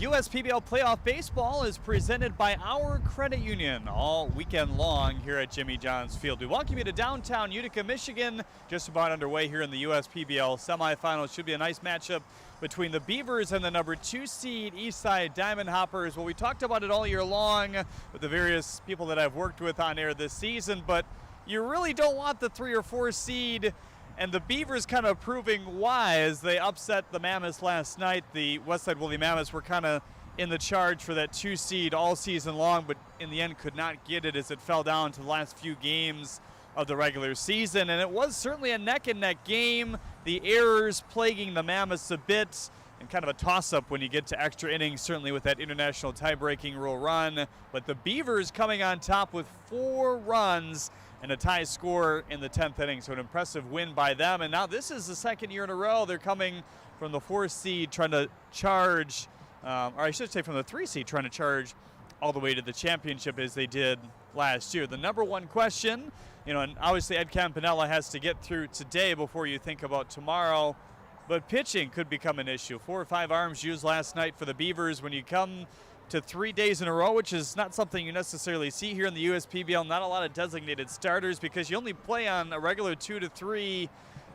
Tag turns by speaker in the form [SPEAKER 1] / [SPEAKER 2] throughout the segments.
[SPEAKER 1] USPBL Playoff Baseball is presented by our credit union all weekend long here at Jimmy John's Field. We welcome you to downtown Utica, Michigan. Just about underway here in the USPBL Semifinals. Should be a nice matchup between the Beavers and the number 2 seed Eastside Diamond Hoppers. Well, we talked about it all year long with the various people that I've worked with on air this season, but you really don't want the 3 or 4 seed. And the Beavers kind of proving why as they upset the Mammoths last night. The Westside Woolly Mammoths were kind of in the charge for that 2 seed all season long, but in the end could not get it as it fell down to the last few games of the regular season. And it was certainly a neck-and-neck game. The errors plaguing the Mammoths a bit, and kind of a toss-up when you get to extra innings, certainly with that international tie-breaking rule run. But the Beavers coming on top with 4 runs and a tie score in the 10th inning, so an impressive win by them. And now this is the second year in a row they're coming from the 4 seed trying to charge, or I should say from the 3 seed trying to charge all the way to the championship as they did last year. The number one question, and obviously Ed Campanella has to get through today before you think about tomorrow, but pitching could become an issue. 4 or 5 arms used last night for the Beavers. When you come to 3 days in a row, which is not something you necessarily see here in the USPBL. Not a lot of designated starters because you only play on a regular 2 to 3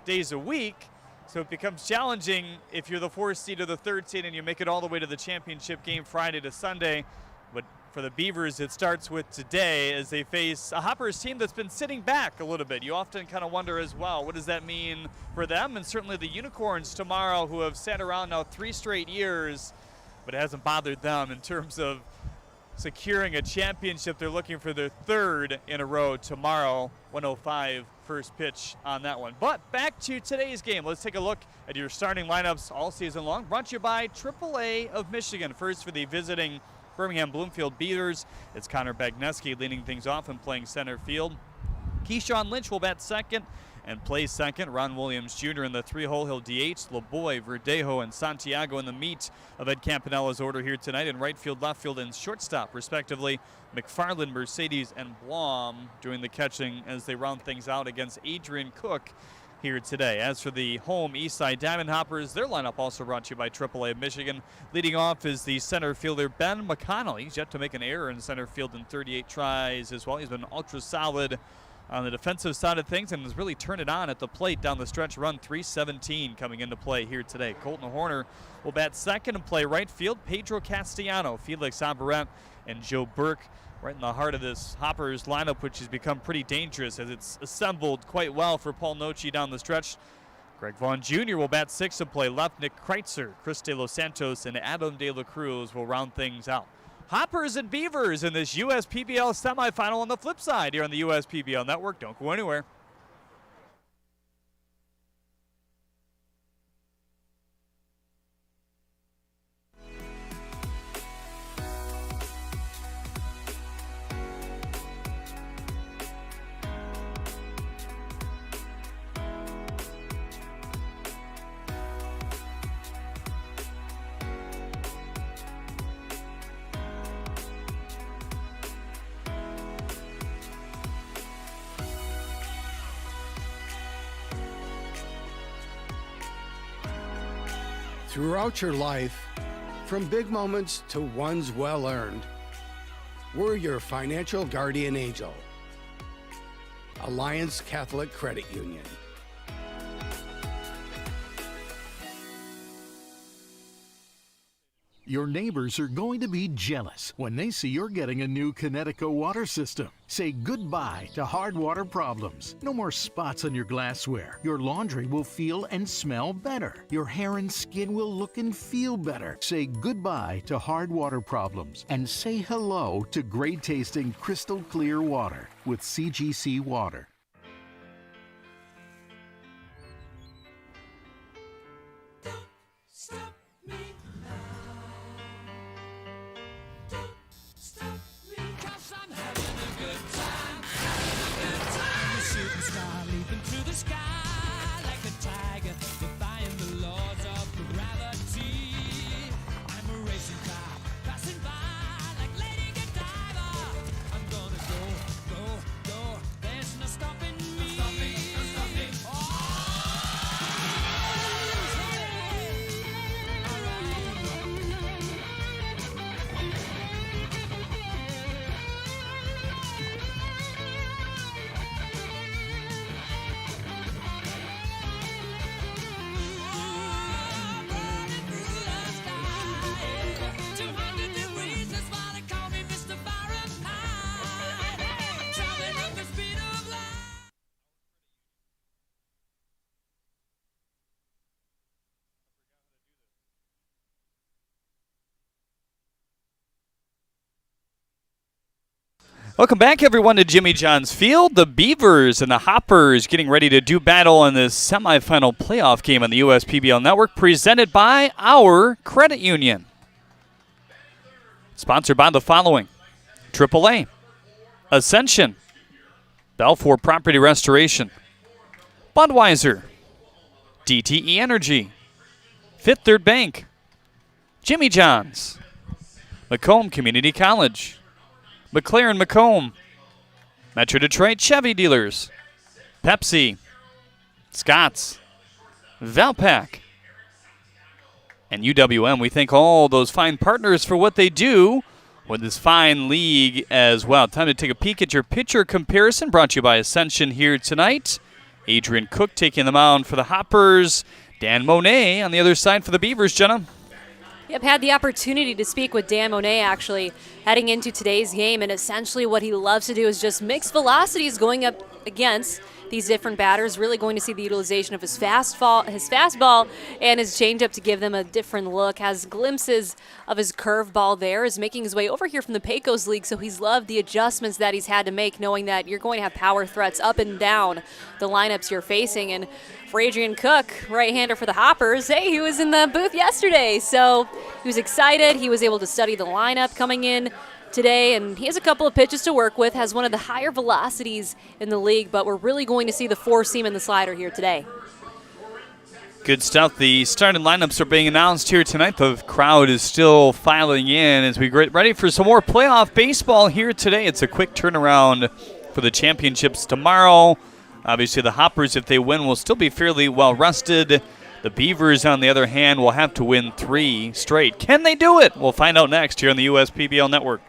[SPEAKER 1] days a week. So it becomes challenging if you're the 4th seed or the 3rd seed and you make it all the way to the championship game Friday to Sunday. But for the Beavers, it starts with today as they face a Hoppers team that's been sitting back a little bit. You often kind of wonder as well, what does that mean for them? And certainly the Unicorns tomorrow, who have sat around now 3 straight years, but it hasn't bothered them in terms of securing a championship. They're looking for their 3rd in a row tomorrow. 1:05 first pitch on that one. But back to today's game. Let's take a look at your starting lineups all season long. Brought to you by AAA of Michigan. First for the visiting Birmingham Bloomfield Beavers, it's Connor Bagneski leading things off and playing center field. Keyshawn Lynch will bat second and plays second. Ron Williams Jr. in the 3-hole. He'll DH. LeBoy, Verdejo, and Santiago in the meat of Ed Campanella's order here tonight. In right field, left field, and shortstop, respectively. McFarland, Mercedes, and Blom doing the catching as they round things out against Adrian Cook here today. As for the home Eastside Diamond Hoppers, their lineup also brought to you by AAA of Michigan. Leading off is the center fielder, Ben McConnell. He's yet to make an error in center field in 38 tries as well. He's been ultra solid on the defensive side of things and has really turned it on at the plate down the stretch. Run 317 coming into play here today. Colton Horner will bat second and play right field. Pedro Castellano, Felix Aberrant, and Joe Burke right in the heart of this Hoppers lineup, which has become pretty dangerous as it's assembled quite well for Paul Nochi down the stretch. Greg Vaughn Jr. will bat sixth and play left. Nick Kreitzer, Chris De Los Santos, and Adam De La Cruz will round things out. Hoppers and Beavers in this USPBL semifinal on the flip side here on the USPBL Network. Don't go anywhere.
[SPEAKER 2] Throughout your life, from big moments to ones well-earned, we're your financial guardian angel. Alliance Catholic Credit Union.
[SPEAKER 3] Your neighbors are going to be jealous when they see you're getting a new Connecticut water system. Say goodbye to hard water problems. No more spots on your glassware. Your laundry will feel and smell better. Your hair and skin will look and feel better. Say goodbye to hard water problems and say hello to great tasting crystal clear water with CGC Water.
[SPEAKER 4] Stop
[SPEAKER 1] Welcome back, everyone, to Jimmy John's Field. The Beavers and the Hoppers getting ready to do battle in this semifinal playoff game on the USPBL Network, presented by our credit union. Sponsored by the following: AAA, Ascension, Balfour Property Restoration, Budweiser, DTE Energy, Fifth Third Bank, Jimmy John's, Macomb Community College, McLaren Macomb, Metro Detroit Chevy Dealers, Pepsi, Scott's, Valpak, and UWM. We thank all those fine partners for what they do with this fine league as well. Time to take a peek at your pitcher comparison, brought to you by Ascension here tonight. Adrian Cook taking the mound for the Hoppers. Dan Monet on the other side for the Beavers, Jenna.
[SPEAKER 4] Yep, had the opportunity to speak with Dan Monet actually heading into today's game, and essentially what he loves to do is just mix velocities going up against these different batters. Really going to see the utilization of his fastball and his changeup to give them a different look. Has glimpses of his curveball there. Is making his way over here from the Pecos League, so he's loved the adjustments that he's had to make, knowing that you're going to have power threats up and down the lineups you're facing. And for Adrian Cook, right-hander for the Hoppers, hey, he was in the booth yesterday, so he was excited. He was able to study the lineup coming in today, and he has a couple of pitches to work with, has one of the higher velocities in the league, but we're really going to see the four-seam and the slider here today.
[SPEAKER 1] Good stuff. The starting lineups are being announced here tonight. The crowd is still filing in as we get ready for some more playoff baseball here today. It's a quick turnaround for the championships tomorrow. Obviously, the Hoppers, if they win, will still be fairly well rested. The Beavers, on the other hand, will have to win 3 straight. Can they do it? We'll find out next here on the USPBL Network.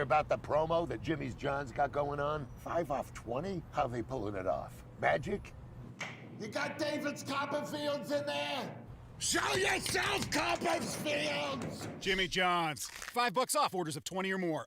[SPEAKER 5] About the promo that Jimmy's John's got going on? 5 off 20? How they pulling it off? Magic? You got David's Copperfields in there? Show yourself, Copperfields!
[SPEAKER 6] Jimmy John's. $5 off orders of 20 or more.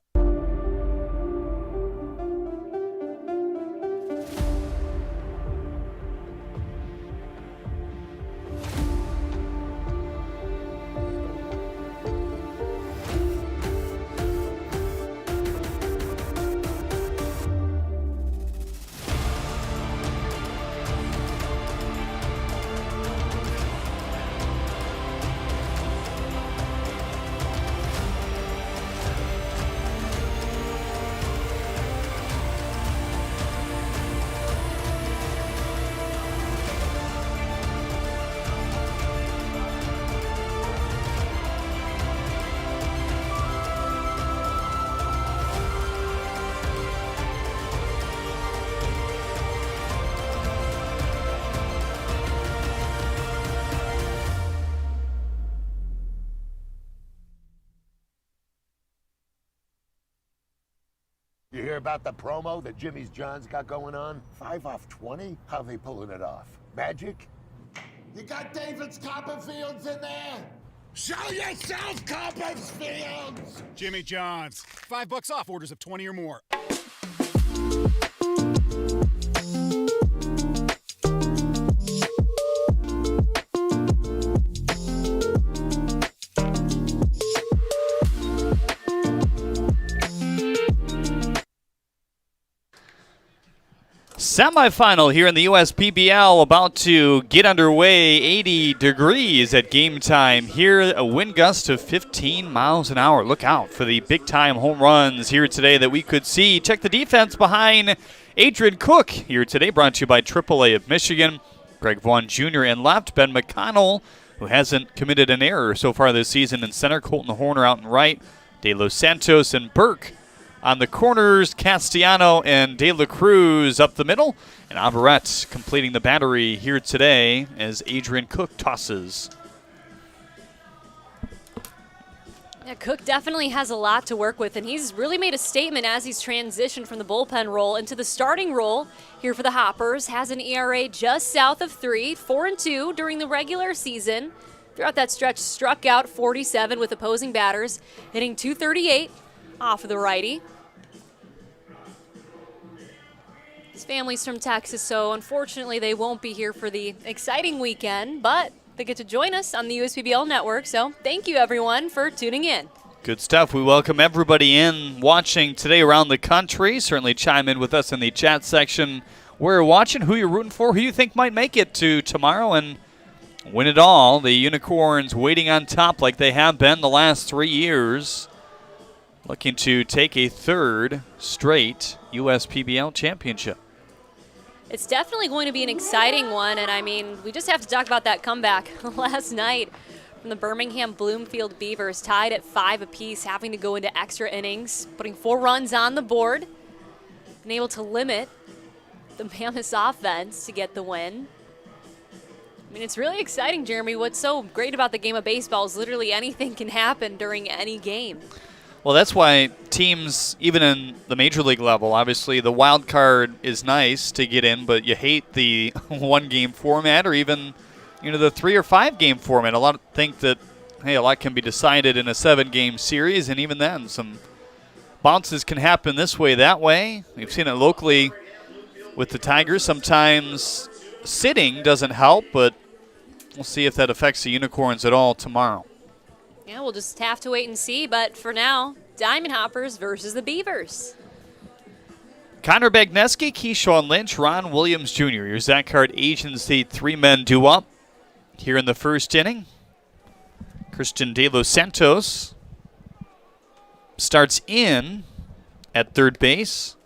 [SPEAKER 5] You hear about the promo that Jimmy's John's got going on? 5 off 20? How they pulling it off? Magic? You got David's Copperfields in there? Show yourself, Copperfields!
[SPEAKER 6] Jimmy John's. $5 off orders of 20 or more.
[SPEAKER 1] Semifinal here in the USPBL about to get underway. 80 degrees at game time here. A wind gust of 15 miles an hour. Look out for the big time home runs here today that we could see. Check the defense behind Adrian Cook here today, brought to you by AAA of Michigan. Greg Vaughn Jr. in left. Ben McConnell, who hasn't committed an error so far this season, in center. Colton Horner out in right. De Los Santos and Burke on the corners. Castellano and De La Cruz up the middle. And Averett completing the battery here today as Adrian Cook tosses.
[SPEAKER 4] Yeah, Cook definitely has a lot to work with, and he's really made a statement as he's transitioned from the bullpen role into the starting role here for the Hoppers. Has an ERA just south of 3, 4-2 during the regular season. Throughout that stretch, struck out 47 with opposing batters, hitting .238 off of the righty. His family's from Texas, so unfortunately they won't be here for the exciting weekend, but they get to join us on the USPBL network, so thank you everyone for tuning in.
[SPEAKER 1] Good stuff. We welcome everybody in watching today around the country. Certainly chime in with us in the chat section where you're watching, who you're rooting for, who you think might make it to tomorrow and win it all. The Unicorns waiting on top like they have been the last 3 years, looking to take a third straight USPBL championship.
[SPEAKER 4] It's definitely going to be an exciting one, and I mean, we just have to talk about that comeback last night from the Birmingham Bloomfield Beavers, tied at 5 apiece, having to go into extra innings, putting 4 runs on the board, and able to limit the Mammoths offense to get the win. I mean, it's really exciting, Jeremy. What's so great about the game of baseball is literally anything can happen during any game.
[SPEAKER 1] Well, that's why teams, even in the major league level, obviously the wild card is nice to get in, but you hate the 1-game format or even, the 3 or 5 game format. A lot think that, hey, a lot can be decided in a 7-game series, and even then some bounces can happen this way, that way. We've seen it locally with the Tigers. Sometimes sitting doesn't help, but we'll see if that affects the Unicorns at all tomorrow.
[SPEAKER 4] Yeah, we'll just have to wait and see, but for now, Diamond Hoppers versus the Beavers.
[SPEAKER 1] Connor Bagneski, Keyshawn Lynch, Ron Williams Jr., your Zach Hart agency 3-men due up here in the first inning. Christian De Los Santos starts in at third base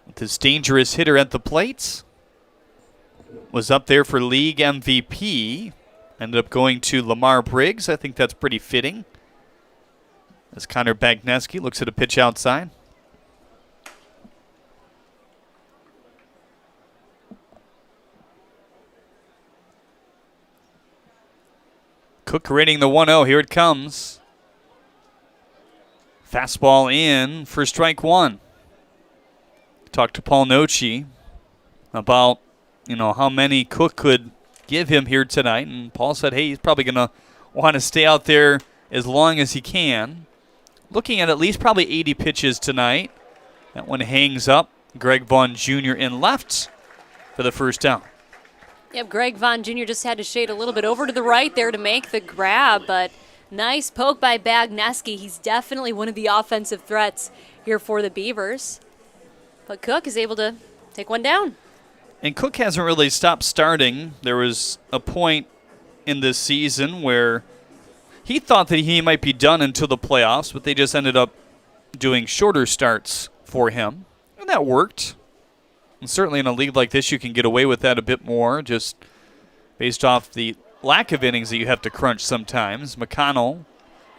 [SPEAKER 1] with this dangerous hitter at the plate. Was up there for league MVP. Ended up going to Lamar Briggs. I think that's pretty fitting as Connor Bagneski looks at a pitch outside. Cook rating the 1-0. Here it comes. Fastball in for strike 1. Talked to Paul Nochi about, how many Cook could give him here tonight, and Paul said, hey, he's probably going to want to stay out there as long as he can. Looking at least probably 80 pitches tonight. That one hangs up. Greg Vaughn Jr. in left for the first down.
[SPEAKER 4] Yep, Greg Vaughn Jr. just had to shade a little bit over to the right there to make the grab, but nice poke by Bagneski. He's definitely one of the offensive threats here for the Beavers. But Cook is able to take one down.
[SPEAKER 1] And Cook hasn't really stopped starting. There was a point in this season where he thought that he might be done until the playoffs, but they just ended up doing shorter starts for him. And that worked. And certainly in a league like this, you can get away with that a bit more, just based off the lack of innings that you have to crunch sometimes. McConnell,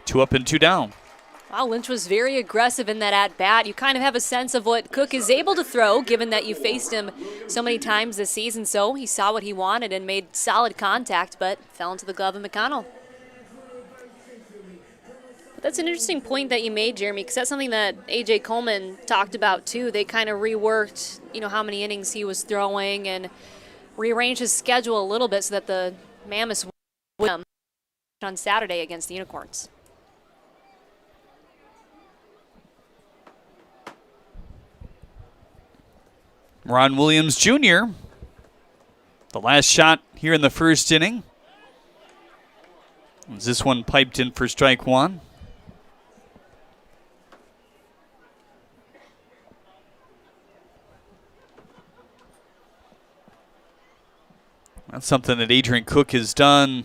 [SPEAKER 1] 2 up and 2 down.
[SPEAKER 4] Wow, Lynch was very aggressive in that at-bat. You kind of have a sense of what Cook is able to throw, given that you faced him so many times this season. So he saw what he wanted and made solid contact, but fell into the glove of McConnell. That's an interesting point that you made, Jeremy, because that's something that A.J. Coleman talked about, too. They kind of reworked, how many innings he was throwing and rearranged his schedule a little bit so that the Mammoths win on Saturday against the Unicorns.
[SPEAKER 1] Ron Williams Jr., the last shot here in the first inning. As this one piped in for strike one. That's something that Adrian Cook has done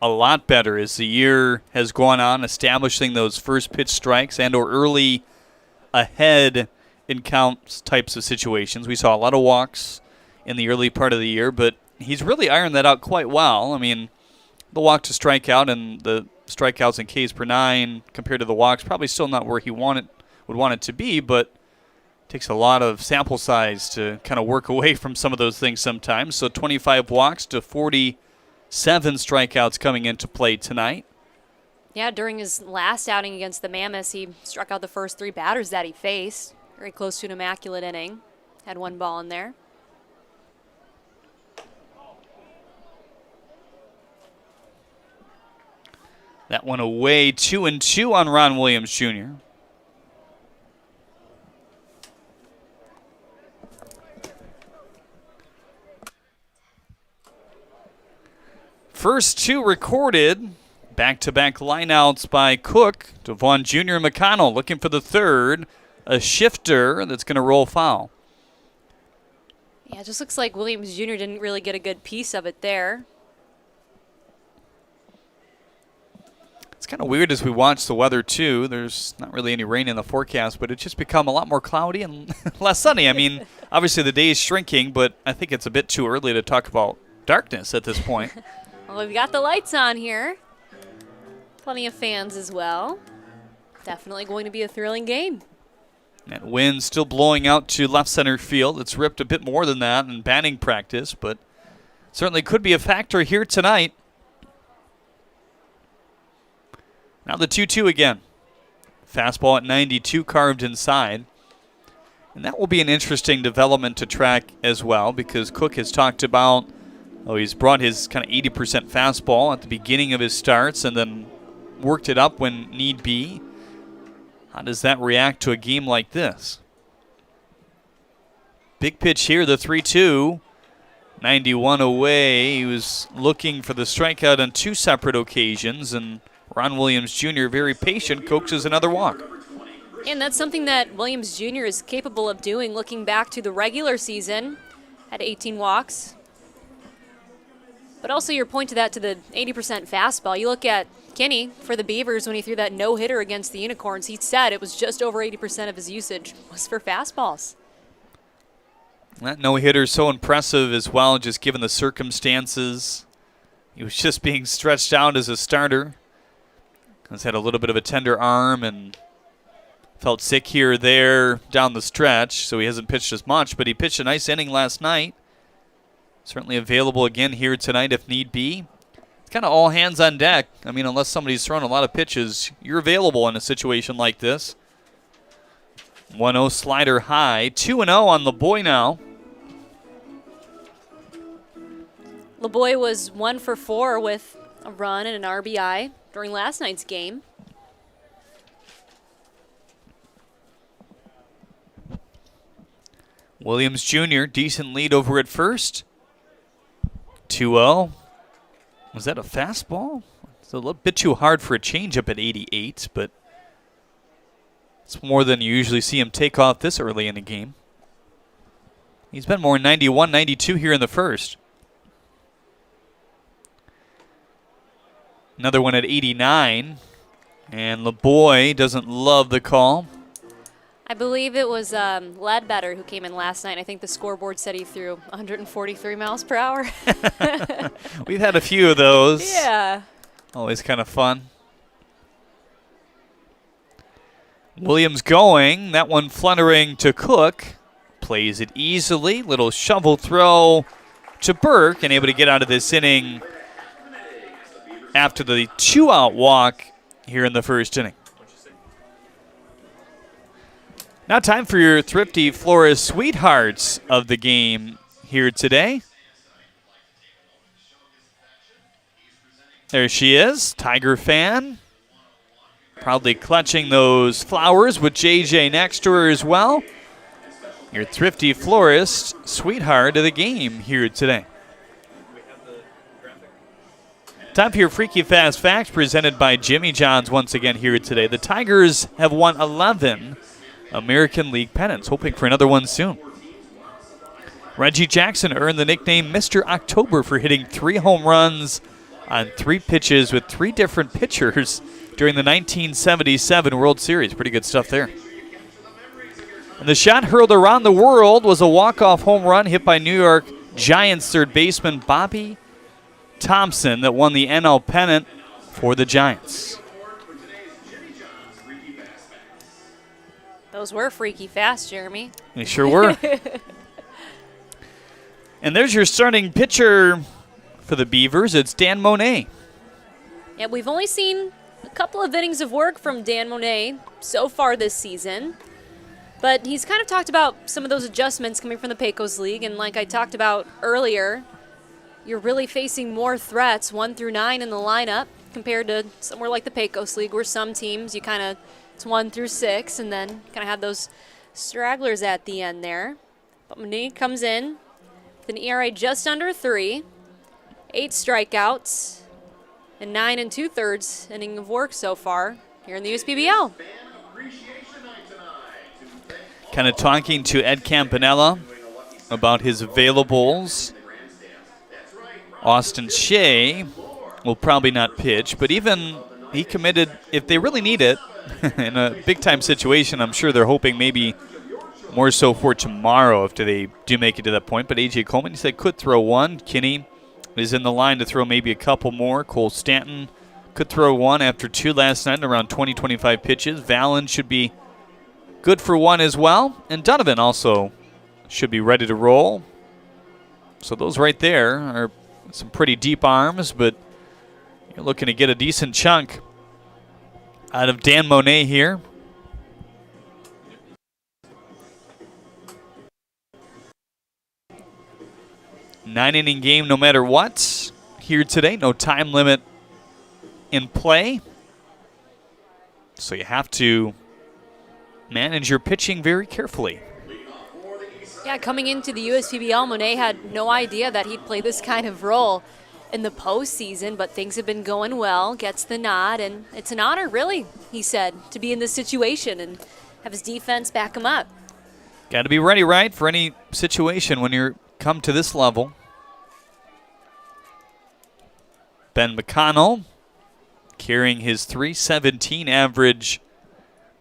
[SPEAKER 1] a lot better as the year has gone on, establishing those first pitch strikes and or early ahead in counts types of situations. We saw a lot of walks in the early part of the year, but he's really ironed that out quite well. I mean, the walk to strikeout and the strikeouts and Ks per nine compared to the walks, probably still not where he would want it to be, but takes a lot of sample size to kind of work away from some of those things sometimes. So 25 walks to 47 strikeouts coming into play tonight.
[SPEAKER 4] Yeah, during his last outing against the Mammoths, he struck out the first 3 batters that he faced. Very close to an immaculate inning. Had 1 ball in there.
[SPEAKER 1] That one away, 2-2 on Ron Williams Jr. First 2 recorded. Back-to-back lineouts by Cook. Devon Jr. and McConnell looking for the third. A shifter that's going to roll foul.
[SPEAKER 4] Yeah, it just looks like Williams Jr. didn't really get a good piece of it there.
[SPEAKER 1] It's kind of weird as we watch the weather, too. There's not really any rain in the forecast, but it's just become a lot more cloudy and less sunny. I mean, obviously the day is shrinking, but I think it's a bit too early to talk about darkness at this point.
[SPEAKER 4] Well, we've got the lights on here. Plenty of fans as well. Definitely going to be a thrilling game.
[SPEAKER 1] That wind still blowing out to left center field. It's ripped a bit more than that in batting practice, but certainly could be a factor here tonight. Now the 2-2 again. Fastball at 92 carved inside. And that will be an interesting development to track as well, because Cook has talked about, he's brought his kind of 80% fastball at the beginning of his starts and then worked it up when need be. How does that react to a game like this? Big pitch here, the 3-2. 91 away. He was looking for the strikeout on 2 separate occasions, and Ron Williams Jr., very patient, coaxes another walk.
[SPEAKER 4] And that's something that Williams Jr. is capable of doing, looking back to the regular season. Had 18 walks. But also your point to that, to the 80% fastball. You look at Kinney for the Beavers when he threw that no-hitter against the Unicorns. He said it was just over 80% of his usage was for fastballs.
[SPEAKER 1] That no-hitter is so impressive as well, just given the circumstances. He was just being stretched out as a starter. He's had a little bit of a tender arm and felt sick here or there down the stretch, so he hasn't pitched as much, but he pitched a nice inning last night. Certainly available again here tonight if need be. It's kind of all hands on deck. I mean, unless somebody's thrown a lot of pitches, you're available in a situation like this. 1-0 slider high. 2-0 on LeBoy now.
[SPEAKER 4] LeBoy was 1 for 4 with a run and an RBI during last night's game.
[SPEAKER 1] Williams Jr., decent lead over at first. 2-0. Was that a fastball? It's a little bit too hard for a changeup at 88, but it's more than you usually see him take off this early in the game. He's been more 91, 92 here in the first. Another one at 89, and LeBoy doesn't love the call.
[SPEAKER 4] I believe it was Ledbetter who came in last night. I think the scoreboard said he threw 143 miles per hour.
[SPEAKER 1] We've had a few of those.
[SPEAKER 4] Yeah.
[SPEAKER 1] Always kind of fun. Williams going. That one fluttering to Cook. Plays it easily. Little shovel throw to Burke, and able to get out of this inning after the 2-out walk here in the first inning. Now time for your Thrifty Florist Sweethearts of the game here today. There she is, Tiger fan. Proudly clutching those flowers with JJ next to her as well. Your Thrifty Florist Sweetheart of the game here today. Time for your Freaky Fast Facts presented by Jimmy John's once again here today. The Tigers have won 11 American League pennants, hoping for another one soon. Reggie Jackson earned the nickname Mr. October for hitting 3 home runs on 3 pitches with 3 different pitchers during the 1977 World Series. Pretty good stuff there. And the shot hurled around the world was a walk-off home run hit by New York Giants third baseman Bobby Thompson that won the NL pennant for the Giants.
[SPEAKER 4] Those were freaky fast, Jeremy.
[SPEAKER 1] They sure were. And there's your starting pitcher for the Beavers. It's Dan Monet.
[SPEAKER 4] Yeah, we've only seen a couple of innings of work from Dan Monet so far this season. But he's kind of talked about some of those adjustments coming from the Pecos League. And like I talked about earlier, you're really facing more threats, 1 through 9 in the lineup, compared to somewhere like the Pecos League, where some teams it's 1 through 6, and then kind of have those stragglers at the end there. But Monet comes in with an ERA just under 3, 8 strikeouts, and 9 2/3 inning of work so far here in the USPBL.
[SPEAKER 1] Kind of talking to Ed Campanella about his availables. Austin Shea will probably not pitch, but even he committed, if they really need it, in a big-time situation, I'm sure they're hoping maybe more so for tomorrow if they do make it to that point. But A.J. Coleman, he said, could throw 1. Kinney is in the line to throw maybe a couple more. Cole Stanton could throw 1 after 2 last night, around 20-25 pitches. Valen should be good for 1 as well. And Donovan also should be ready to roll. So those right there are some pretty deep arms, but you're looking to get a decent chunk out of Dan Monet here. Nine-inning game no matter what here today. No time limit in play. So you have to manage your pitching very carefully.
[SPEAKER 4] Yeah, coming into the USPBL, Monet had no idea that he'd play this kind of role in the postseason, but things have been going well, gets the nod, and it's an honor, really, he said, to be in this situation and have his defense back him up.
[SPEAKER 1] Got to be ready, right, for any situation when you come to this level. Ben McConnell carrying his .317 average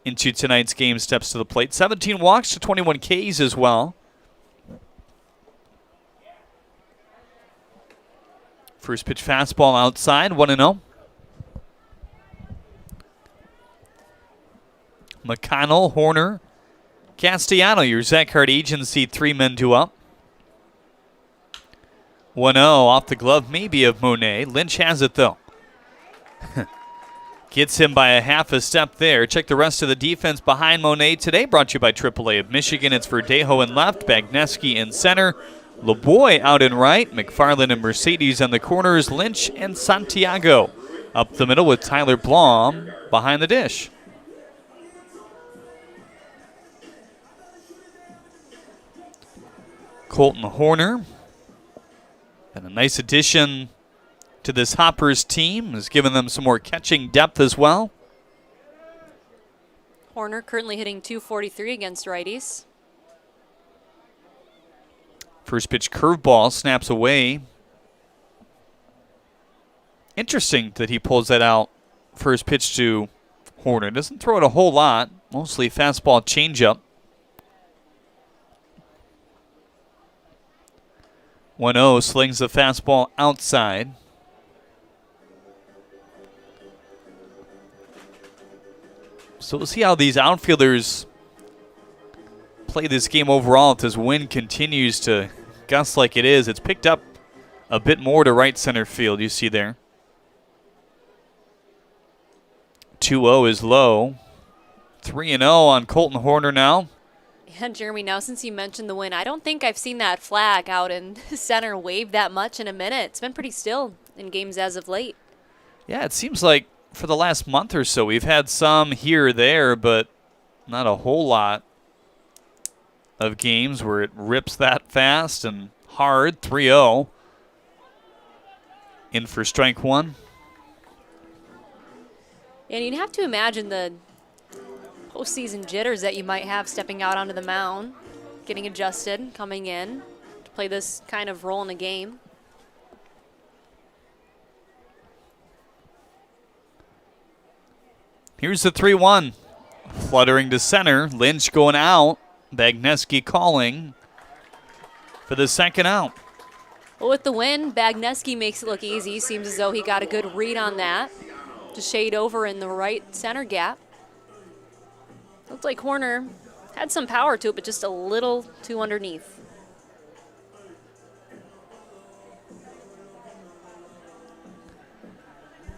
[SPEAKER 1] into tonight's game, steps to the plate. 17 walks to 21 Ks as well. First pitch fastball outside, 1-0. McConnell, Horner, Castellano, your Zach Hart agency, 3 men due up. 1-0 off the glove, maybe of Monet. Lynch has it, though. Gets him by a half a step there. Check the rest of the defense behind Monet today. Brought to you by AAA of Michigan. It's Verdejo in left, Bagneski in center, LeBoy out in right, McFarland and Mercedes on the corners, Lynch and Santiago up the middle with Tyler Blom behind the dish. Colton Horner, and a nice addition to this Hoppers team, has given them some more catching depth as well.
[SPEAKER 4] Horner currently hitting .243 against righties.
[SPEAKER 1] First pitch curveball snaps away. Interesting that he pulls that out. First pitch to Horner. Doesn't throw it a whole lot. Mostly fastball changeup. 1-0 slings the fastball outside. So we'll see how these outfielders play this game overall. If this wind continues to gust like it is, it's picked up a bit more to right center field, you see there. 2-0 is low. 3-0 on Colton Horner now.
[SPEAKER 4] And Jeremy, now since you mentioned the win, I don't think I've seen that flag out in center wave that much in a minute. It's been pretty still in games as of late.
[SPEAKER 1] Yeah, it seems like for the last month or so we've had some here or there, but not a whole lot of games where it rips that fast and hard. 3-0. In for strike one.
[SPEAKER 4] And you'd have to imagine the postseason jitters that you might have stepping out onto the mound, getting adjusted, coming in to play this kind of role in a game.
[SPEAKER 1] Here's the 3-1. Fluttering to center. Lynch going out. Bagneski calling for the second out.
[SPEAKER 4] Well, with the win, Bagneski makes it look easy. Seems as though he got a good read on that. To shade over in the right center gap. Looked like Horner had some power to it, but just a little too underneath.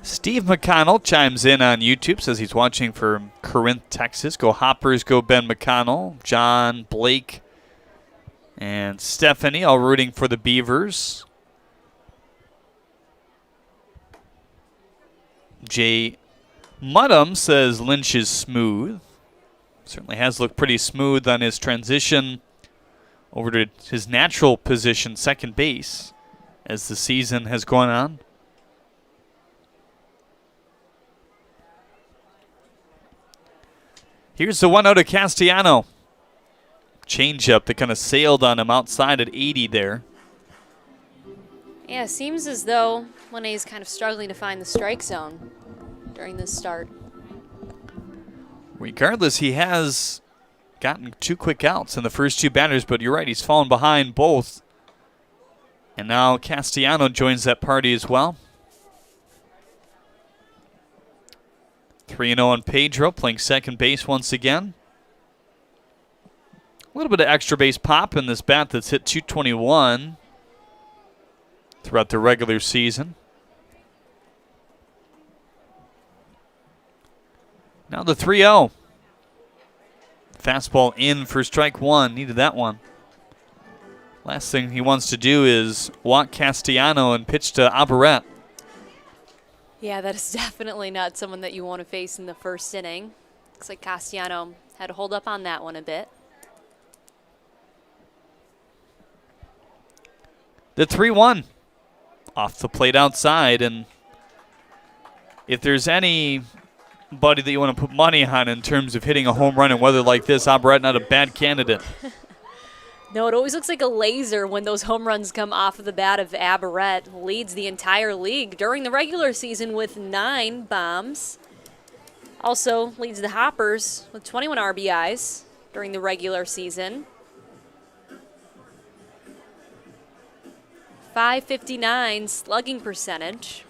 [SPEAKER 1] Steve McConnell chimes in on YouTube, says he's watching from Corinth, Texas. Go Hoppers, go Ben McConnell. John, Blake, and Stephanie all rooting for the Beavers. Jay Muddum says Lynch is smooth. Certainly has looked pretty smooth on his transition over to his natural position, second base, as the season has gone on. Here's the 1-0 to Castellano. Changeup that kind of sailed on him outside at 80 there.
[SPEAKER 4] Yeah, seems as though Linne's kind of struggling to find the strike zone during this start.
[SPEAKER 1] Regardless, he has gotten 2 quick outs in the first 2 batters, but you're right, he's fallen behind both. And now Castellano joins that party as well. 3-0 on Pedro, playing second base once again. A little bit of extra base pop in this bat that's hit 221 throughout the regular season. Now the 3-0. Fastball in for strike one. Needed that one. Last thing he wants to do is walk Castellano and pitch to Abaret.
[SPEAKER 4] Yeah, that is definitely not someone that you want to face in the first inning. Looks like Castellano had to hold up on that one a bit.
[SPEAKER 1] The 3-1 off the plate outside, and if there's anybody that you want to put money on in terms of hitting a home run in weather like this, Abaret not a bad candidate.
[SPEAKER 4] No, it always looks like a laser when those home runs come off of the bat of Abaret. Leads the entire league during the regular season with 9 bombs. Also leads the Hoppers with 21 RBIs during the regular season. .559 slugging percentage.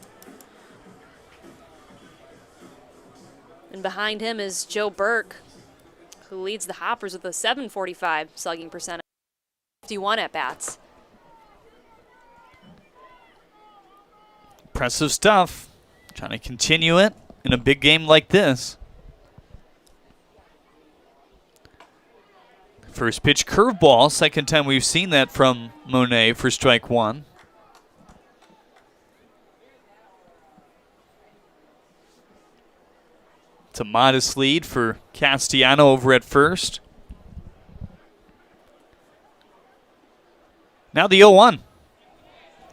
[SPEAKER 4] And behind him is Joe Burke, who leads the Hoppers with a .745 slugging percentage. 51 at-bats.
[SPEAKER 1] Impressive stuff. Trying to continue it in a big game like this. First pitch curveball. Second time we've seen that from Monet for strike one. It's a modest lead for Castellano over at first. Now the 0-1.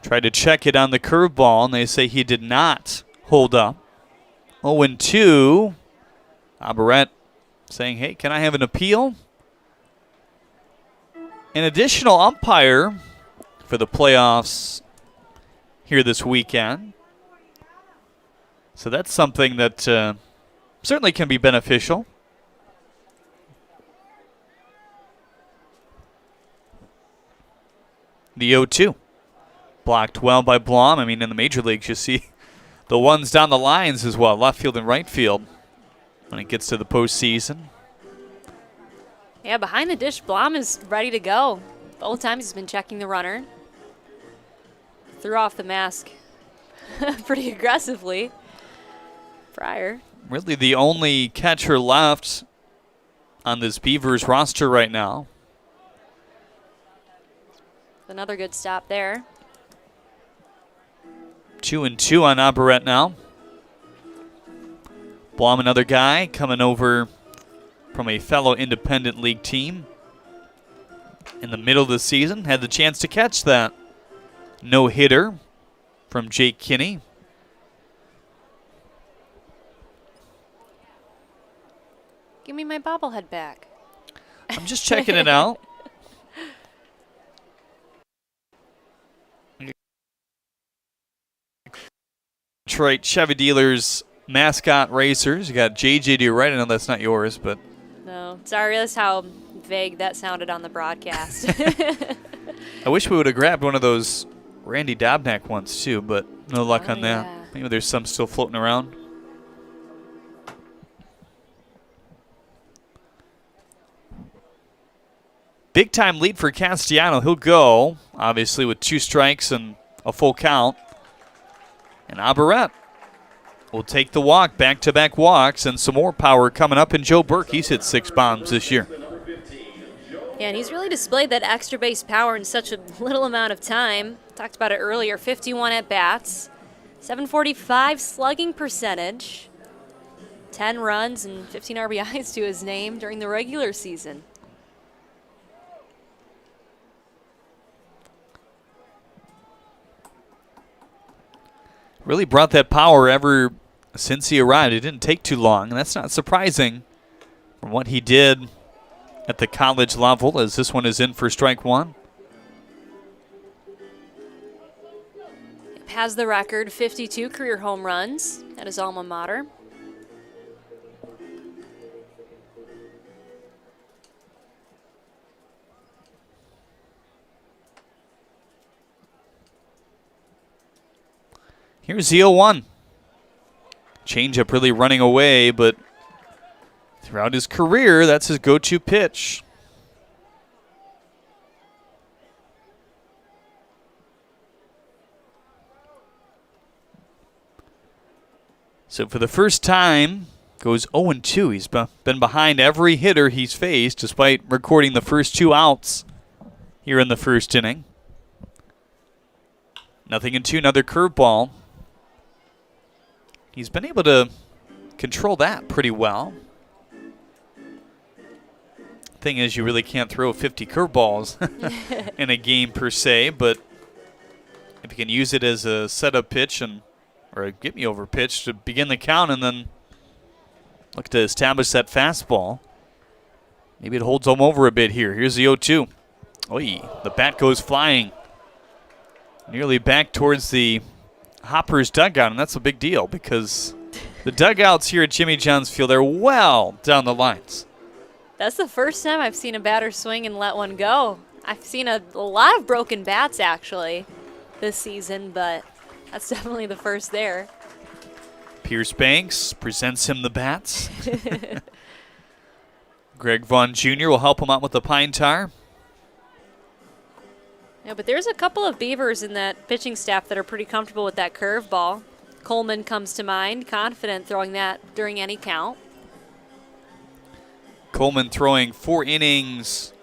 [SPEAKER 1] Tried to check it on the curveball, and they say he did not hold up. 0-2. Abaret saying, hey, can I have an appeal? An additional umpire for the playoffs here this weekend. So that's something that certainly can be beneficial. The 0-2. Blocked well by Blom. I mean, in the major leagues, you see the ones down the lines as well, left field and right field, when it gets to the postseason.
[SPEAKER 4] Yeah, behind the dish, Blom is ready to go. Both times he's been checking the runner. Threw off the mask pretty aggressively prior.
[SPEAKER 1] Really the only catcher left on this Beavers roster right now.
[SPEAKER 4] Another good stop there.
[SPEAKER 1] 2-2 on Aberrett now. Blom, another guy coming over from a fellow independent league team in the middle of the season. Had the chance to catch that no-hitter from Jake Kinney.
[SPEAKER 4] Give me my bobblehead back.
[SPEAKER 1] I'm just checking it out. Detroit Chevy Dealers mascot racers. You got JJ to your right. I know that's not yours, but.
[SPEAKER 4] No, sorry, that's how vague that sounded on the broadcast.
[SPEAKER 1] I wish we would have grabbed one of those Randy Dobnak ones too, but no luck on that.
[SPEAKER 4] Yeah.
[SPEAKER 1] Maybe there's some still floating around. Big time lead for Castellano. He'll go, obviously, with 2 strikes and a full count. And Aberrett will take the walk, back-to-back walks, and some more power coming up. And Joe Burke, he's hit 6 bombs this year.
[SPEAKER 4] Yeah, and he's really displayed that extra base power in such a little amount of time. Talked about it earlier, 51 at-bats, 745 slugging percentage, 10 runs and 15 RBIs to his name during the regular season.
[SPEAKER 1] Really brought that power ever since he arrived. It didn't take too long, and that's not surprising from what he did at the college level, as this one is in for strike 1.
[SPEAKER 4] Has the record, 52 career home runs at his alma mater.
[SPEAKER 1] Here's the 0-1. Changeup really running away, but throughout his career, that's his go-to pitch. So for the first time, goes 0-2. He's been behind every hitter he's faced, despite recording the first 2 outs here in the first inning. 0-2, another curveball. He's been able to control that pretty well. Thing is, you really can't throw 50 curveballs in a game per se, but if you can use it as a setup pitch or a get-me-over pitch to begin the count and then look to establish that fastball, maybe it holds him over a bit here. Here's the 0-2. Oy, the bat goes flying nearly back towards the Hoppers dugout, and that's a big deal because the dugouts here at Jimmy John's Field are well down the lines.
[SPEAKER 4] That's the first time I've seen a batter swing and let one go. I've seen a lot of broken bats, actually, this season, but that's definitely the first there.
[SPEAKER 1] Pierce Banks presents him the bats. Greg Vaughn Jr. will help him out with the pine tar.
[SPEAKER 4] Yeah, but there's a couple of Beavers in that pitching staff that are pretty comfortable with that curveball. Coleman comes to mind, confident throwing that during any count.
[SPEAKER 1] Coleman throwing 4 innings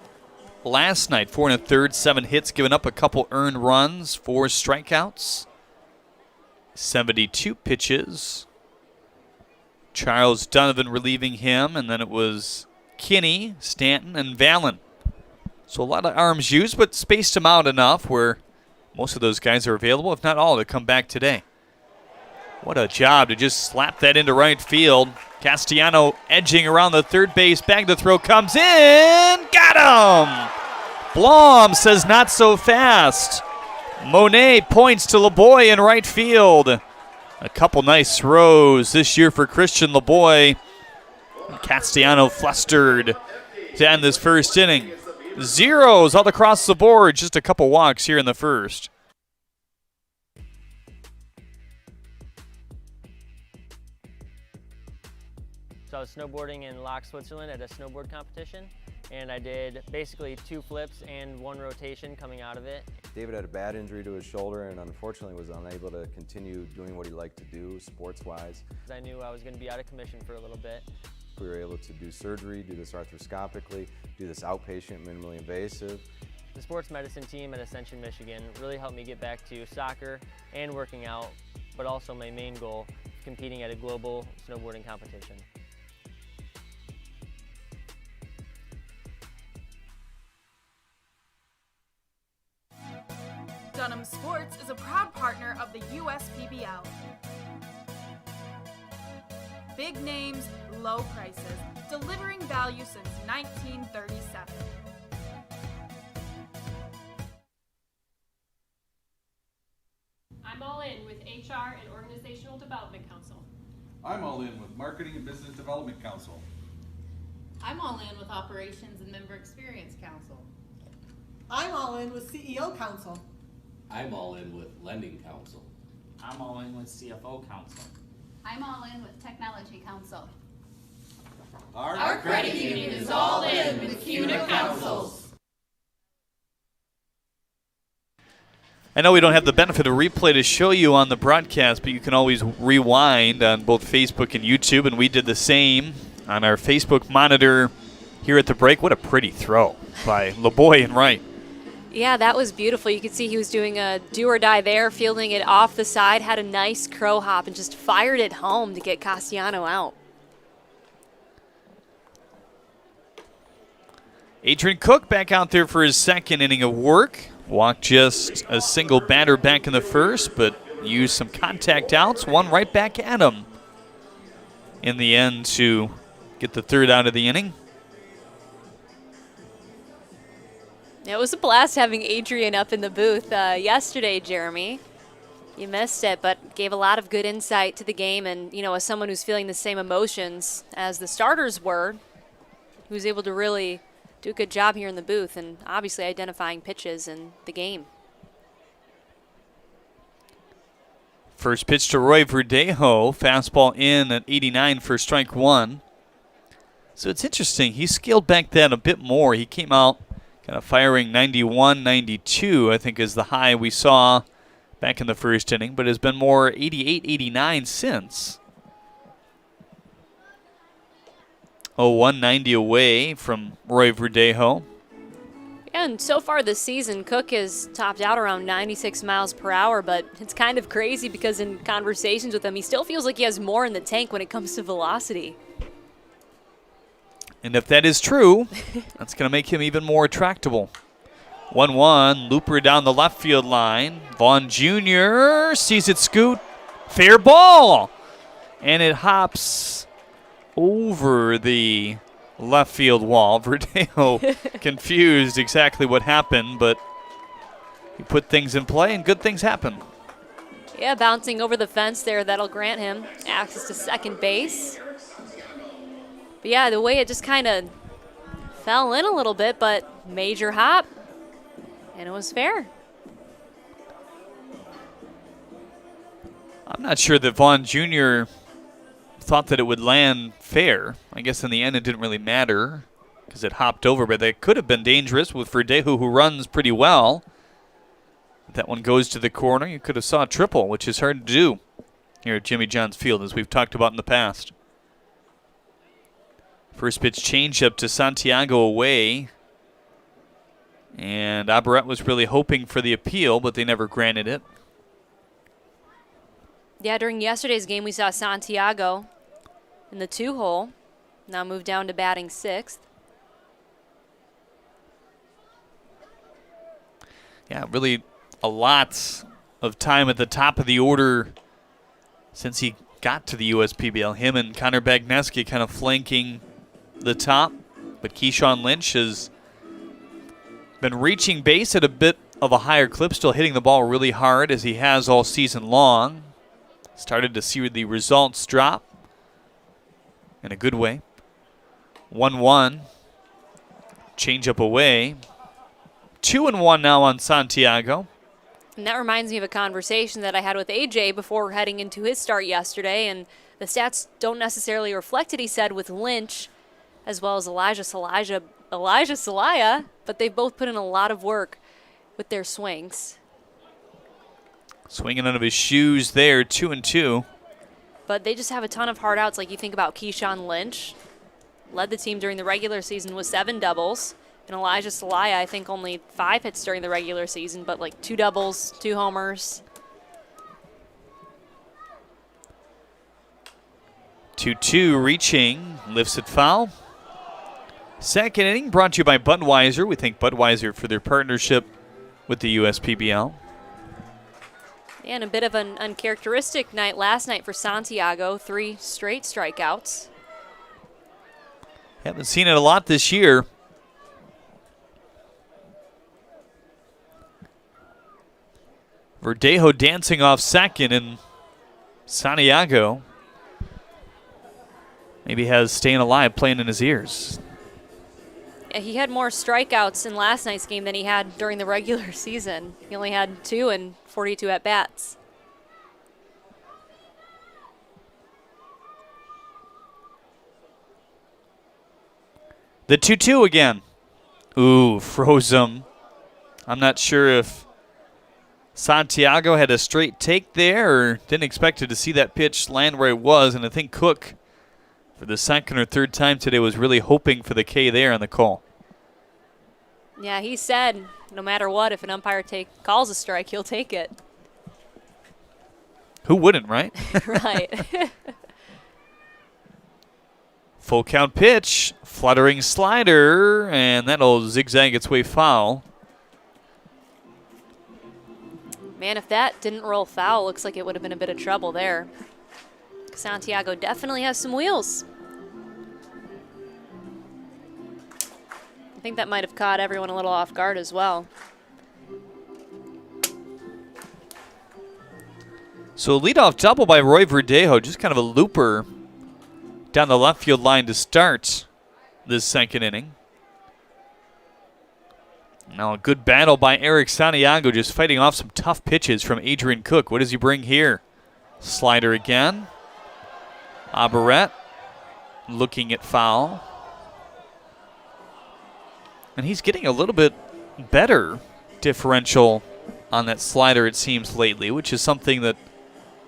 [SPEAKER 1] last night, 4 1/3, 7 hits, giving up a couple earned runs, 4 strikeouts, 72 pitches. Charles Donovan relieving him, and then it was Kinney, Stanton, and Valen. So a lot of arms used, but spaced them out enough where most of those guys are available, if not all, to come back today. What a job to just slap that into right field. Castellano edging around the third base bag. The throw comes in. Got him! Blom says not so fast. Monet points to LeBoy in right field. A couple nice throws this year for Christian LeBoy. Castellano flustered to end this first inning. Zeros all across the board. Just a couple walks here in the first.
[SPEAKER 7] So I was snowboarding in Lach, Switzerland at a snowboard competition, and I did basically 2 flips and 1 rotation coming out of it.
[SPEAKER 8] David had a bad injury to his shoulder and unfortunately was unable to continue doing what he liked to do sports-wise.
[SPEAKER 7] I knew I was going to be out of commission for a little bit,
[SPEAKER 8] We were able to do surgery, do this arthroscopically, do this outpatient, minimally invasive.
[SPEAKER 7] The sports medicine team at Ascension, Michigan really helped me get back to soccer and working out, but also my main goal, competing at a global snowboarding competition.
[SPEAKER 9] Dunham Sports is a proud partner of the USPBL. Big names, low prices, delivering value since 1937.
[SPEAKER 10] I'm all in with HR and Organizational Development Council.
[SPEAKER 11] I'm all in with Marketing and Business Development Council.
[SPEAKER 12] I'm all in with Operations and Member Experience Council.
[SPEAKER 13] I'm all in with CEO Council.
[SPEAKER 14] I'm all in with Lending Council.
[SPEAKER 15] I'm all in with CFO Council.
[SPEAKER 12] I'm all in with Technology Council.
[SPEAKER 14] Our credit union is all in with CUNA Councils.
[SPEAKER 1] I know we don't have the benefit of replay to show you on the broadcast, but you can always rewind on both Facebook and YouTube, and we did the same on our Facebook monitor here at the break. What a pretty throw by LeBoy and Wright.
[SPEAKER 4] Yeah, that was beautiful. You could see he was doing a do or die there, fielding it off the side, had a nice crow hop, and just fired it home to get Castellano out.
[SPEAKER 1] Adrian Cook back out there for his second inning of work. Walked just a single batter back in the first, but used some contact outs. One right back at him in the end to get the third out of the inning.
[SPEAKER 4] It was a blast having Adrian up in the booth yesterday, Jeremy. You missed it, but gave a lot of good insight to the game. And, you know, as someone who's feeling the same emotions as the starters were, who's able to really do a good job here in the booth and obviously identifying pitches in the game.
[SPEAKER 1] First pitch to Roy Verdejo. Fastball in at 89 for strike one. So it's interesting. He scaled back that a bit more. He came out kind of firing 91, 92, I think is the high we saw back in the first inning, but has been more 88, 89 since. 190 away from Roy Verdejo.
[SPEAKER 4] And so far this season, Cook has topped out around 96 miles per hour, but it's kind of crazy because in conversations with him, he still feels like he has more in the tank when it comes to velocity.
[SPEAKER 1] And if that is true, that's going to make him even more attractable. 1-1, looper down the left field line. Vaughn Jr. sees it scoot. Fair ball. And it hops over the left field wall. Verdejo confused exactly what happened, but he put things in play and good things happen.
[SPEAKER 4] Yeah, bouncing over the fence there, that'll grant him access to second base. But yeah, the way it just kind of fell in a little bit, but major hop, and it was fair.
[SPEAKER 1] I'm not sure that Vaughn Jr. thought that it would land fair. I guess in the end it didn't really matter because it hopped over, but that could have been dangerous with Verdejo, who runs pretty well. If that one goes to the corner, you could have saw a triple, which is hard to do here at Jimmy John's Field, as we've talked about in the past. First pitch changeup to Santiago away. And Abaret was really hoping for the appeal, but they never granted it.
[SPEAKER 4] Yeah, during yesterday's game, we saw Santiago in the 2-hole. Now moved down to batting sixth.
[SPEAKER 1] Yeah, really a lot of time at the top of the order since he got to the USPBL. Him and Connor Bagneski kind of flanking the top, but Keyshawn Lynch has been reaching base at a bit of a higher clip, still hitting the ball really hard as he has all season long. Started to see the results drop in a good way. 1-1, change up away. 2-1 now on Santiago.
[SPEAKER 4] And that reminds me of a conversation that I had with AJ before heading into his start yesterday, and the stats don't necessarily reflect it, he said, with Lynch as well as Elijah Salaya, but they've both put in a lot of work with their swings.
[SPEAKER 1] Swinging out of his shoes there, 2-2.
[SPEAKER 4] But they just have a ton of hard outs. Like you think about Keyshawn Lynch, led the team during the regular season with 7 doubles. And Elijah Salaya, I think only 5 hits during the regular season, but like 2 doubles, 2 homers.
[SPEAKER 1] 2-2 reaching, lifts it foul. Second inning brought to you by Budweiser. We thank Budweiser for their partnership with the USPBL.
[SPEAKER 4] And a bit of an uncharacteristic night last night for Santiago, 3 straight strikeouts.
[SPEAKER 1] Haven't seen it a lot this year. Verdejo dancing off second, and Santiago maybe has Staying Alive playing in his ears.
[SPEAKER 4] Yeah, he had more strikeouts in last night's game than he had during the regular season. He only had 2 and 42 at-bats.
[SPEAKER 1] The 2-2 again. Ooh, froze him. I'm not sure if Santiago had a straight take there or didn't expect to see that pitch land where it was, and I think Cook, for the second or third time today, was really hoping for the K there on the call.
[SPEAKER 4] Yeah, he said no matter what, if an umpire calls a strike, he'll take it.
[SPEAKER 1] Who wouldn't, right?
[SPEAKER 4] Right.
[SPEAKER 1] Full count pitch, fluttering slider, and that'll zigzag its way foul.
[SPEAKER 4] Man, if that didn't roll foul, looks like it would have been a bit of trouble there. Santiago definitely has some wheels. I think that might have caught everyone a little off guard as well.
[SPEAKER 1] So a leadoff double by Roy Verdejo, just kind of a looper down the left field line to start this second inning. Now a good battle by Eric Santiago, just fighting off some tough pitches from Adrian Cook. What does he bring here? Slider again. Abaret looking at foul. And he's getting a little bit better differential on that slider, it seems, lately, which is something that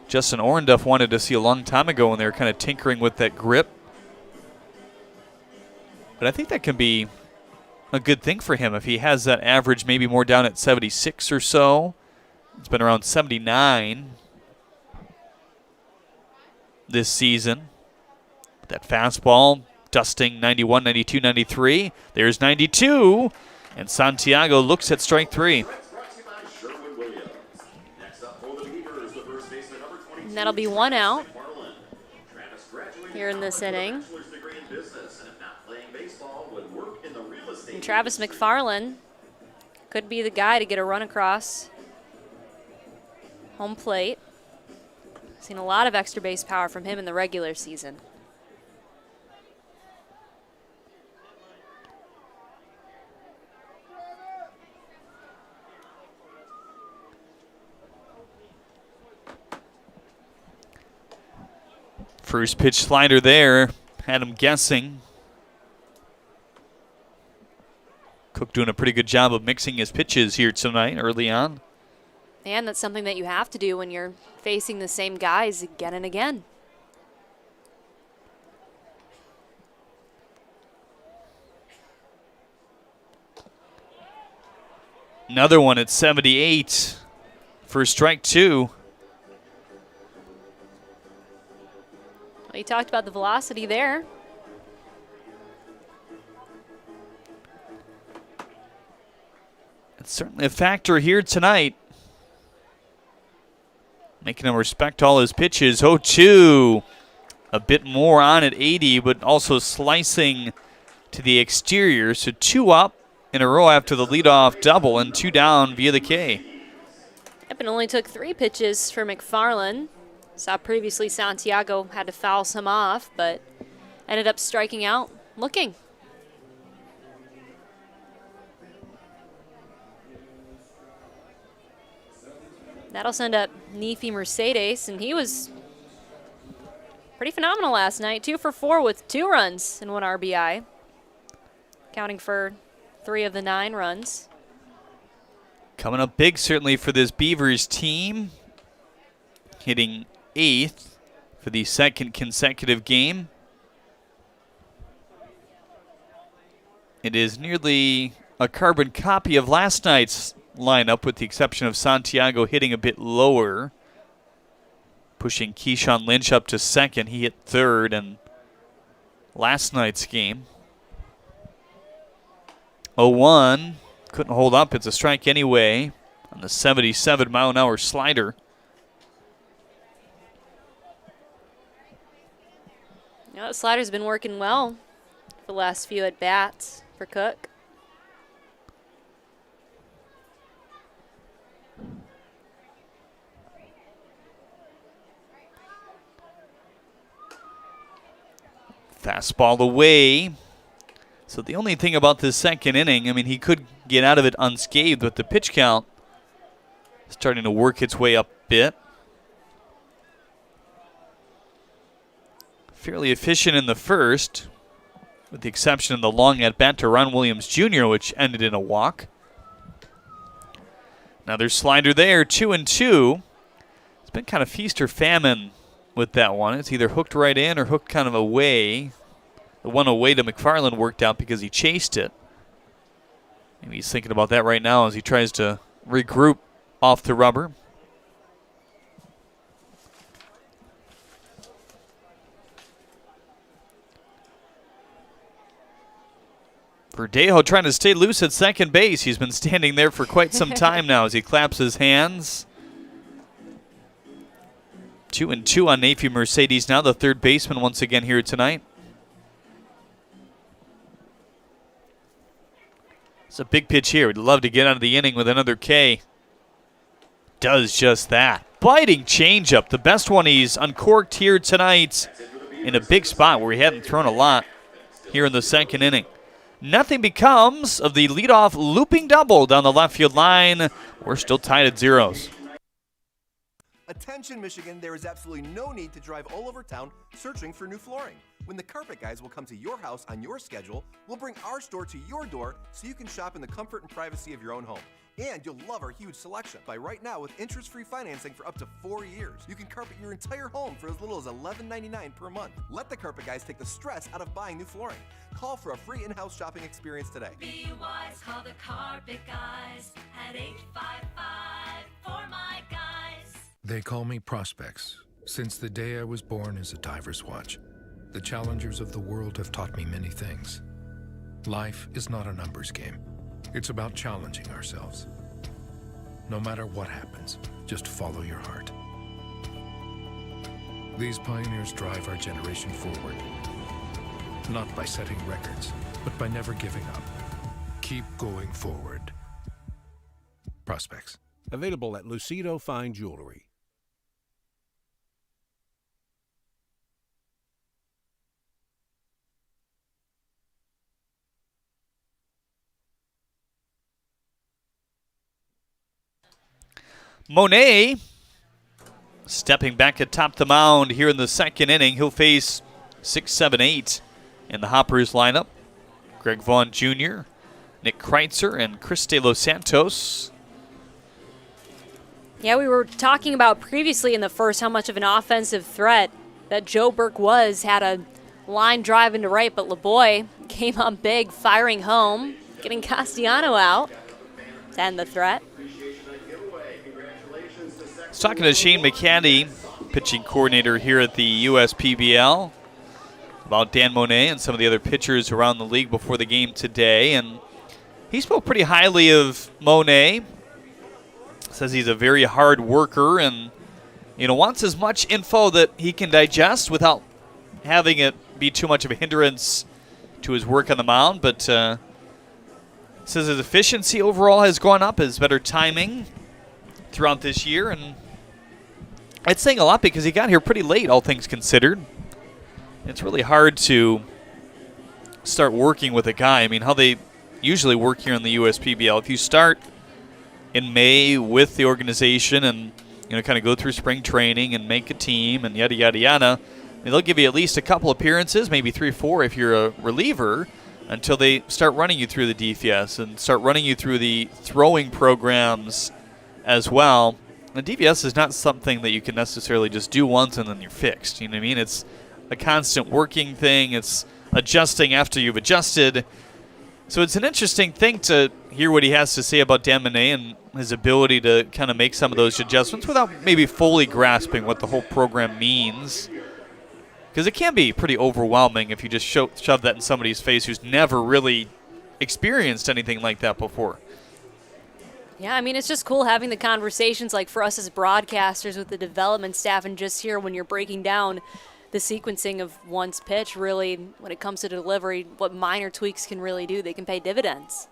[SPEAKER 1] Justin Orenduff wanted to see a long time ago when they were kind of tinkering with that grip. But I think that can be a good thing for him if he has that average maybe more down at 76 or so. It's been around 79 this season. That fastball dusting 91, 92, 93. There's 92, and Santiago looks at strike 3.
[SPEAKER 4] And that'll be 1 out here in this inning. And Travis McFarland could be the guy to get a run across home plate. Seen a lot of extra base power from him in the regular season.
[SPEAKER 1] First pitch slider there, had him guessing. Cook doing a pretty good job of mixing his pitches here tonight early on.
[SPEAKER 4] And that's something that you have to do when you're facing the same guys again and again.
[SPEAKER 1] Another one at 78 for strike 2.
[SPEAKER 4] Well, you talked about the velocity there.
[SPEAKER 1] It's certainly a factor here tonight. Making him respect all his pitches. 0-2. A bit more on at 80, but also slicing to the exterior. So 2 up in a row after the leadoff double and 2 down via the K.
[SPEAKER 4] Yep, it only took 3 pitches for McFarland. Saw previously Santiago had to foul some off, but ended up striking out looking. That'll send up Nefi Mercedes, and he was pretty phenomenal last night. 2 for 4 with 2 runs and 1 RBI, accounting for 3 of the 9 runs.
[SPEAKER 1] Coming up big certainly for this Beavers team. Hitting 8th for the second consecutive game. It is nearly a carbon copy of last night's lineup, with the exception of Santiago hitting a bit lower, pushing Keyshawn Lynch up to second. He hit third in last night's game. 0-1, couldn't hold up. It's a strike anyway on the 77-mile-an-hour slider.
[SPEAKER 4] Yeah, the slider's been working well for the last few at-bats for Cook.
[SPEAKER 1] Fastball away. So the only thing about this second inning, I mean, he could get out of it unscathed, but the pitch count starting to work its way up a bit. Fairly efficient in the first, with the exception of the long at-bat to Ron Williams Jr., which ended in a walk. Another slider there, 2-2. It's been kind of feast or famine with that one. It's either hooked right in or hooked kind of away. The one away to McFarland worked out because he chased it. Maybe he's thinking about that right now as he tries to regroup off the rubber. Verdejo trying to stay loose at second base. He's been standing there for quite some time now as he claps his hands. 2-2 on Nafi Mercedes now, the third baseman once again here tonight. It's a big pitch here. We'd love to get out of the inning with another K. Does just that. Biting changeup, the best one he's uncorked here tonight in a big spot where he hadn't thrown a lot here in the second inning. Nothing becomes of the leadoff looping double down the left field line. We're still tied at zeros.
[SPEAKER 16] Attention Michigan, there is absolutely no need to drive all over town searching for new flooring. When the Carpet Guys will come to your house on your schedule, we'll bring our store to your door so you can shop in the comfort and privacy of your own home. And you'll love our huge selection. Buy right now with interest-free financing for up to 4 years. You can carpet your entire home for as little as $11.99 per month. Let the Carpet Guys take the stress out of buying new flooring. Call for a free in-house shopping experience today.
[SPEAKER 14] Be wise, call the Carpet Guys at 855-4MY-GUYS.
[SPEAKER 17] They call me Prospects. Since the day I was born as a diver's watch, the challengers of the world have taught me many things. Life is not a numbers game. It's about challenging ourselves. No matter what happens, just follow your heart. These pioneers drive our generation forward. Not by setting records, but by never giving up. Keep going forward. Prospects.
[SPEAKER 18] Available at Lucido Fine Jewelry.
[SPEAKER 1] Monet stepping back atop the mound here in the second inning. He'll face 6, 7, 8 in the Hoppers lineup. Greg Vaughn Jr., Nick Kreitzer, and Chris De Los Santos.
[SPEAKER 4] Yeah, we were talking about previously in the first how much of an offensive threat that Joe Burke was. Had a line drive into right, but LeBoy came on big, firing home, getting Castellano out to end the threat.
[SPEAKER 1] I was talking to Shane McCandy, pitching coordinator here at the USPBL, about Dan Monet and some of the other pitchers around the league before the game today. And he spoke pretty highly of Monet. Says he's a very hard worker and, wants as much info that he can digest without having it be too much of a hindrance to his work on the mound. But says his efficiency overall has gone up, his better timing throughout this year, and it's saying a lot because he got here pretty late, all things considered. It's really hard to start working with a guy. I mean, how they usually work here in the USPBL, if you start in May with the organization and kind of go through spring training and make a team and yada yada yada, I mean, they'll give you at least a couple appearances, maybe 3 or 4 if you're a reliever, until they start running you through the DFS and start running you through the throwing programs as well. The DVS is not something that you can necessarily just do once and then you're fixed. You know what I mean? It's a constant working thing. It's adjusting after you've adjusted. So it's an interesting thing to hear what he has to say about Dan Monet and his ability to kind of make some of those adjustments without maybe fully grasping what the whole program means. Because it can be pretty overwhelming if you just shove that in somebody's face who's never really experienced anything like that before.
[SPEAKER 4] Yeah, I mean, it's just cool having the conversations like for us as broadcasters with the development staff and just here when you're breaking down the sequencing of one's pitch, really, when it comes to delivery, what minor tweaks can really do. They can pay dividends.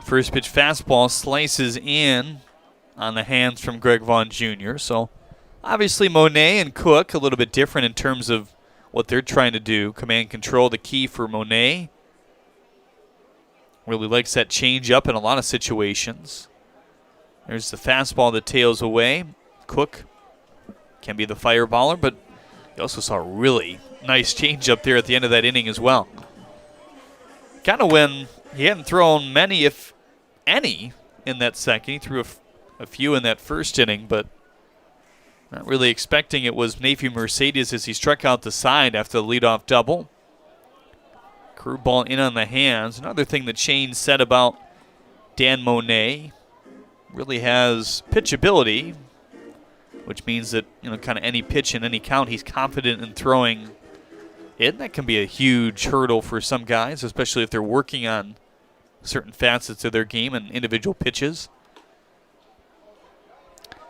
[SPEAKER 1] First pitch fastball slices in on the hands from Greg Vaughn Jr. So obviously Monet and Cook a little bit different in terms of what they're trying to do. Command control, the key for Monet. Really likes that change up in a lot of situations. There's the fastball that tails away. Cook can be the fireballer, but you also saw a really nice change up there at the end of that inning as well. Kind of when he hadn't thrown many, if any, in that second. He threw a few in that first inning, but not really expecting it was Nafi Mercedes as he struck out the side after the leadoff double. Curveball in on the hands. Another thing that Shane said about Dan Monet, really has pitchability, which means that, kind of any pitch in any count he's confident in throwing it. That can be a huge hurdle for some guys, especially if they're working on certain facets of their game and individual pitches.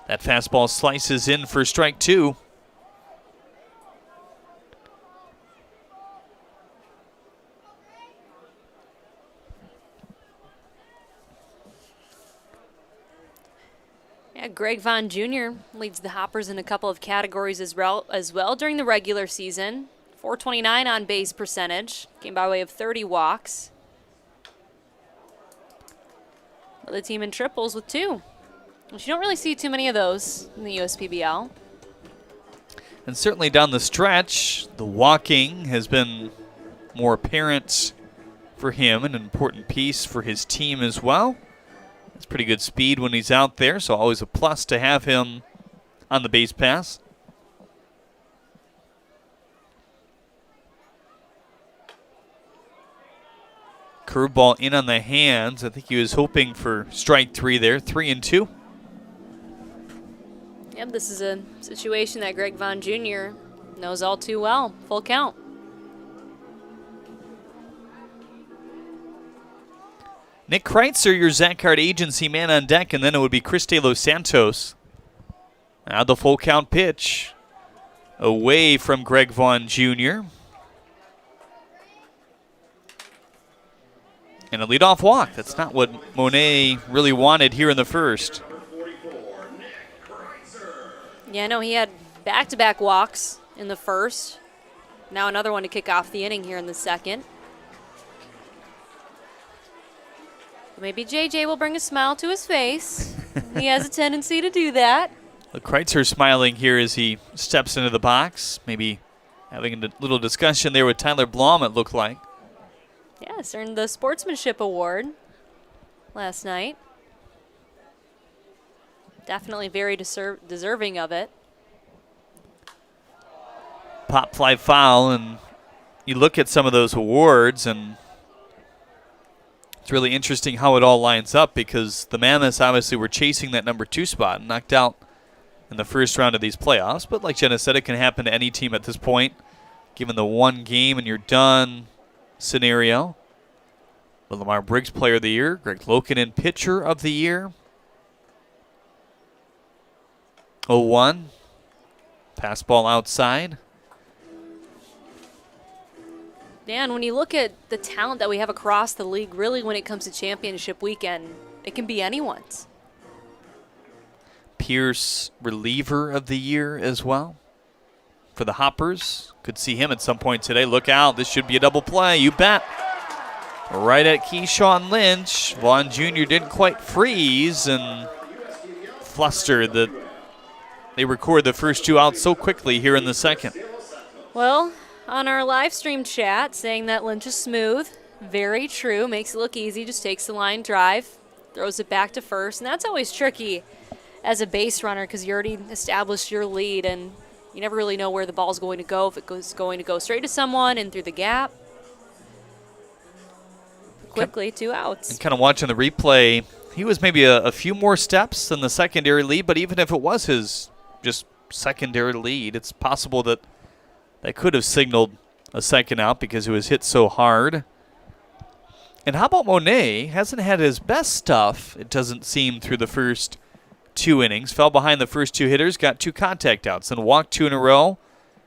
[SPEAKER 1] That fastball slices in for strike two.
[SPEAKER 4] Yeah, Greg Vaughn Jr. leads the Hoppers in a couple of categories as well during the regular season. .429 on base percentage, came by way of 30 walks. The team in triples with 2. Which you don't really see too many of those in the USPBL.
[SPEAKER 1] And certainly down the stretch, the walking has been more apparent for him, an important piece for his team as well. It's pretty good speed when he's out there, so always a plus to have him on the base pass. Curveball in on the hands. I think he was hoping for strike 3 there, 3-2.
[SPEAKER 4] Yep, this is a situation that Greg Vaughn Jr. knows all too well. Full count.
[SPEAKER 1] Nick Kreitzer, your Zachart agency man on deck, and then it would be Chris De Los Santos. Now the full count pitch away from Greg Vaughn Jr. And a leadoff walk. That's not what Monet really wanted here in the first.
[SPEAKER 4] Yeah, no, he had back-to-back walks in the first. Now another one to kick off the inning here in the second. Maybe JJ will bring a smile to his face. He has a tendency to do that.
[SPEAKER 1] Kreitzer smiling here as he steps into the box. Maybe having a little discussion there with Tyler Blom, it looked like.
[SPEAKER 4] Yes, earned the Sportsmanship Award last night. Definitely very deserving of it.
[SPEAKER 1] Pop fly foul, and you look at some of those awards, and it's really interesting how it all lines up because the Mammoths obviously were chasing that number 2 spot and knocked out in the first round of these playoffs. But like Jenna said, it can happen to any team at this point, given the one game and you're done scenario. The Lamar Briggs Player of the Year, Greg Lokinen Pitcher of the Year. 0-1. Fastball outside.
[SPEAKER 4] Dan, when you look at the talent that we have across the league, really when it comes to championship weekend, it can be anyone's.
[SPEAKER 1] Pierce, reliever of the year as well for the Hoppers. Could see him at some point today. Look out, this should be a double play, you bet. Right at Keyshawn Lynch. Vaughn Jr. didn't quite freeze and flustered that they record the first 2 outs so quickly here in the second.
[SPEAKER 4] Well, on our live stream chat, saying that Lynch is smooth. Very true. Makes it look easy. Just takes the line drive, throws it back to first. And that's always tricky as a base runner because you already established your lead and You never really know where the ball's going to go, if it goes going to go straight to someone and through the gap. Quickly, 2 outs.
[SPEAKER 1] And kind of watching the replay, he was maybe a few more steps than the secondary lead, but even if it was his just secondary lead, it's possible that that could have signaled a second out because it was hit so hard. And how about Monet? Hasn't had his best stuff, it doesn't seem, through the first 2 innings. Fell behind the first 2 hitters, got 2 contact outs, then walked 2 in a row,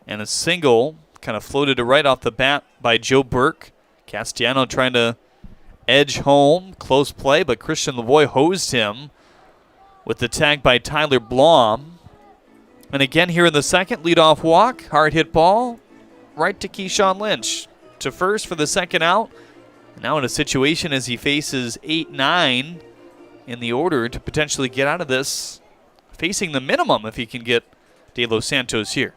[SPEAKER 1] and a single kind of floated to right off the bat by Joe Burke. Castellano trying to edge home, close play, but Christian Lavoie hosed him with the tag by Tyler Blom. And again here in the second, leadoff walk, hard hit ball, right to Keyshawn Lynch. To first for the second out. Now in a situation as he faces 8-9 in the order to potentially get out of this, facing the minimum if he can get De Los Santos here.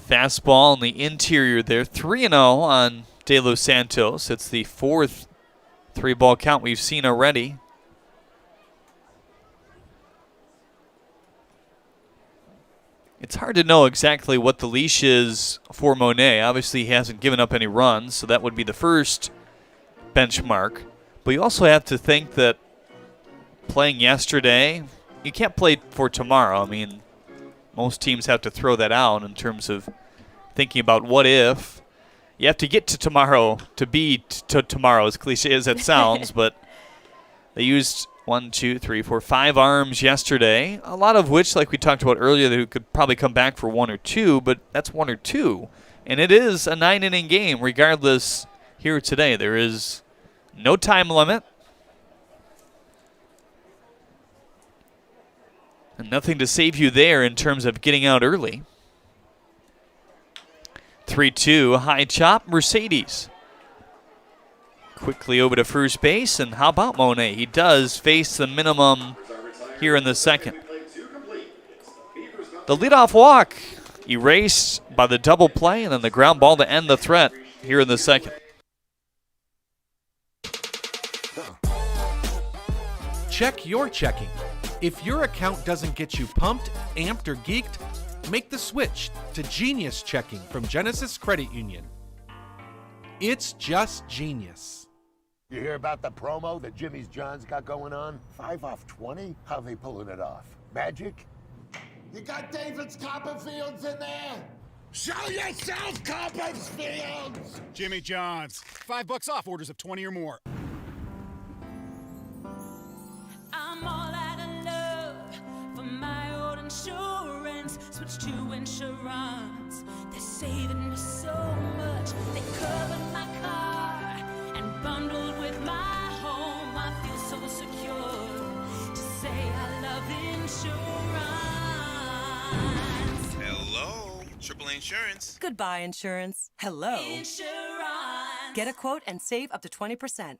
[SPEAKER 1] Fastball in the interior there, 3-0 on De Los Santos. It's the 4th 3-ball count we've seen already. It's hard to know exactly what the leash is for Monet. Obviously, he hasn't given up any runs, so that would be the first benchmark. But you also have to think that playing yesterday, you can't play for tomorrow. I mean, most teams have to throw that out in terms of thinking about what if. You have to get to tomorrow to be tomorrow, as cliche as it sounds, but they used 5 arms yesterday, a lot of which, like we talked about earlier, they could probably come back for 1 or 2, but that's 1 or 2. And it is a 9-inning game regardless here today. There is no time limit. And nothing to save you there in terms of getting out early. 3-2, high chop, Mercedes. Quickly over to first base, and how about Monet? He does face the minimum here in the second. The leadoff walk erased by the double play, and then the ground ball to end the threat here in the second.
[SPEAKER 19] Check your checking. If your account doesn't get you pumped, amped, or geeked, make the switch to Genius Checking from Genesis Credit Union. It's just genius.
[SPEAKER 5] You hear about the promo that Jimmy's John's got going on? 5 off 20? How they pulling it off? Magic? You got David's Copperfields in there? Show yourself, Copperfields!
[SPEAKER 6] Jimmy John's. $5 off orders of 20 or more.
[SPEAKER 14] I'm all out of love for my old insurance. Switch to insurance. They're saving me so much. They covered my car and bundled with my home. I feel so secure to say I love insurance.
[SPEAKER 20] Hello, AAA Insurance.
[SPEAKER 21] Goodbye, insurance. Hello.
[SPEAKER 14] Insurance.
[SPEAKER 21] Get a quote and save up to 20%.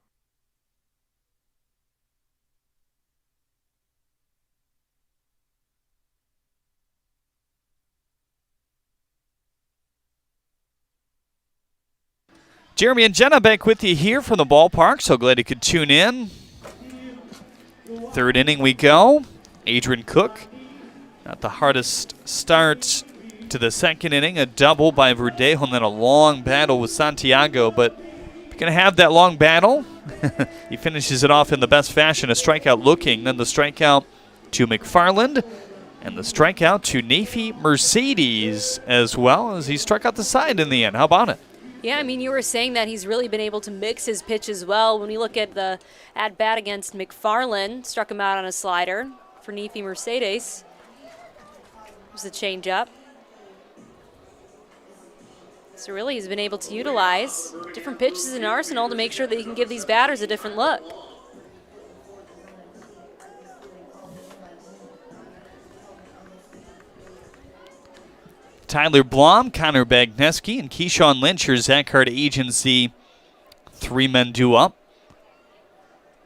[SPEAKER 1] Jeremy and Jenna back with you here from the ballpark. So glad you could tune in. 3rd inning we go. Adrian Cook, not the hardest start to the 2nd inning. A double by Verdejo and then a long battle with Santiago. But if you're going to have that long battle, he finishes it off in the best fashion. A strikeout looking. Then the strikeout to McFarland. And the strikeout to Nafi Mercedes as well, as he struck out the side in the end. How about it?
[SPEAKER 4] Yeah, I mean, you were saying that he's really been able to mix his pitch as well. When we look at the at-bat against McFarland, struck him out on a slider for Nafi Mercedes. There's the changeup. So really he's been able to utilize different pitches in arsenal to make sure that he can give these batters a different look.
[SPEAKER 1] Tyler Blom, Connor Bagneski, and Keyshawn Lynch, your Zach Hart agency. 3 men due up.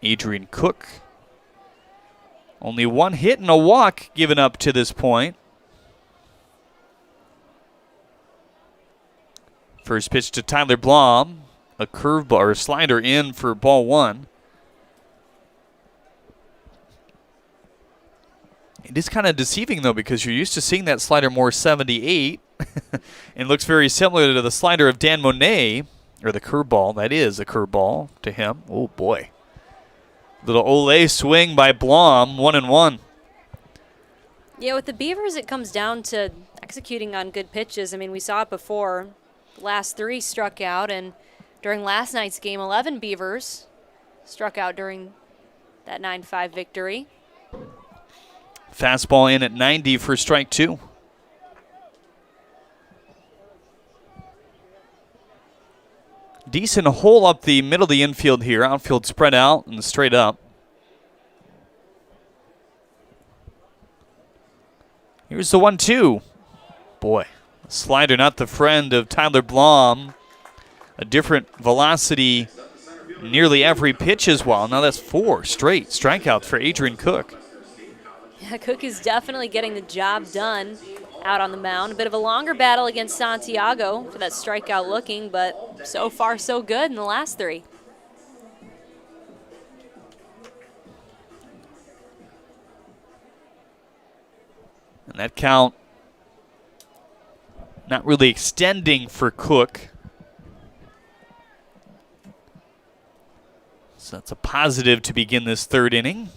[SPEAKER 1] Adrian Cook. Only 1 hit and a walk given up to this point. First pitch to Tyler Blom. A curveball or a slider in for ball 1. It is kind of deceiving, though, because you're used to seeing that slider more 78 and looks very similar to the slider of Dan Monet, or the curveball. That is a curveball to him. Oh, boy. Little Olay swing by Blom, 1-1.
[SPEAKER 4] Yeah, with the Beavers, it comes down to executing on good pitches. I mean, we saw it before. The last 3 struck out, and during last night's game, 11 Beavers struck out during that 9-5 victory.
[SPEAKER 1] Fastball in at 90 for strike 2. Decent hole up the middle of the infield here. Outfield spread out and straight up. Here's the 1-2. Boy, slider not the friend of Tyler Blom. A different velocity nearly every pitch as well. Now that's 4 straight strikeouts for Adrian Cook.
[SPEAKER 4] Yeah, Cook is definitely getting the job done out on the mound. A bit of a longer battle against Santiago for that strikeout looking, but so far so good in the last 3.
[SPEAKER 1] And that count not really extending for Cook. So that's a positive to begin this 3rd inning.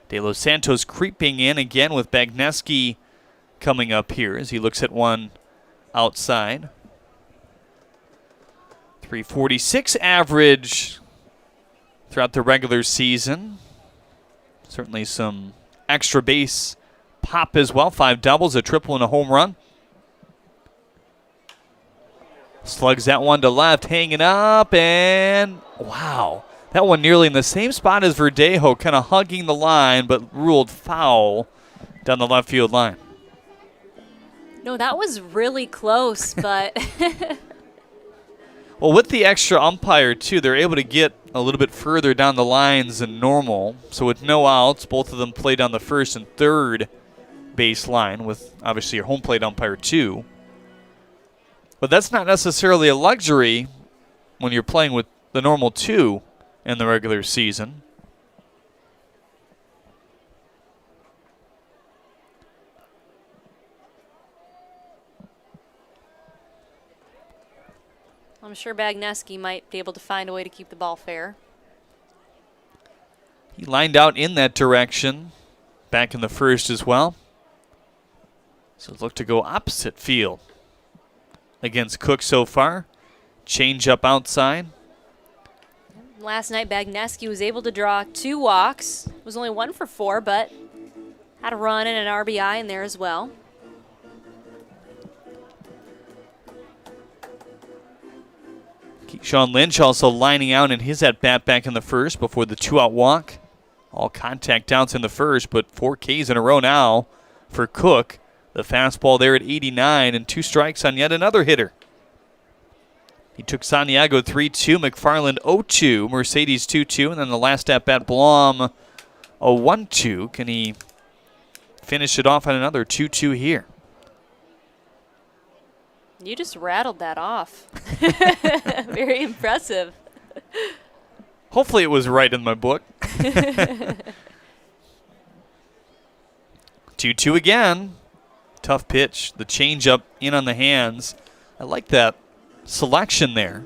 [SPEAKER 1] De Los Santos creeping in again with Bagneski coming up here as he looks at one outside. 346 average throughout the regular season. Certainly some extra base pop as well. 5 doubles, a triple, and a home run. Slugs that one to left, hanging up, and wow. That one nearly in the same spot as Verdejo, kind of hugging the line, but ruled foul down the left field line.
[SPEAKER 4] No, that was really close, but...
[SPEAKER 1] Well, with the extra umpire, too, they're able to get a little bit further down the lines than normal. So with no outs, both of them play down the first and third baseline with, obviously, your home plate umpire, too. But that's not necessarily a luxury when you're playing with the normal 2 in the regular season.
[SPEAKER 4] I'm sure Bagneski might be able to find a way to keep the ball fair.
[SPEAKER 1] He lined out in that direction back in the first as well. So look to go opposite field against Cook so far. Change up outside.
[SPEAKER 4] Last night, Bagneski was able to draw 2 walks. Was only 1 for 4, but had a run and an RBI in there as well.
[SPEAKER 1] Sean Lynch also lining out in his at-bat back in the first before the 2-out walk. All contact outs in the first, but 4 Ks in a row now for Cook. The fastball there at 89 and 2 strikes on yet another hitter. He took Santiago 3-2, McFarland 0-2, Mercedes 2-2, and then the last at-bat, Blom a 1-2. Can he finish it off on another 2-2 here?
[SPEAKER 4] You just rattled that off. Very impressive.
[SPEAKER 1] Hopefully it was right in my book. 2-2 again. Tough pitch. The changeup in on the hands. I like that selection there.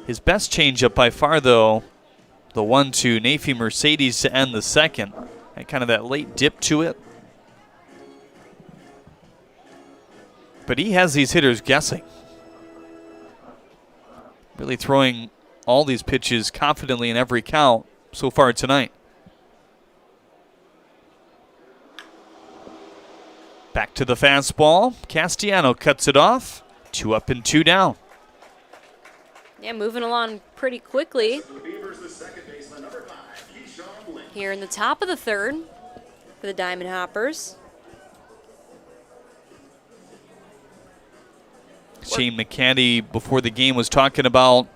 [SPEAKER 1] His best changeup by far, though, the 1-2 Nafi Mercedes to end the second. And kind of that late dip to it. But he has these hitters guessing. Really throwing all these pitches confidently in every count so far tonight. Back to the fastball. Castellano cuts it off. 2 up and 2 down.
[SPEAKER 4] Yeah, moving along pretty quickly. Here in the top of the 3rd for the Diamond Hoppers.
[SPEAKER 1] Shane McCandy before the game was talking about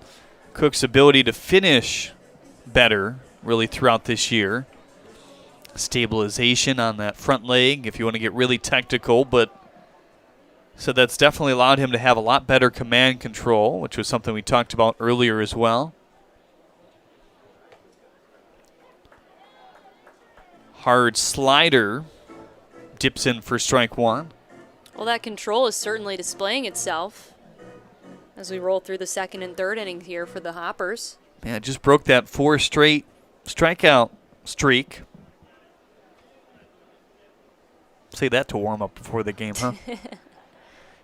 [SPEAKER 1] Cook's ability to finish better really throughout this year. Stabilization on that front leg if you want to get really technical, but so that's definitely allowed him to have a lot better command control, which was something we talked about earlier as well. Hard slider Dips in for strike one.
[SPEAKER 4] Well, that control is certainly displaying itself as we roll through the second and third inning here for the Hoppers.
[SPEAKER 1] Yeah, just broke that 4 straight strikeout streak. Say that to warm up before the game, huh?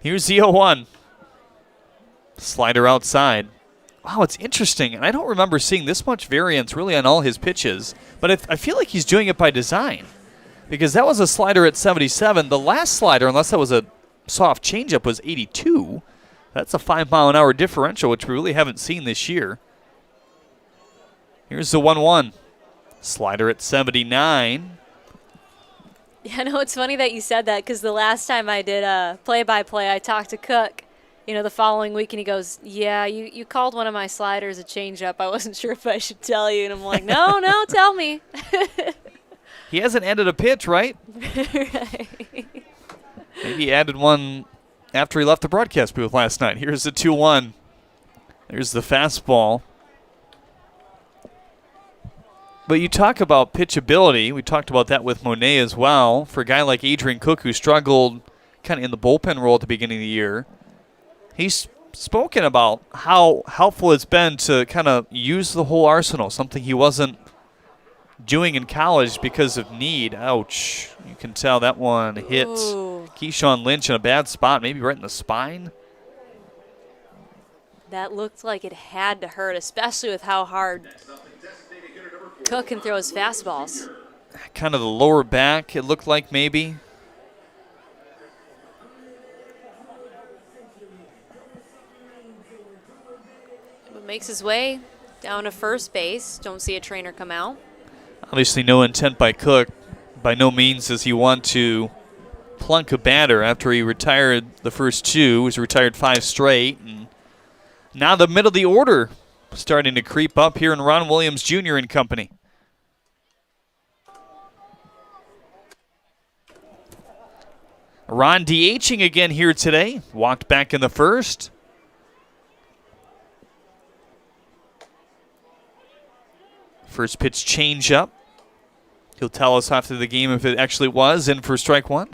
[SPEAKER 1] Here's the 0-1. Slider outside. Wow, it's interesting, and I don't remember seeing this much variance really on all his pitches, but I feel like he's doing it by design because that was a slider at 77. The last slider, unless that was a soft changeup, was 82. That's a 5-mile-an-hour differential, which we really haven't seen this year. Here's the 1-1. Slider at 79.
[SPEAKER 4] Yeah, no, it's funny that you said that because the last time I did a play-by-play, I talked to Cook, the following week, and he goes, yeah, you called one of my sliders a changeup. I wasn't sure if I should tell you. And I'm like, no, tell me.
[SPEAKER 1] He hasn't added a pitch, right?
[SPEAKER 4] Right.
[SPEAKER 1] Maybe he added one after he left the broadcast booth last night. Here's the 2-1. There's the fastball. But you talk about pitchability. We talked about that with Monet as well. For a guy like Adrian Cook, who struggled kind of in the bullpen role at the beginning of the year, he's spoken about how helpful it's been to kind of use the whole arsenal, something he wasn't doing in college because of need. Ouch. You can tell that one hit Keyshawn Lynch in a bad spot, maybe right in the spine.
[SPEAKER 4] That looked like it had to hurt, especially with how hard Cook can throw his fastballs.
[SPEAKER 1] Kind of the lower back, it looked like maybe.
[SPEAKER 4] But makes his way down to first base. Don't see a trainer come out.
[SPEAKER 1] Obviously no intent by Cook. By no means does he want to plunk a batter after he retired the first 2. He's retired 5 straight. And now the middle of the order starting to creep up here in Ron Williams Jr. and company. Ron DHing again here today. Walked back in the first. First pitch change up. He'll tell us after the game if it actually was in for strike one.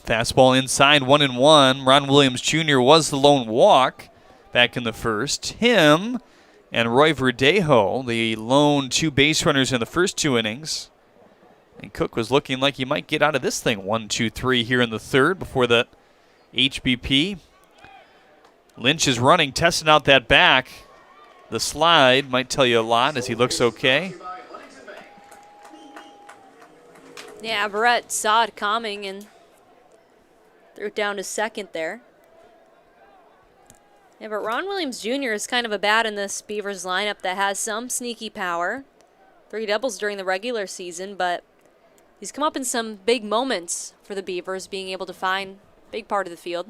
[SPEAKER 1] Fastball inside, 1-1. Ron Williams Jr. was the lone walk back in the first. Him and Roy Verdejo, the lone 2 base runners in the first 2 innings. And Cook was looking like he might get out of this thing 1-2-3 here in the third before the HBP. Lynch is running, testing out that back. The slide might tell you a lot as he looks okay.
[SPEAKER 4] Yeah, Barrett saw it coming and threw it down to second there. Yeah, but Ron Williams Jr. is kind of a bat in this Beavers lineup that has some sneaky power. 3 doubles during the regular season, but he's come up in some big moments for the Beavers, being able to find a big part of the field.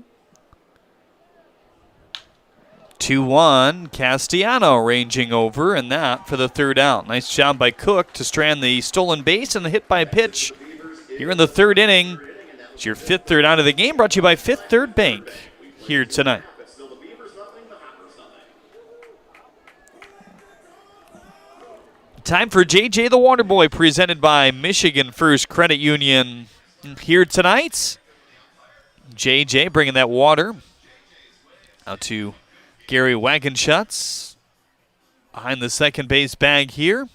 [SPEAKER 1] 2-1, Castellano ranging over, and that for the third out. Nice job by Cook to strand the stolen base and the hit by pitch here in the third inning. It's your 5th third out of the game, brought to you by Fifth Third Bank here tonight. Time for JJ the Water Boy, presented by Michigan First Credit Union here tonight. JJ bringing that water out to Gary Wagenschutz behind the second base bag here.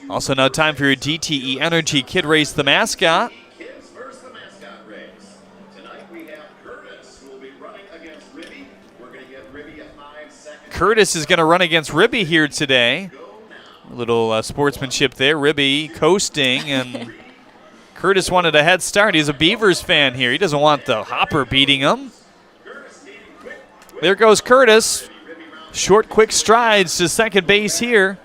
[SPEAKER 1] Also now time for your DTE Energy Kid Race the Mascot. Curtis is going to run against Ribby here today. A little sportsmanship there. Ribby coasting, and Curtis wanted a head start. He's a Beavers fan here. He doesn't want the Hopper beating him. There goes Curtis. Short, quick strides to second base here.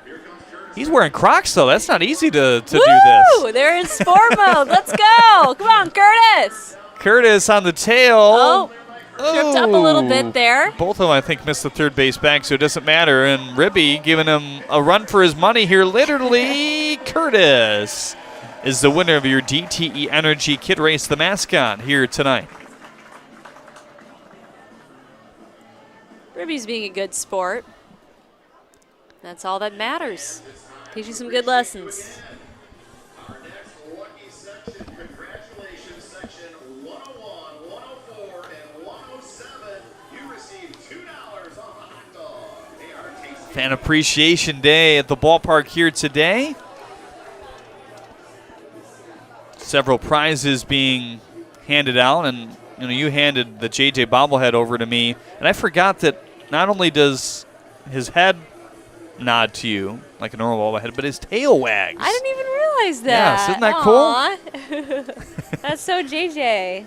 [SPEAKER 1] He's wearing Crocs, though. That's not easy to do this.
[SPEAKER 4] They're in sport mode. Let's go. Come on, Curtis.
[SPEAKER 1] Curtis on the tail.
[SPEAKER 4] Oh. Tripped up a little bit there.
[SPEAKER 1] Both of them, I think, missed the third base bag, so it doesn't matter. And Ribby giving him a run for his money here. Literally, Curtis is the winner of your DTE Energy Kid Race, the mascot, here tonight.
[SPEAKER 4] Ribby's being a good sport. That's all that matters. Teaching some good lessons.
[SPEAKER 1] Fan Appreciation Day at the ballpark here today. Several prizes being handed out, and you handed the JJ bobblehead over to me, and I forgot that not only does his head nod to you like a normal bobblehead, but his tail wags.
[SPEAKER 4] I didn't even realize that.
[SPEAKER 1] Yes, isn't that
[SPEAKER 4] cool? That's so JJ.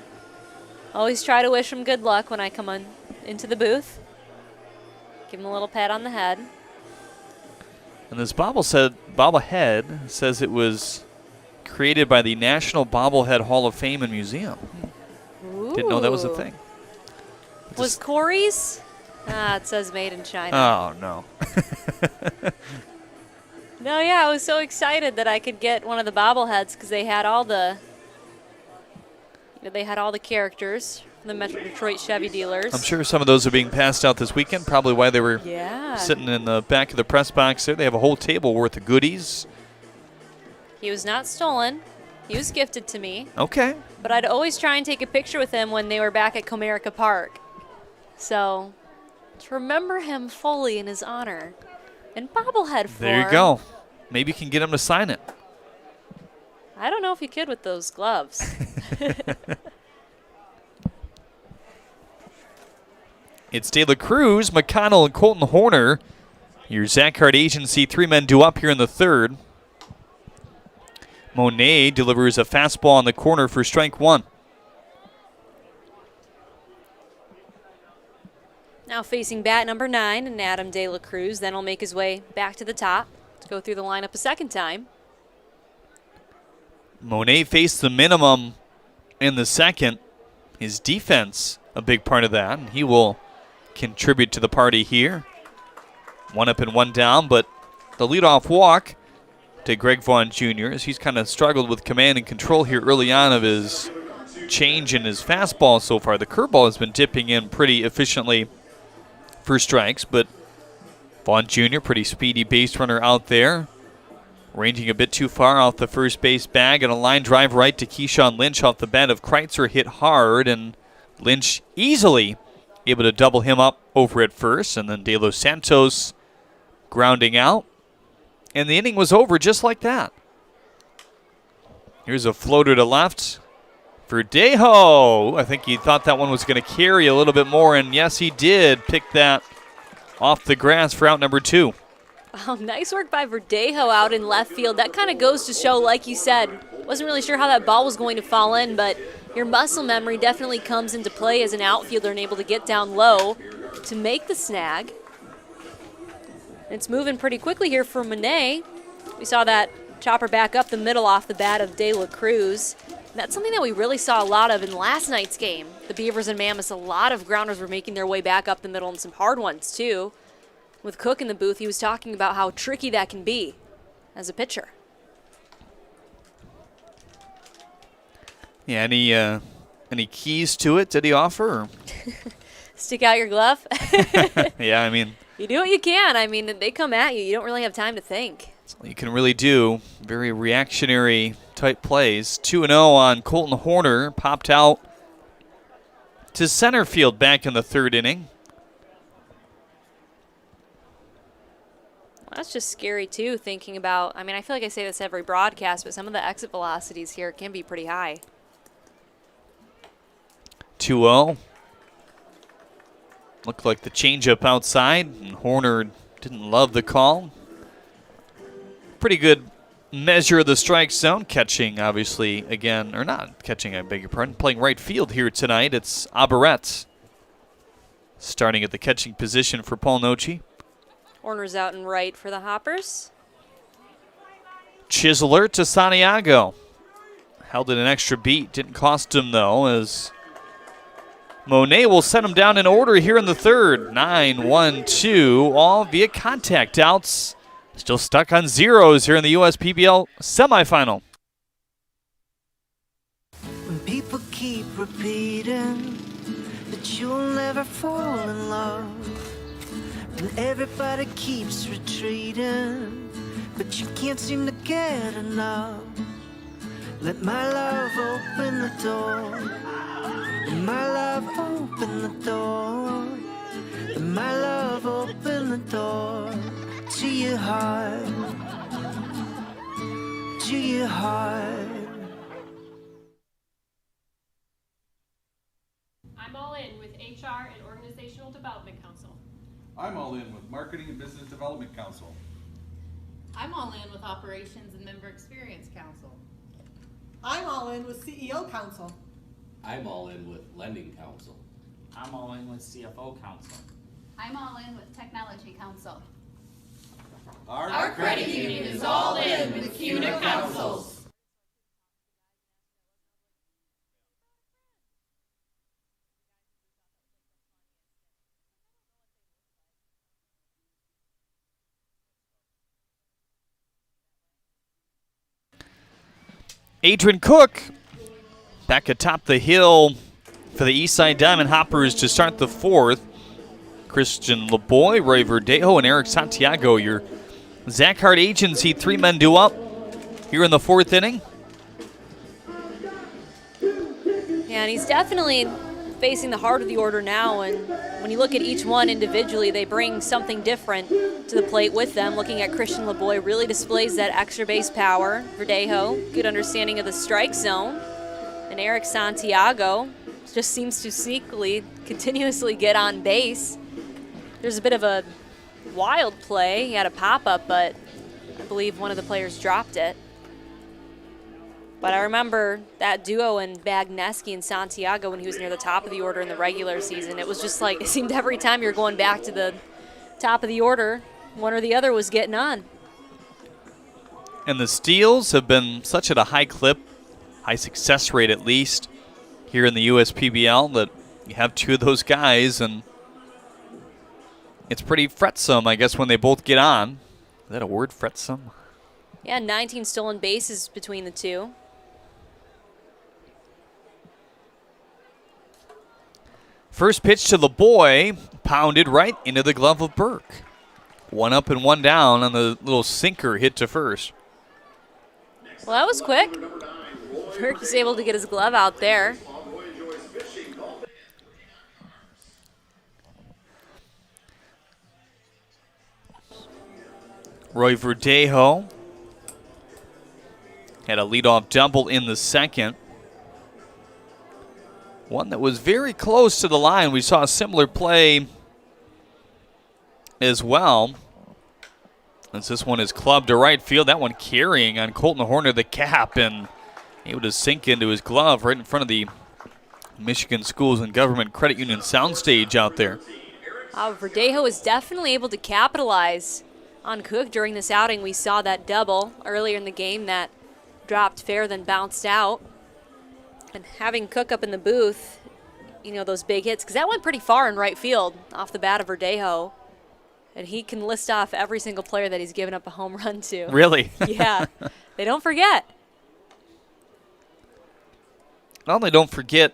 [SPEAKER 4] Always try to wish him good luck when I come on into the booth. Give him a little pat on the head.
[SPEAKER 1] And this bobblehead says it was created by the National Bobblehead Hall of Fame and Museum.
[SPEAKER 4] Ooh.
[SPEAKER 1] Didn't know that was a thing.
[SPEAKER 4] Was Corey's? It says made in China.
[SPEAKER 1] Oh, no.
[SPEAKER 4] No, yeah, I was so excited that I could get one of the bobbleheads because they had all the characters from the Metro Detroit Chevy dealers.
[SPEAKER 1] I'm sure some of those are being passed out this weekend, probably why they were sitting in the back of the press box there. They have a whole table worth of goodies.
[SPEAKER 4] He was not stolen. He was gifted to me.
[SPEAKER 1] Okay.
[SPEAKER 4] But I'd always try and take a picture with him when they were back at Comerica Park. So, to remember him fully in his honor. In bobblehead form.
[SPEAKER 1] There you go. Maybe you can get him to sign it.
[SPEAKER 4] I don't know if you could with those gloves.
[SPEAKER 1] It's De La Cruz, McConnell, and Colton Horner. Your Zach Hart Agency three-men due up here in the third. Monet delivers a fastball on the corner for strike one.
[SPEAKER 4] Now facing bat number 9, and Adam De La Cruz. Then he'll make his way back to the top to go through the lineup a second time.
[SPEAKER 1] Monet faced the minimum in the second. His defense, a big part of that, and he will contribute to the party here. One up and one down, but the leadoff walk to Greg Vaughn Jr. as he's kind of struggled with command and control here early on of his change in his fastball so far. The curveball has been dipping in pretty efficiently for strikes, but Vaughn Jr., pretty speedy base runner out there. Ranging a bit too far off the first base bag, and a line drive right to Keyshawn Lynch off the bat of Kreitzer hit hard, and Lynch easily able to double him up over at first, and then De Los Santos grounding out. And the inning was over just like that. Here's a floater to left for Verdejo. I think he thought that one was going to carry a little bit more, and yes, he did pick that off the grass for out number 2.
[SPEAKER 4] Oh, nice work by Verdejo out in left field. That kind of goes to show, like you said, wasn't really sure how that ball was going to fall in, but your muscle memory definitely comes into play as an outfielder and able to get down low to make the snag. It's moving pretty quickly here for Monet. We saw that chopper back up the middle off the bat of De La Cruz. And that's something that we really saw a lot of in last night's game. The Beavers and Mammoths, a lot of grounders were making their way back up the middle and some hard ones too. With Cook in the booth, he was talking about how tricky that can be as a pitcher.
[SPEAKER 1] Yeah, any keys to it did he offer? Or?
[SPEAKER 4] Stick out your glove?
[SPEAKER 1] Yeah, I mean.
[SPEAKER 4] You do what you can. I mean, they come at you. You don't really have time to think.
[SPEAKER 1] That's all you can really do. Very reactionary type plays. 2-0 on Colton Horner. Popped out to center field back in the third inning.
[SPEAKER 4] That's just scary, too, thinking about, I mean, I feel like I say this every broadcast, but some of the exit velocities here can be pretty high.
[SPEAKER 1] 2-0. Looked like the changeup outside, and Horner didn't love the call. Pretty good measure of the strike zone. Catching, obviously, again, or not catching, I beg your pardon, playing right field here tonight. It's Abaret starting at the catching position for Paul Nochi.
[SPEAKER 4] Horner's out and right for the Hoppers.
[SPEAKER 1] Chiseler to Santiago. Held it an extra beat. Didn't cost him, though, as Monet will set them down in order here in the third. 9-1-2, all via contact outs. Still stuck on zeros here in the USPBL semifinal.
[SPEAKER 2] When people keep repeating that you'll never fall in love, when everybody keeps retreating, but you can't seem to get enough, let my love open the door. Let my love open the door. Let my love open the door to your heart, to your heart.
[SPEAKER 10] I'm all in with HR and Organizational Development Council.
[SPEAKER 11] I'm all in with Marketing and Business Development Council.
[SPEAKER 12] I'm all in with Operations and Member Experience Council.
[SPEAKER 13] I'm all in with CEO Council.
[SPEAKER 22] I'm all in with Lending Council.
[SPEAKER 15] I'm all in with CFO Council.
[SPEAKER 12] I'm all in with Technology Council.
[SPEAKER 11] Our
[SPEAKER 9] credit union is all in with CUNA councils.
[SPEAKER 1] Adrian Cook back atop the hill for the Eastside Diamond Hoppers to start the fourth. Christian LeBoy, Roy Verdejo, and Eric Santiago, your Zach Hart Agency three-men duo here in the fourth inning.
[SPEAKER 4] Yeah, and he's definitely facing the heart of the order now, and when you look at each one individually, they bring something different to the plate with them. Looking at Christian LeBoy, really displays that extra base power. Verdejo, good understanding of the strike zone. And Eric Santiago just seems to sneakily, continuously get on base. There's a bit of a wild play. He had a pop-up, but I believe one of the players dropped it. But I remember that duo in Bagneski and Santiago when he was near the top of the order in the regular season. It was just like, it seemed every time you're going back to the top of the order, one or the other was getting on.
[SPEAKER 1] And the steals have been such at a high clip, high success rate at least, here in the USPBL, that you have two of those guys, and it's pretty fretsome, I guess, when they both get on. Is that a word, fretsome?
[SPEAKER 4] Yeah, 19 stolen bases between the two.
[SPEAKER 1] First pitch to the boy, pounded right into the glove of Burke. One up and one down on the little sinker hit to first.
[SPEAKER 4] Well, that was quick. Burke was able to get his glove out there.
[SPEAKER 1] Roy Verdejo had a leadoff double in the second. One that was very close to the line. We saw a similar play as well. As this one is clubbed to right field. That one carrying on Colton Horner, the cap, and able to sink into his glove right in front of the Michigan Schools and Government Credit Union soundstage out there.
[SPEAKER 4] Verdejo is definitely able to capitalize on Cook during this outing. We saw that double earlier in the game that dropped fair, then bounced out. And having Cook up in the booth, you know, those big hits, because that went pretty far in right field off the bat of Verdejo. And he can list off every single player that he's given up a home run to.
[SPEAKER 1] Really?
[SPEAKER 4] Yeah. They don't forget.
[SPEAKER 1] Not only don't forget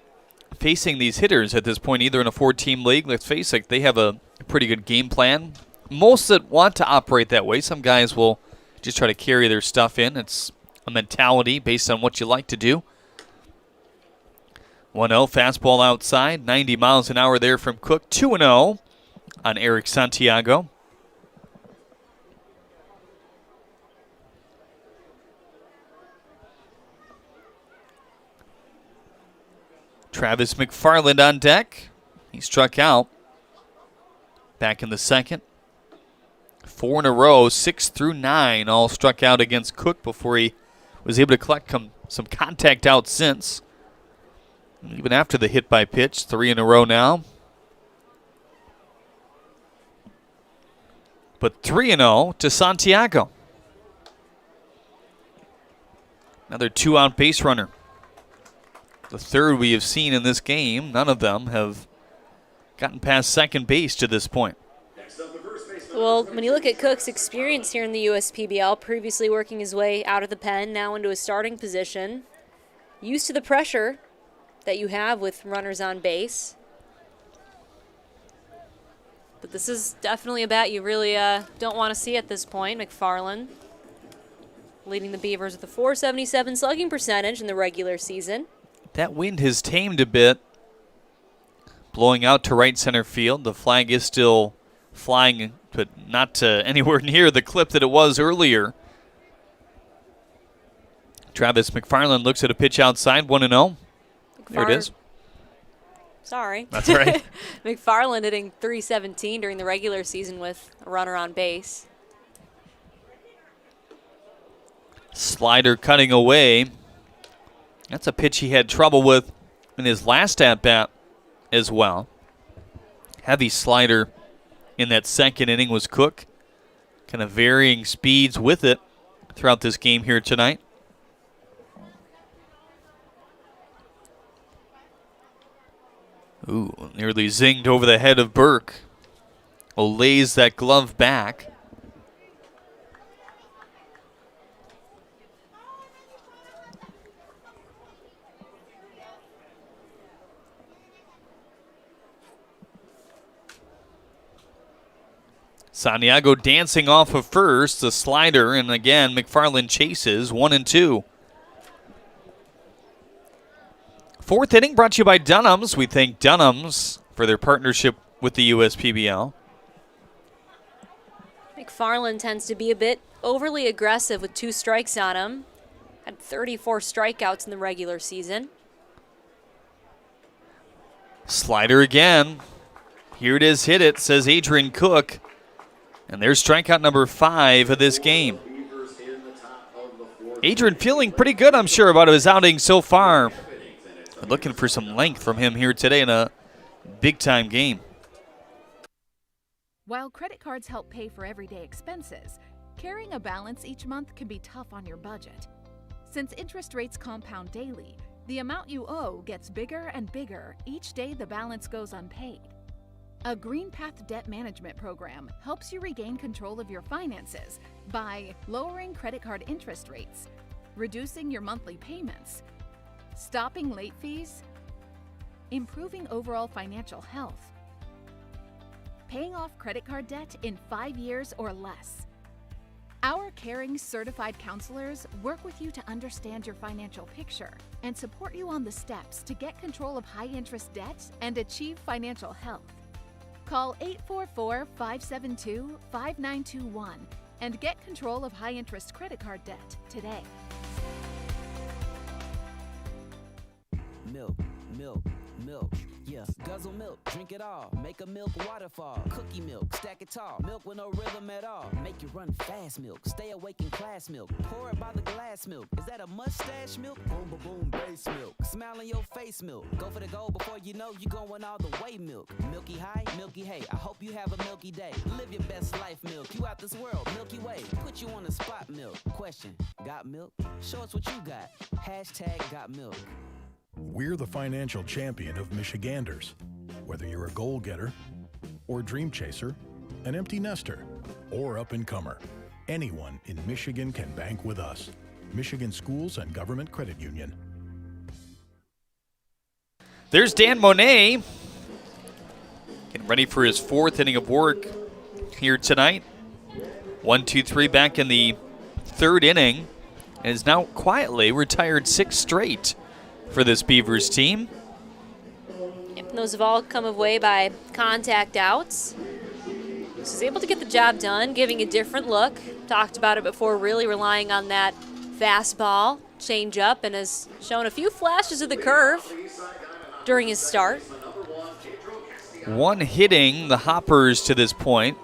[SPEAKER 1] facing these hitters at this point, either in a four-team league, let's face it, they have a pretty good game plan. Most that want to operate that way, some guys will just try to carry their stuff in. It's a mentality based on what you like to do. 1-0, fastball outside, 90 miles an hour there from Cook. 2-0 on Eric Santiago. Travis McFarland on deck. He struck out back in the second. 4 in a row, 6 through 9, all struck out against Cook before he was able to collect some contact out since. Even after the hit by pitch, 3 in a row now. But 3-0 to Santiago. Another 2-out base runner. the third we have seen in this game. None of them have gotten past second base to this point.
[SPEAKER 4] Well, when you look at Cook's experience here in the USPBL, previously working his way out of the pen, now into a starting position, used to the pressure that you have with runners on base. But this is definitely a bat you really don't want to see at this point. McFarland leading the Beavers with a .477 slugging percentage in the regular season.
[SPEAKER 1] That wind has tamed a bit, blowing out to right center field. The flag is still flying, but not anywhere near the clip that it was earlier. Travis McFarland looks at a pitch outside, 1-0. There it is.
[SPEAKER 4] Sorry.
[SPEAKER 1] That's right.
[SPEAKER 4] McFarland hitting .317 during the regular season with a runner on base.
[SPEAKER 1] Slider cutting away. That's a pitch he had trouble with in his last at-bat as well. Heavy slider in that second inning was Cook. Kind of varying speeds with it throughout this game here tonight. Ooh, nearly zinged over the head of Burke. Lays that glove back. Santiago dancing off of first, the slider, and again, McFarland chases, 1-2. Fourth inning brought to you by Dunham's. We thank Dunham's for their partnership with the USPBL.
[SPEAKER 4] McFarland tends to be a bit overly aggressive with 2 strikes on him. Had 34 strikeouts in the regular season.
[SPEAKER 1] Slider again. Here it is, hit it, says Adrian Cook. And there's strikeout number 5 of this game. Adrian feeling pretty good, I'm sure, about his outing so far. Looking for some length from him here today in a big-time game.
[SPEAKER 3] While credit cards help pay for everyday expenses, carrying a balance each month can be tough on your budget. Since interest rates compound daily, the amount you owe gets bigger and bigger each day the balance goes unpaid. A Green Path debt management program helps you regain control of your finances by lowering credit card interest rates, reducing your monthly payments, stopping late fees, improving overall financial health, paying off credit card debt in 5 years or less. Our caring certified counselors work with you to understand your financial picture and support you on the steps to get control of high-interest debt and achieve financial health. Call 844-572-5921 and get control of high-interest credit card debt today.
[SPEAKER 8] Milk, milk, milk, yeah. Guzzle milk, drink it all. Make a milk waterfall. Cookie milk, stack it tall. Milk with no rhythm at all. Make you run fast milk. Stay awake in class milk. Pour it by the glass milk. Is that a mustache milk? Boom, boom, boom, base milk. Smile in your face milk. Go for the goal before you know you going all the way milk. Milky high, milky hey. I hope you have a milky day. Live your best life milk. You out this world, Milky Way. Put you on the spot milk. Question, got milk? Show us what you got. Hashtag got milk.
[SPEAKER 23] We're the financial champion of Michiganders. Whether you're a goal-getter or dream chaser, an empty nester or up-and-comer, anyone in Michigan can bank with us. Michigan Schools and Government Credit Union.
[SPEAKER 1] There's Dan Monet getting ready for his 4th inning of work here tonight. 1-2-3 back in the 3rd inning, and is now quietly retired 6 straight for this Beavers team.
[SPEAKER 4] Yep, those have all come away by contact outs. So he's able to get the job done, giving a different look. Talked about it before, really relying on that fastball, change-up, and has shown a few flashes of the curve during his start.
[SPEAKER 1] One hitting the Hoppers to this point.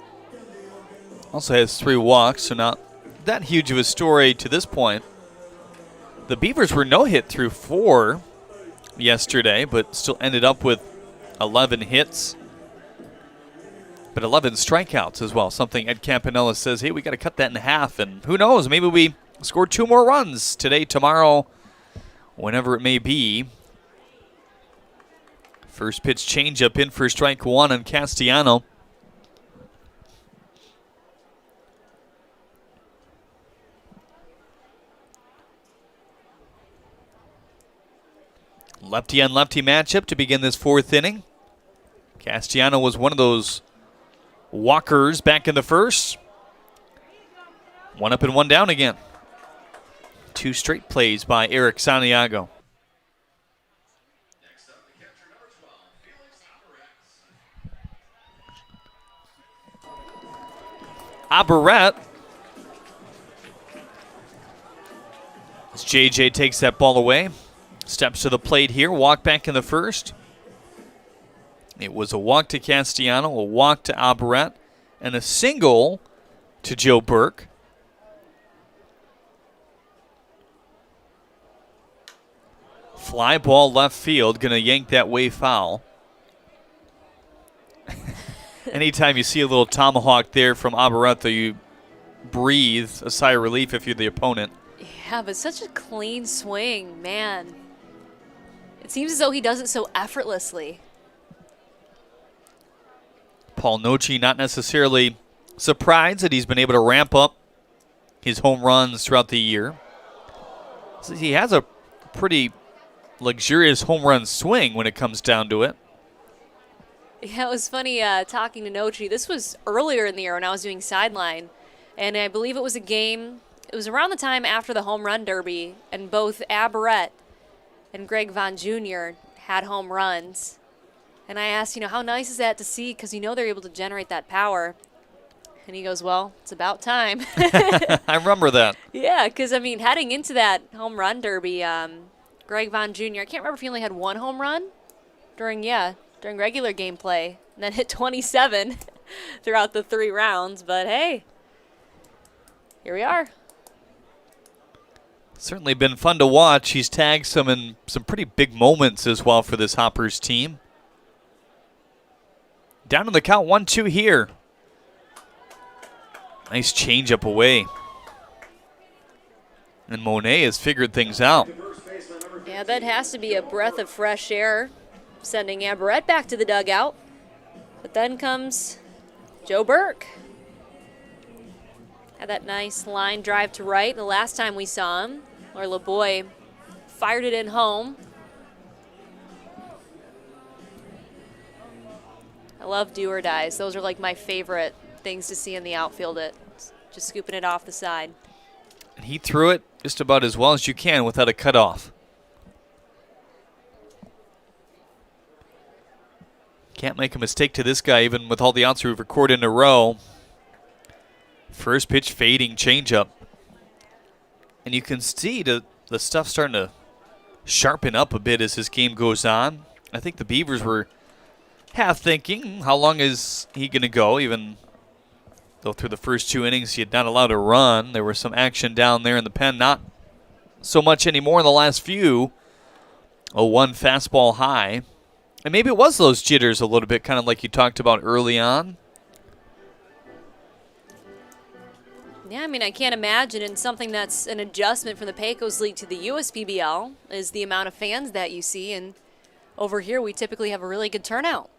[SPEAKER 1] Also has 3 walks, so not that huge of a story to this point. The Beavers were no-hit through 4 yesterday, but still ended up with 11 hits. But 11 strikeouts as well, something Ed Campanella says, hey, we got to cut that in half. And who knows, maybe we score 2 more runs today, tomorrow, whenever it may be. First pitch changeup in for strike one on Castellano. Lefty on lefty matchup to begin this fourth inning. Castellano was one of those walkers back in the first. One up and one down again. Two straight plays by Eric Santiago. Aberrett. As JJ takes that ball away. Steps to the plate here, walk back in the first. It was a walk to Castellano, a walk to Aberrett, and a single to Joe Burke. Fly ball left field, gonna yank that way foul. Anytime you see a little tomahawk there from Aberrett, though, you breathe a sigh of relief if you're the opponent.
[SPEAKER 4] Yeah, but such a clean swing, man. It seems as though he does it so effortlessly.
[SPEAKER 1] Paul Noce not necessarily surprised that he's been able to ramp up his home runs throughout the year. So he has a pretty luxurious home run swing when it comes down to it.
[SPEAKER 4] Yeah, it was funny talking to Noce. This was earlier in the year when I was doing sideline, and I believe it was a game. It was around the time after the home run derby, and both Aberrett and Greg Vaughn Jr. had home runs. And I asked, how nice is that to see? Because they're able to generate that power. And he goes, well, it's about time.
[SPEAKER 1] I remember that.
[SPEAKER 4] Yeah, because, heading into that home run derby, Greg Vaughn Jr., I can't remember if he only had one home run during regular gameplay, and then hit 27 throughout the 3 rounds. But, hey, here we are.
[SPEAKER 1] Certainly been fun to watch. He's tagged some in some pretty big moments as well for this Hoppers team. Down to the count, 1-2 here. Nice changeup away. And Monet has figured things out.
[SPEAKER 4] Yeah, that has to be a breath of fresh air, sending Aberrett back to the dugout. But then comes Joe Burke. Had that nice line drive to right the last time we saw him, where LeBoy fired it in home. I love do or dies. Those are like my favorite things to see in the outfield. Just scooping it off the side.
[SPEAKER 1] And he threw it just about as well as you can without a cutoff. Can't make a mistake to this guy, even with all the outs we've recorded in a row. First pitch fading changeup. And you can see the stuff starting to sharpen up a bit as this game goes on. I think the Beavers were half thinking, how long is he going to go? Even though through the first 2 innings he had not allowed a run. There was some action down there in the pen. Not so much anymore in the last few. A 1 fastball high. And maybe it was those jitters a little bit, kind of like you talked about early on.
[SPEAKER 4] Yeah, I can't imagine. And something that's an adjustment from the Pecos League to the USPBL is the amount of fans that you see. And over here, we typically have a really good turnout.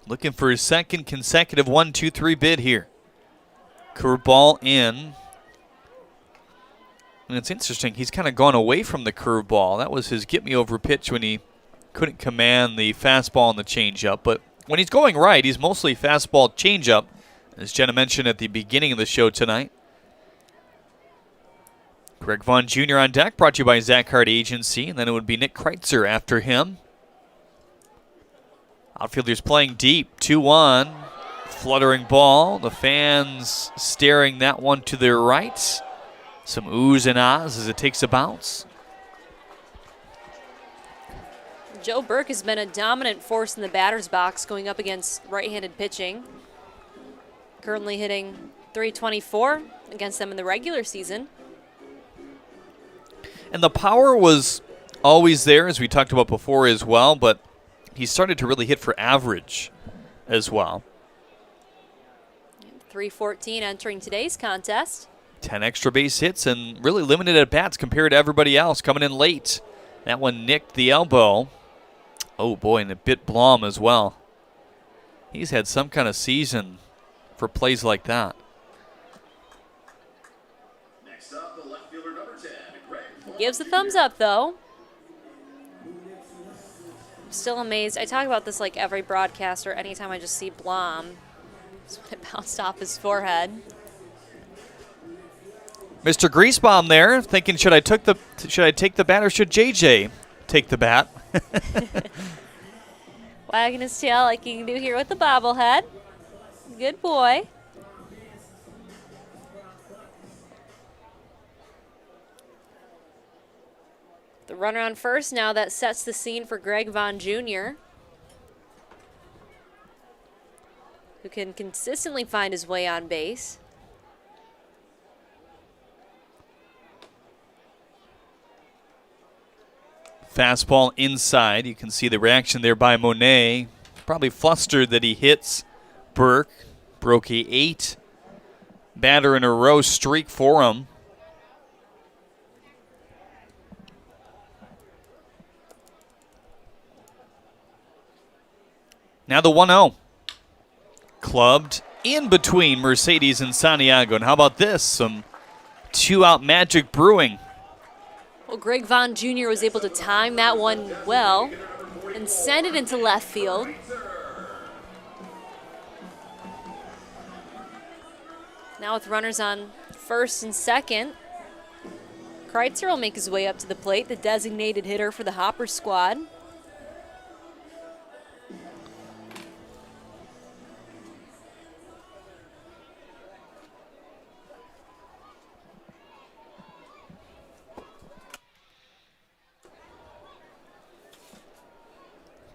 [SPEAKER 1] Looking for his second consecutive 1-2-3 bid here. Curveball in. And it's interesting, he's kind of gone away from the curveball. That was his get-me-over pitch when he couldn't command the fastball and the changeup. But when he's going right, he's mostly fastball changeup, as Jenna mentioned at the beginning of the show tonight. Greg Vaughn Jr. on deck, brought to you by Zach Hart Agency, and then it would be Nick Kreitzer after him. Outfielders playing deep, 2-1. Fluttering ball. The fans staring that one to their right. Some oohs and ahs as it takes a bounce.
[SPEAKER 4] Joe Burke has been a dominant force in the batter's box going up against right-handed pitching. Currently hitting .324 against them in the regular season.
[SPEAKER 1] And the power was always there, as we talked about before as well, but he started to really hit for average as well.
[SPEAKER 4] .314 entering today's contest.
[SPEAKER 1] 10 extra base hits and really limited at bats compared to everybody else coming in late. That one nicked the elbow. Oh boy, and a bit Blom as well. He's had some kind of season for plays like that.
[SPEAKER 4] Gives the thumbs up, though. I'm still amazed. I talk about this like every broadcaster. Anytime I just see Blom, it bounced off his forehead.
[SPEAKER 1] Mr. Griesbaum there, thinking should I take the bat or should JJ take the bat?
[SPEAKER 4] Wagging his tail like you can do here with the bobblehead. Good boy. The runner on first now, that sets the scene for Greg Vaughn Jr., who can consistently find his way on base.
[SPEAKER 1] Fastball inside. You can see the reaction there by Monet. Probably flustered that he hits Burke. Broke a 8 batter in a row streak for him. Now the 1-0. Clubbed in between Mercedes and Santiago. And how about this? Some 2-out magic brewing.
[SPEAKER 4] Well, Greg Vaughn Jr. was able to time that one well and send it into left field. Now with runners on first and second, Kreitzer will make his way up to the plate, the designated hitter for the Hopper squad.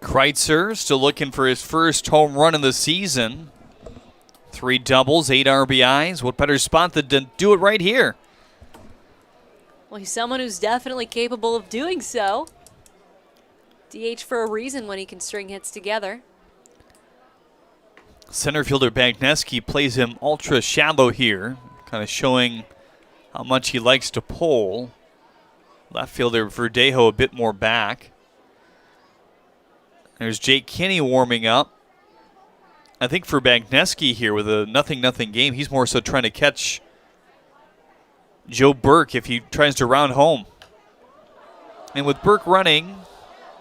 [SPEAKER 1] Kreitzer still looking for his first home run of the season. 3 doubles, 8 RBIs. What better spot than to do it right here?
[SPEAKER 4] Well, he's someone who's definitely capable of doing so. DH for a reason when he can string hits together.
[SPEAKER 1] Center fielder Bagneski plays him ultra shallow here, kind of showing how much he likes to pull. Left fielder Verdejo a bit more back. There's Jake Kinney warming up. I think for Bagneski here with a 0-0 game, he's more so trying to catch Joe Burke if he tries to round home. And with Burke running,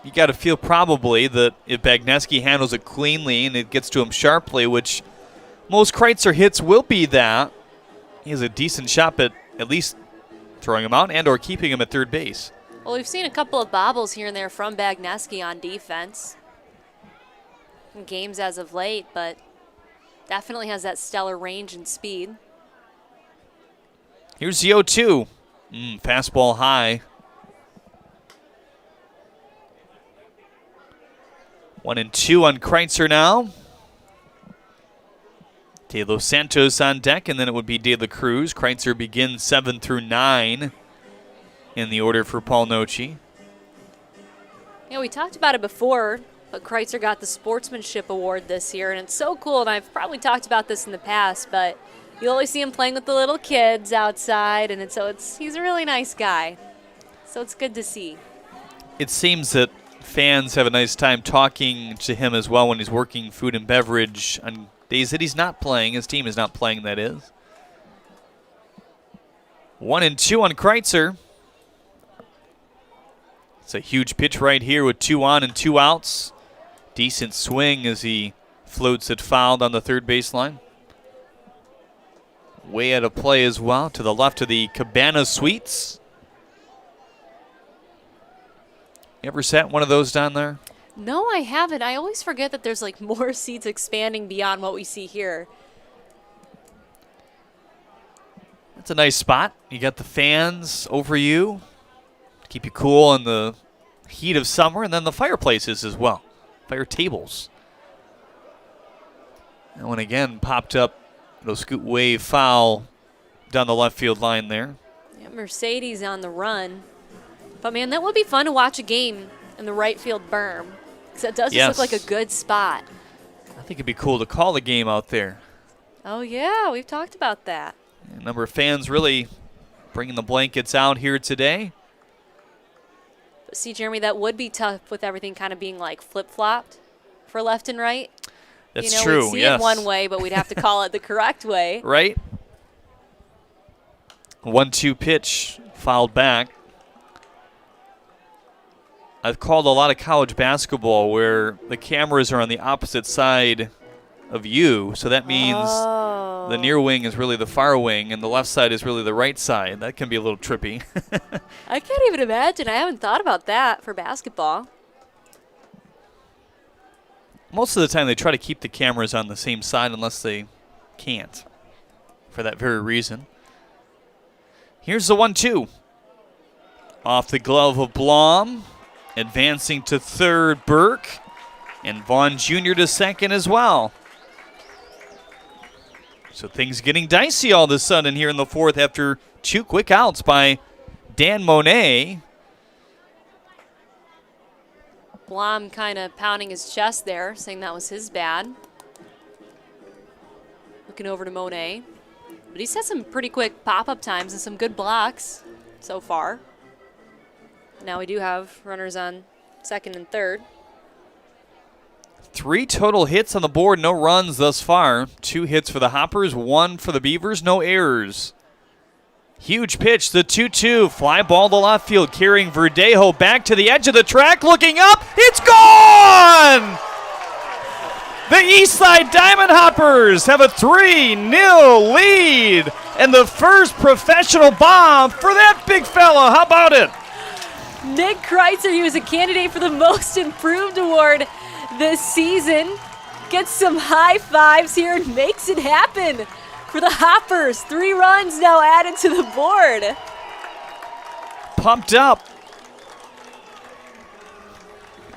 [SPEAKER 1] you got to feel probably that if Bagneski handles it cleanly and it gets to him sharply, which most Kreitzer hits will be that, he has a decent shot at least throwing him out and or keeping him at third base.
[SPEAKER 4] Well, we've seen a couple of bobbles here and there from Bagneski on defense in games as of late, but definitely has that stellar range and speed.
[SPEAKER 1] Here's the 0-2. Fastball high. 1-2 on Kreitzer now. De Los Santos on deck, and then it would be De La Cruz. Kreitzer begins 7 through 9 in the order for Paul Noce.
[SPEAKER 4] Yeah, we talked about it before, but Kreitzer got the Sportsmanship Award this year, and it's so cool, and I've probably talked about this in the past, but you always see him playing with the little kids outside, and he's a really nice guy. So it's good to see.
[SPEAKER 1] It seems that fans have a nice time talking to him as well when he's working food and beverage on days that he's not playing. His team is not playing, that is. 1-2 on Kreitzer. It's a huge pitch right here with 2 on and 2 outs. Decent swing as he floats it fouled on the third baseline. Way out of play as well to the left of the Cabana Suites. You ever sat in one of those down there?
[SPEAKER 4] No, I haven't. I always forget that there's like more seats expanding beyond what we see here.
[SPEAKER 1] That's a nice spot. You got the fans over you, keep you cool in the heat of summer, and then the fireplaces as well, fire tables. That one again popped up. It'll scoot wave foul down the left field line there.
[SPEAKER 4] Yeah, Mercedes on the run. But man, that would be fun to watch a game in the right field berm, because that does just look like a good spot.
[SPEAKER 1] I think it'd be cool to call the game out there.
[SPEAKER 4] Oh yeah, we've talked about that.
[SPEAKER 1] A number of fans really bringing the blankets out here today.
[SPEAKER 4] But see, Jeremy, that would be tough with everything kind of being like flip-flopped for left and right.
[SPEAKER 1] That's true,
[SPEAKER 4] we'd see
[SPEAKER 1] yes.
[SPEAKER 4] it one way, but we'd have to call it the correct way.
[SPEAKER 1] Right. 1-2 pitch fouled back. I've called a lot of college basketball where the cameras are on the opposite side of you, so that means the near wing is really the far wing and the left side is really the right side. That can be a little trippy.
[SPEAKER 4] I can't even imagine. I haven't thought about that for basketball.
[SPEAKER 1] Most of the time they try to keep the cameras on the same side unless they can't for that very reason. Here's the 1-2. Off the glove of Blom. Advancing to third, Burke. And Vaughn Jr. to second as well. So things getting dicey all of a sudden here in the fourth after 2 quick outs by Dan Monet.
[SPEAKER 4] Blom kind of pounding his chest there, saying that was his bad. Looking over to Monet. But he's had some pretty quick pop-up times and some good blocks so far. Now we do have runners on second and third.
[SPEAKER 1] 3 total hits on the board, no runs thus far. 2 hits for the Hoppers, 1 for the Beavers, no errors. Huge pitch, the 2-2, fly ball to left field, carrying Verdejo back to the edge of the track, looking up, it's gone! The Eastside Diamond Hoppers have a 3-0 lead, and the first professional bomb for that big fella. How about it?
[SPEAKER 4] Nick Kreitzer, he was a candidate for the Most Improved Award this season. Gets some high fives here and makes it happen for the Hoppers. 3 runs now added to the board.
[SPEAKER 1] Pumped up.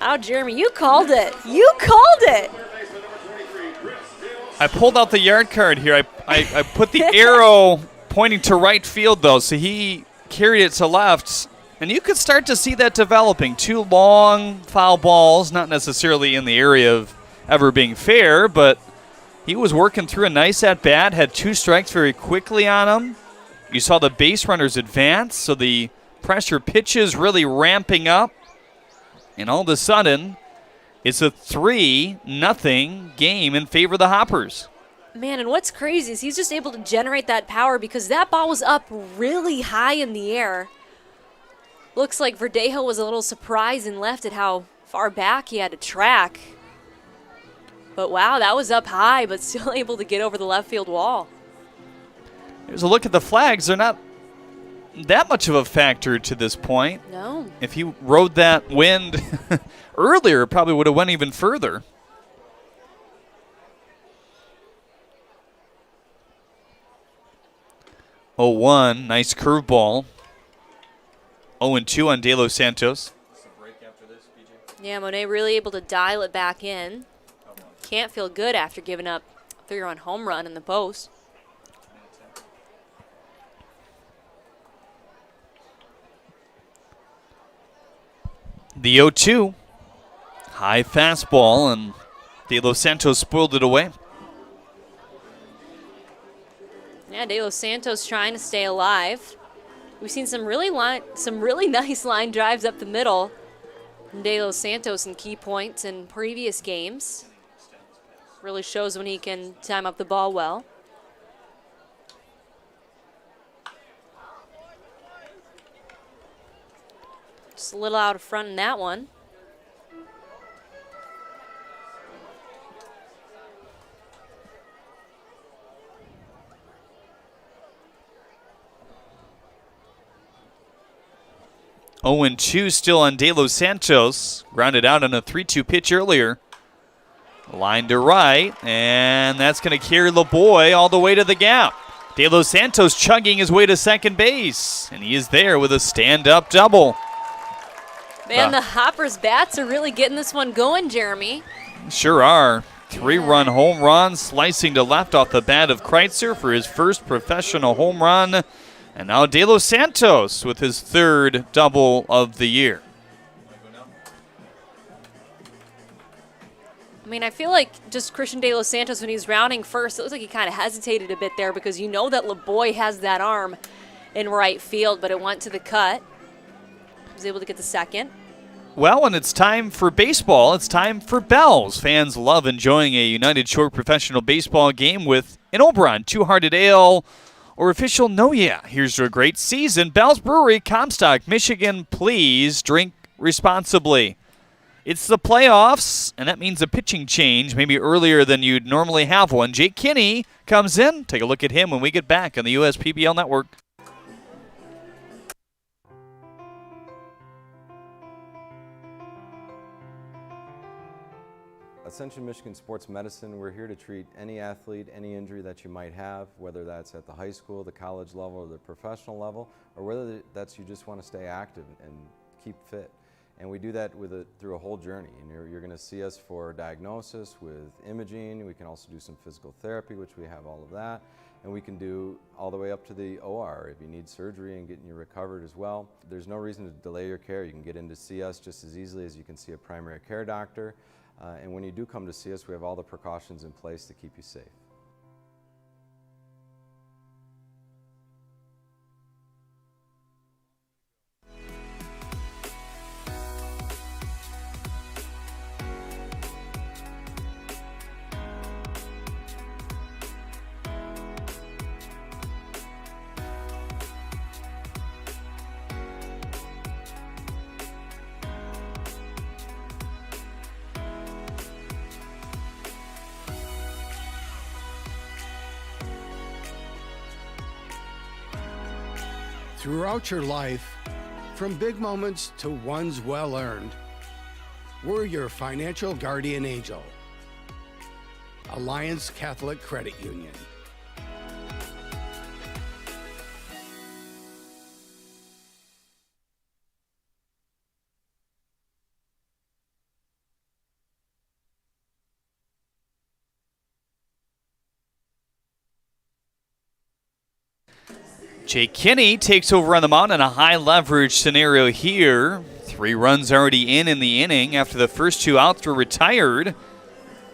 [SPEAKER 4] Oh, Jeremy, you called it. You called it.
[SPEAKER 1] I pulled out the yard card here. I put the arrow pointing to right field, though, so he carried it to left. And you could start to see that developing. 2 long foul balls, not necessarily in the area of ever being fair, but he was working through a nice at-bat, had 2 strikes very quickly on him. You saw the base runners advance, so the pressure pitches really ramping up. And all of a sudden, it's a 3-0 game in favor of the Hoppers.
[SPEAKER 4] Man, and what's crazy is he's just able to generate that power because that ball was up really high in the air. Looks like Verdejo was a little surprised and left at how far back he had to track. But wow, that was up high, but still able to get over the left field wall.
[SPEAKER 1] Here's a look at the flags. They're not that much of a factor to this point.
[SPEAKER 4] No.
[SPEAKER 1] If he rode that wind earlier, it probably would have went even further. Oh, 1, nice curveball. 0-2 on De Los Santos.
[SPEAKER 4] Yeah, Monet really able to dial it back in. Can't feel good after giving up a 3-run home run in the post.
[SPEAKER 1] The 0-2. High fastball, and De Los Santos spoiled it away.
[SPEAKER 4] Yeah, De Los Santos trying to stay alive. We've seen some really nice line drives up the middle from De Los Santos in key points in previous games. Really shows when he can time up the ball well. Just a little out of front in that one.
[SPEAKER 1] Oh, 2 still on De Los Santos. Grounded out on a 3-2 pitch earlier. Line to right, and that's going to carry LeBoy all the way to the gap. De Los Santos chugging his way to second base, and he is there with a stand-up double.
[SPEAKER 4] Man, the Hoppers bats are really getting this one going, Jeremy.
[SPEAKER 1] Sure are. 3-run home run, slicing to left off the bat of Kreitzer for his first professional home run. And now De Los Santos with his 3rd double of the year.
[SPEAKER 4] I mean, I feel like just Christian De Los Santos, when he's rounding first, it looks like he kind of hesitated a bit there because you know that LeBoy has that arm in right field, but it went to the cut. He was able to get the second.
[SPEAKER 1] Well, when it's time for baseball, it's time for bells. Fans love enjoying a United Shore professional baseball game with an Oberon, Two-Hearted Ale, or official No Yeah. Here's to a great season. Bell's Brewery, Comstock, Michigan. Please drink responsibly. It's the playoffs, and that means a pitching change, maybe earlier than you'd normally have one. Jake Kinney comes in. Take a look at him when we get back on the USPBL Network.
[SPEAKER 7] Ascension Michigan Sports Medicine, we're here to treat any athlete, any injury that you might have, whether that's at the high school, the college level, or the professional level, or whether that's you just want to stay active and keep fit. And we do that through a whole journey. And you're going to see us for diagnosis with imaging. We can also do some physical therapy, which we have all of that. And we can do all the way up to the OR if you need surgery and getting you recovered as well. There's no reason to delay your care. You can get in to see us just as easily as you can see a primary care doctor. And when you do come to see us, we have all the precautions in place to keep you safe.
[SPEAKER 16] Throughout your life, from big moments to ones well-earned, we're your financial guardian angel. Alliance Catholic Credit Union.
[SPEAKER 1] Jake Kinney takes over on the mound in a high leverage scenario here. 3 runs already in the inning after the first 2 outs were retired.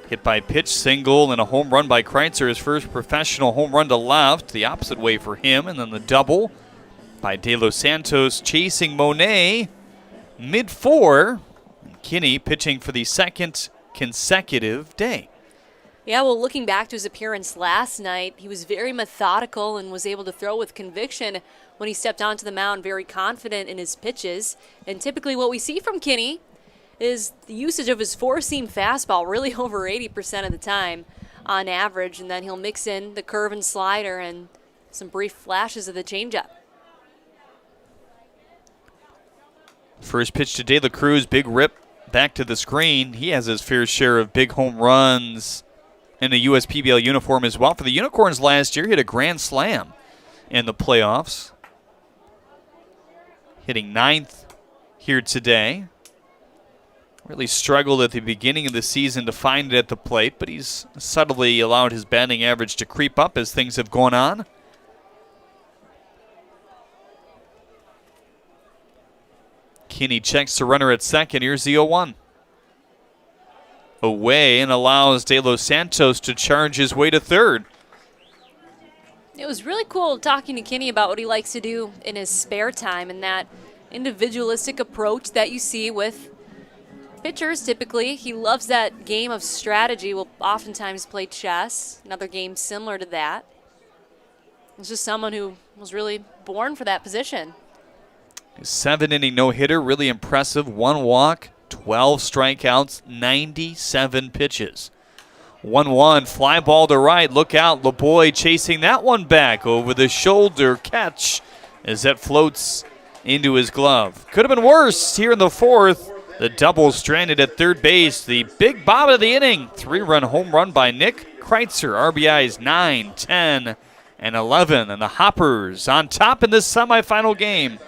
[SPEAKER 1] Hit by pitch, single, and a home run by Kreitzer, his first professional home run to left, the opposite way for him, and then the double by De Los Santos chasing Monet mid-4. Kinney pitching for the second consecutive day.
[SPEAKER 4] Yeah, well, looking back to his appearance last night, he was very methodical and was able to throw with conviction when he stepped onto the mound, very confident in his pitches. And typically what we see from Kinney is the usage of his four-seam fastball really over 80% of the time on average, and then he'll mix in the curve and slider and some brief flashes of the changeup.
[SPEAKER 1] First pitch to De La Cruz, big rip back to the screen. He has his fair share of big home runs in a USPBL uniform as well. For the Unicorns last year, he hit a grand slam in the playoffs. Hitting 9th here today. Really struggled at the beginning of the season to find it at the plate, but he's subtly allowed his batting average to creep up as things have gone on. Kinney checks the runner at second. Here's the 0-1. Away and allows De Los Santos to charge his way to third.
[SPEAKER 4] It was really cool talking to Kinney about what he likes to do in his spare time and that individualistic approach that you see with pitchers typically. He loves that game of strategy. Will oftentimes play chess, another game similar to that. It's just someone who was really born for that position.
[SPEAKER 1] 7-inning no-hitter, really impressive. 1 walk, 12 strikeouts, 97 pitches. 1-1, fly ball to right. Look out, LeBoy chasing that one back over the shoulder. Catch as that floats into his glove. Could have been worse here in the 4th. The double stranded at third base. The big bob of the inning. 3-run home run by Nick Kreitzer. RBIs 9, 10, and 11. And the Hoppers on top in this semifinal game.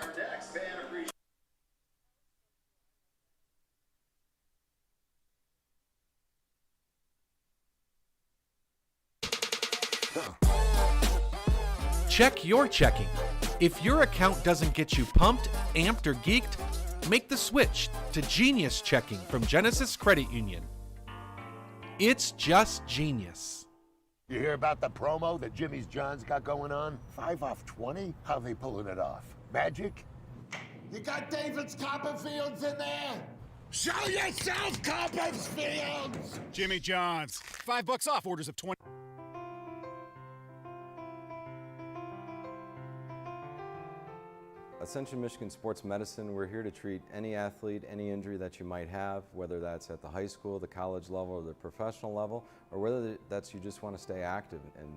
[SPEAKER 19] Check your checking. If your account doesn't get you pumped, amped, or geeked, make the switch to Genius Checking from Genesis Credit Union. It's just genius.
[SPEAKER 5] You hear about the promo that Jimmy's John's got going on? 5 off 20? How they pulling it off? Magic? You got David's Copperfields in there? Show yourself, Copperfields!
[SPEAKER 6] Jimmy John's. $5 off orders of 20.
[SPEAKER 7] Ascension Michigan Sports Medicine, we're here to treat any athlete, any injury that you might have, whether that's at the high school, the college level, or the professional level, or whether that's you just want to stay active and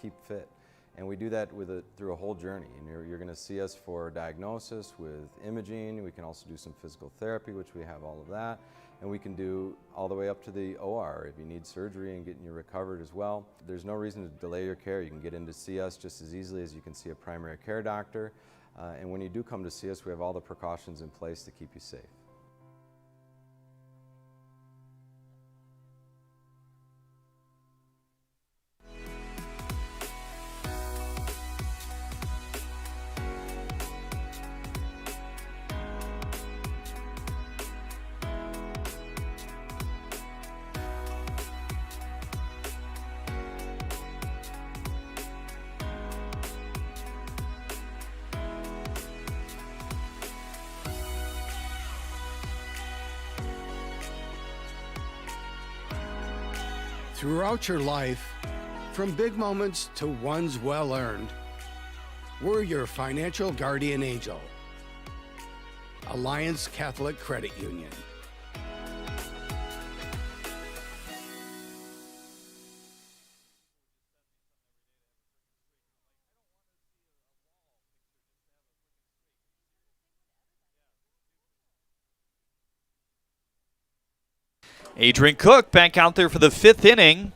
[SPEAKER 7] keep fit. And we do that through a whole journey. And you're going to see us for diagnosis with imaging. We can also do some physical therapy, which we have all of that. And we can do all the way up to the OR if you need surgery and getting you recovered as well. There's no reason to delay your care. You can get in to see us just as easily as you can see a primary care doctor. And when you do come to see us, we have all the precautions in place to keep you safe.
[SPEAKER 16] Throughout your life, from big moments to ones well earned, we're your financial guardian angel. Alliance Catholic Credit Union.
[SPEAKER 1] Adrian Cook back out there for the 5th inning.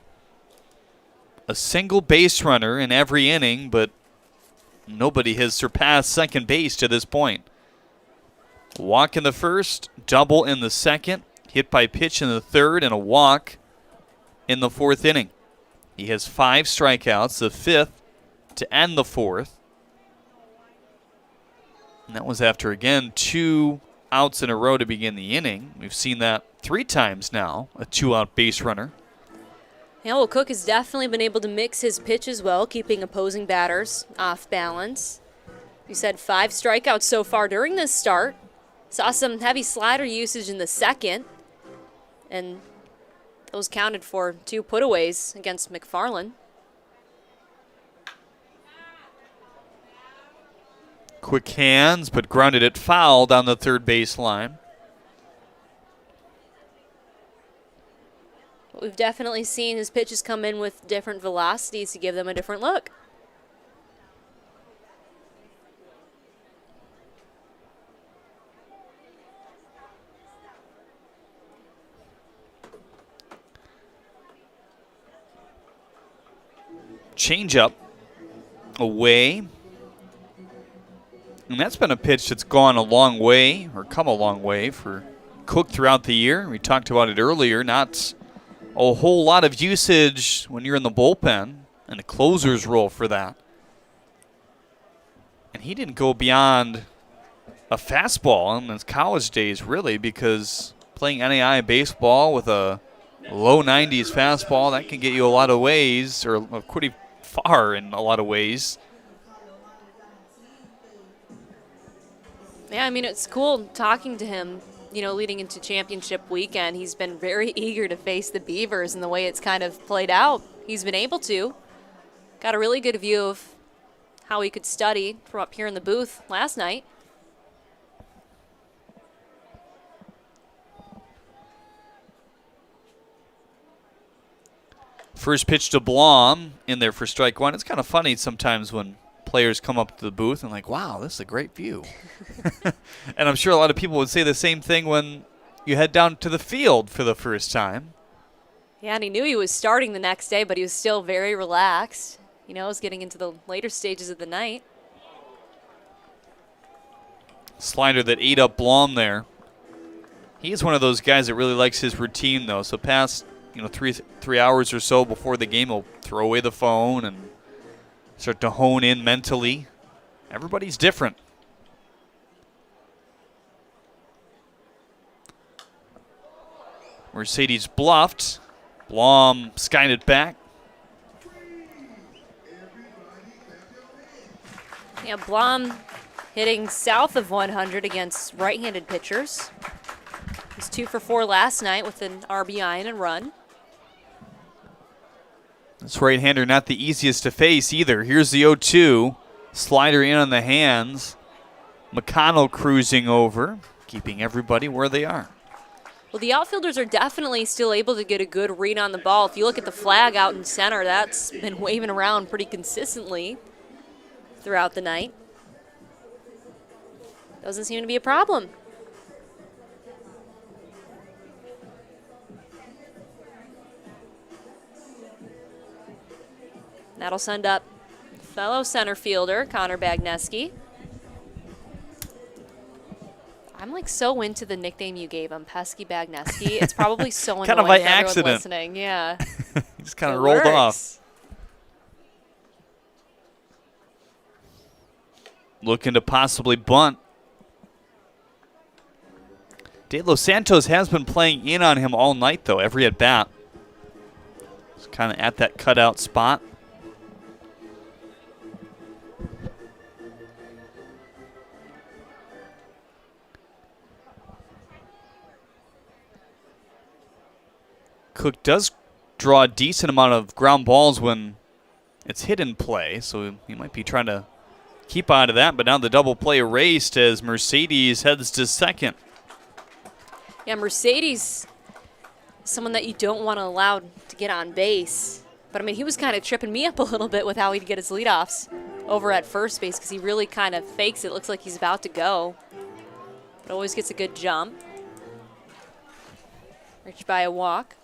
[SPEAKER 1] A single base runner in every inning, but nobody has surpassed second base to this point. Walk in the first, double in the second, hit by pitch in the third, and a walk in the 4th inning. He has 5 strikeouts, the 5th to end the 4th. And that was after, again, 2 outs in a row to begin the inning. We've seen that 3 times now, a 2-out base runner.
[SPEAKER 4] Yeah, well, Cook has definitely been able to mix his pitch as well, keeping opposing batters off balance. You said 5 strikeouts so far during this start. Saw some heavy slider usage in the second, and those counted for 2 putaways against McFarland.
[SPEAKER 1] Quick hands, but grounded it foul down the third baseline.
[SPEAKER 4] We've definitely seen his pitches come in with different velocities to give them a different look.
[SPEAKER 1] Changeup away. And that's been a pitch that's gone a long way, or come a long way for Cook throughout the year. We talked about it earlier, not a whole lot of usage when you're in the bullpen and the closer's role for that. And he didn't go beyond a fastball in his college days, really, because playing NAI baseball with a low 90s fastball, that can get you a lot of ways, or pretty far in a lot of ways.
[SPEAKER 4] Yeah, I mean, it's cool talking to him, you know, leading into championship weekend. He's been very eager to face the Beavers, and the way it's kind of played out, he's been able to. Got a really good view of how he could study from up here in the booth last night.
[SPEAKER 1] First pitch to Blom in there for strike 1. It's kind of funny sometimes when players come up to the booth and like, wow, this is a great view. And I'm sure a lot of people would say the same thing when you head down to the field for the first time.
[SPEAKER 4] Yeah, and he knew he was starting the next day, but he was still very relaxed. You know, was getting into the later stages of the night.
[SPEAKER 1] Slider that ate up Blom there. He's one of those guys that really likes his routine, though. So past, you know, three hours or so before the game, he'll throw away the phone and start to hone in mentally. Everybody's different. Mercedes bluffed. Blom skied it back.
[SPEAKER 4] Yeah, Blom hitting south of 100 against right-handed pitchers. He's 2 for 4 last night with an RBI and a run.
[SPEAKER 1] This right-hander not the easiest to face either. Here's the 0-2. Slider in on the hands. McConnell cruising over, keeping everybody where they are.
[SPEAKER 4] Well, the outfielders are definitely still able to get a good read on the ball. If you look at the flag out in center, that's been waving around pretty consistently throughout the night. Doesn't seem to be a problem. That'll send up fellow center fielder Connor Bagneski. I'm like so into the nickname you gave him, Pesky Bagneski. It's probably so annoying
[SPEAKER 1] kind of by
[SPEAKER 4] for everyone
[SPEAKER 1] accident.
[SPEAKER 4] listening. Yeah.
[SPEAKER 1] He just kind of rolled off. Looking to possibly bunt. De Los Santos has been playing in on him all night, though, every at bat. He's kind of at that cutout spot. Cook does draw a decent amount of ground balls when it's hit in play, so he might be trying to keep out of that. But now the double play erased as Mercedes heads to second.
[SPEAKER 4] Yeah, Mercedes, someone that you don't want to allow to get on base. But, I mean, he was kind of tripping me up a little bit with how he'd get his leadoffs over at first base because he really kind of fakes it. Looks like he's about to go, but always gets a good jump. Reached by a walk.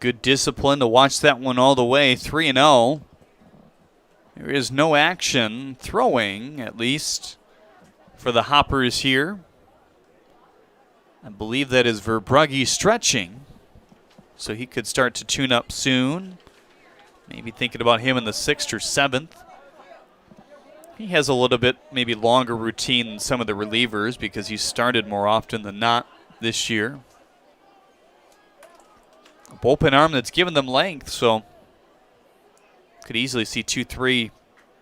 [SPEAKER 1] Good discipline to watch that one all the way. 3-0. There is no action throwing, at least, for the Hoppers here. I believe that is Verbrugge stretching, so he could start to tune up soon. Maybe thinking about him in the 6th or 7th. He has a little bit maybe longer routine than some of the relievers because he started more often than not this year. A bullpen arm that's given them length, so could easily see 2-3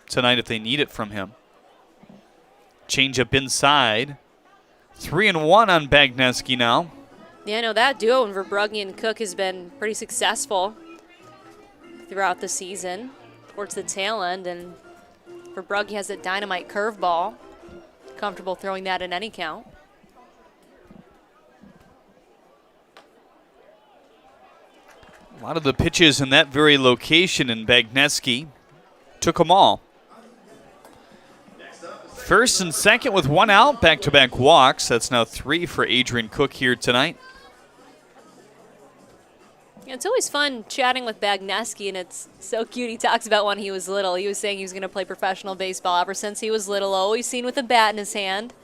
[SPEAKER 1] tonight if they need it from him. Change up inside. 3-1 on Bagneski now.
[SPEAKER 4] Yeah, no, that duo in Verbrugge and Cook has been pretty successful throughout the season towards the tail end, and Verbrugge has a dynamite curveball. Comfortable throwing that in any count.
[SPEAKER 1] A lot of the pitches in that very location, and Bagneski took them all. First and second with one out, back-to-back walks. That's now 3 for Adrian Cook here tonight.
[SPEAKER 4] Yeah, it's always fun chatting with Bagneski, and it's so cute. He talks about when he was little. He was saying he was going to play professional baseball ever since he was little, always seen with a bat in his hand.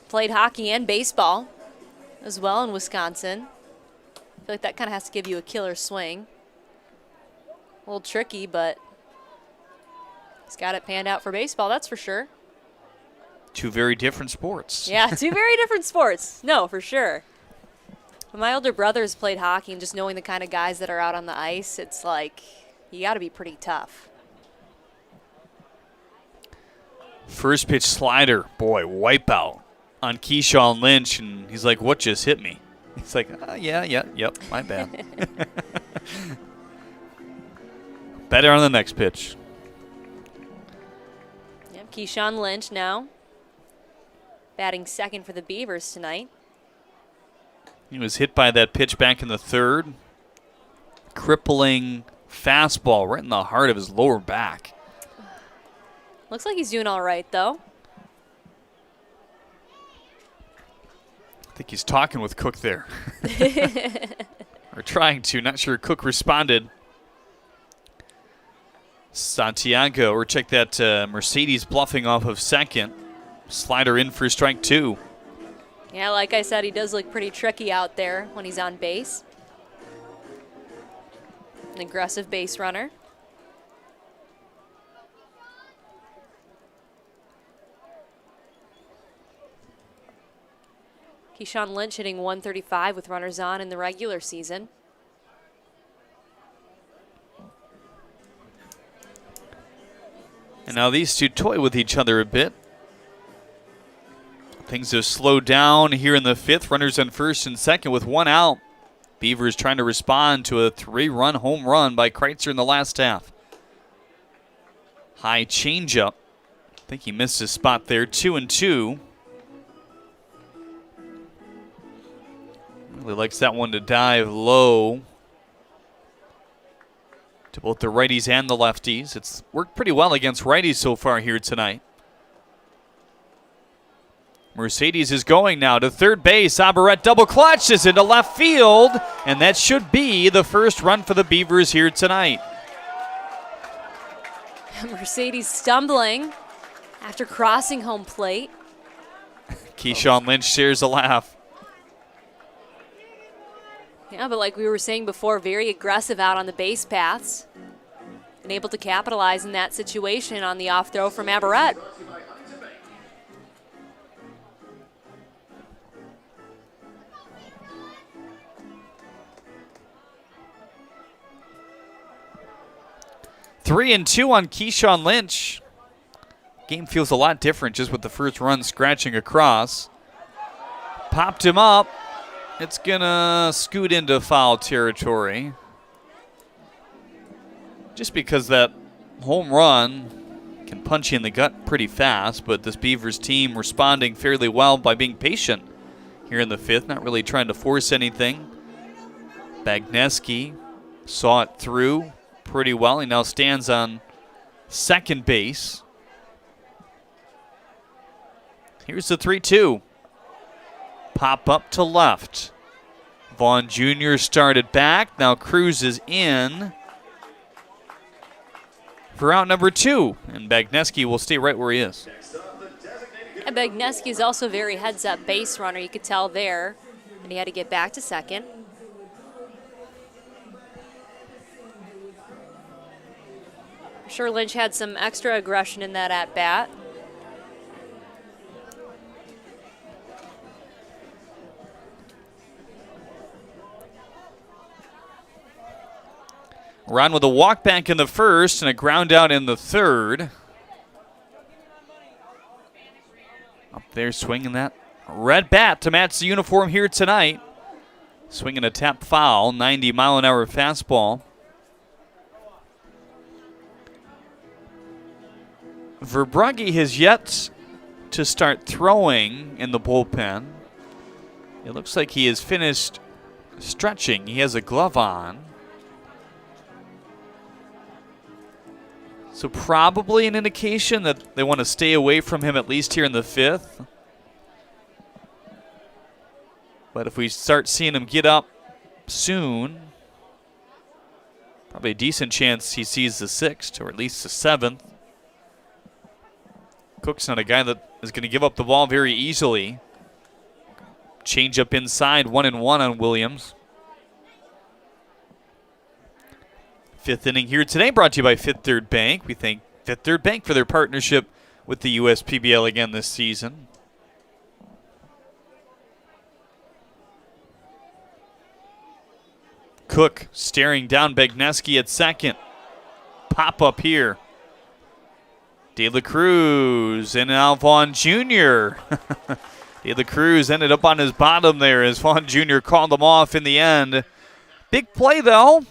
[SPEAKER 4] Played hockey and baseball as well in Wisconsin. I feel like that kind of has to give you a killer swing. A little tricky, but he's got it panned out for baseball, that's for sure.
[SPEAKER 1] Two very different sports.
[SPEAKER 4] Yeah, two very different sports. No, for sure. When my older brothers played hockey, and just knowing the kind of guys that are out on the ice, it's like you got to be pretty tough.
[SPEAKER 1] First pitch slider, boy, wipeout on Keyshawn Lynch, and he's like, "What just hit me?" He's like, yep, my bad. Better on the next pitch.
[SPEAKER 4] Yep, Keyshawn Lynch now batting second for the Beavers tonight.
[SPEAKER 1] He was hit by that pitch back in the 3rd. Crippling fastball right in the heart of his lower back.
[SPEAKER 4] Looks like he's doing all right, though.
[SPEAKER 1] I think he's talking with Cook there. Or trying to. Not sure Cook responded. Santiago, or check that Mercedes bluffing off of second. Slider in for strike 2.
[SPEAKER 4] Yeah, like I said, he does look pretty tricky out there when he's on base. An aggressive base runner. Keyshawn Lynch hitting 135 with runners on in the regular season.
[SPEAKER 1] And now these two toy with each other a bit. Things have slowed down here in the fifth. Runners on first and second with one out. Beavers trying to respond to a 3-run home run by Kreitzer in the last half. High changeup. I think he missed his spot there. 2-2. Really likes that one to dive low to both the righties and the lefties. It's worked pretty well against righties so far here tonight. Mercedes is going now to third base. Aberrett double clutches into left field, and that should be the first run for the Beavers here tonight.
[SPEAKER 4] Mercedes stumbling after crossing home plate.
[SPEAKER 1] Keyshawn Lynch shares a laugh.
[SPEAKER 4] Yeah, but like we were saying before, very aggressive out on the base paths. And able to capitalize in that situation on the off throw from Aberrett.
[SPEAKER 1] Three and two on Keyshawn Lynch. Game feels a lot different just with the first run scratching across. Popped him up. It's gonna scoot into foul territory. Just because that home run can punch you in the gut pretty fast, but this Beavers team responding fairly well by being patient here in the fifth, not really trying to force anything. Bagneski saw it through pretty well. He now stands on second base. Here's the 3-2. Pop up to left. Vaughn Jr. started back. Now Cruz is in for out number 2. And Bagneski will stay right where he is.
[SPEAKER 4] And Bagneski is also a very heads-up base runner. You could tell there. And he had to get back to second. I'm sure Lynch had some extra aggression in that at-bat.
[SPEAKER 1] Ron with a walk back in the first and a ground out in the third. Up there swinging that red bat to match the uniform here tonight. Swinging a tap foul, 90-mile-an-hour fastball. Verbrugge has yet to start throwing in the bullpen. It looks like he has finished stretching. He has a glove on. So probably an indication that they want to stay away from him at least here in the fifth. But if we start seeing him get up soon, probably a decent chance he sees the sixth or at least the seventh. Cook's not a guy that is going to give up the ball very easily. Change up inside, 1-1 on Williams. Fifth inning here today brought to you by Fifth Third Bank. We thank Fifth Third Bank for their partnership with the USPBL again this season. Cook staring down Bagneski at second. Pop up here. De La Cruz and now Vaughn Jr. De La Cruz ended up on his bottom there as Vaughn Jr. called them off in the end. Big play though.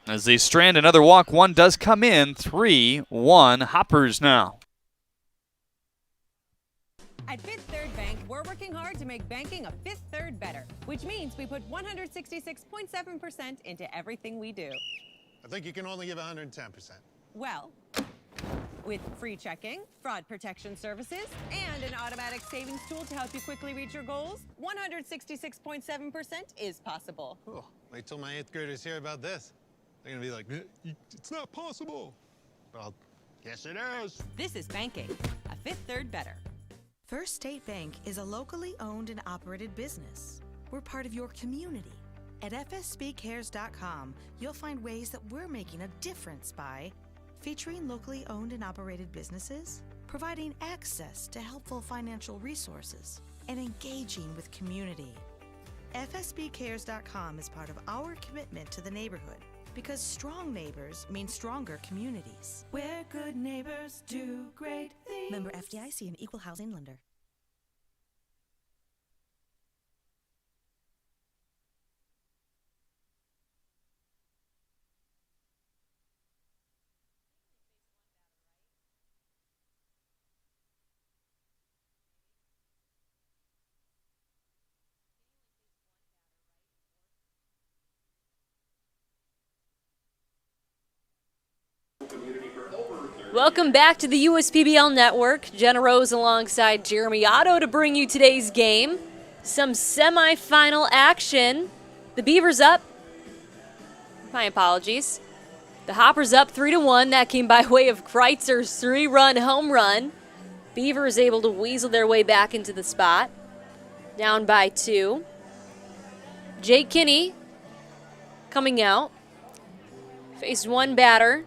[SPEAKER 1] As they strand another walk, one does come in. 3-1 Hoppers now.
[SPEAKER 21] At Fifth Third Bank, we're working hard to make banking a Fifth Third better, which means we put 166.7% into everything we do.
[SPEAKER 6] I think you can only give 110%.
[SPEAKER 21] Well, with free checking, fraud protection services, and an automatic savings tool to help you quickly reach your goals, 166.7% is possible.
[SPEAKER 6] Oh, wait till my 8th graders hear about this. They're gonna be like, it's not possible. Well, yes it is.
[SPEAKER 21] This is banking, a Fifth Third better.
[SPEAKER 17] First State Bank is a locally owned and operated business. We're part of your community. At fsbcares.com, you'll find ways that we're making a difference by featuring locally owned and operated businesses, providing access to helpful financial resources, and engaging with community. FSBcares.com is part of our commitment to the neighborhood because strong neighbors mean stronger communities.
[SPEAKER 14] Where good neighbors do great things.
[SPEAKER 17] Member FDIC and Equal Housing Lender.
[SPEAKER 4] Welcome back to the USPBL Network. Jenna Rose alongside Jeremy Otto to bring you today's game. Some semifinal action. The Beavers up. My apologies. The Hoppers up 3-1. That came by way of Kreitzer's 3-run home run. Beavers able to weasel their way back into the spot. Down by 2. Jake Kinney coming out. Faced one batter.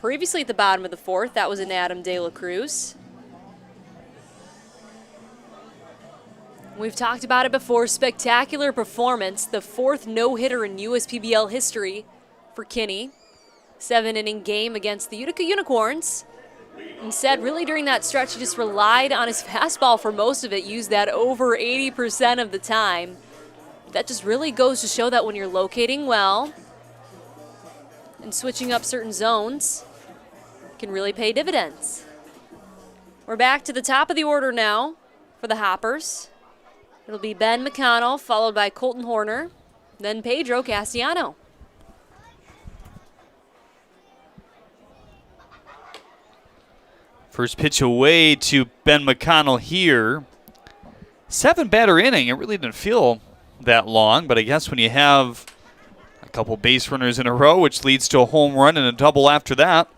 [SPEAKER 4] Previously at the bottom of the 4th, that was an Adam De La Cruz. We've talked about it before. Spectacular performance. The 4th no-hitter in USPBL history for Kinney. 7-inning game against the Utica Unicorns. Instead, really during that stretch, he just relied on his fastball for most of it. Used that over 80% of the time. That just really goes to show that when you're locating well and switching up certain zones, can really pay dividends. We're back to the top of the order now for the Hoppers. It'll be Ben McConnell, followed by Colton Horner, then Pedro Castellano.
[SPEAKER 1] First pitch away to Ben McConnell here. 7-batter inning. It really didn't feel that long, but I guess when you have a couple base runners in a row, which leads to a home run and a double after that,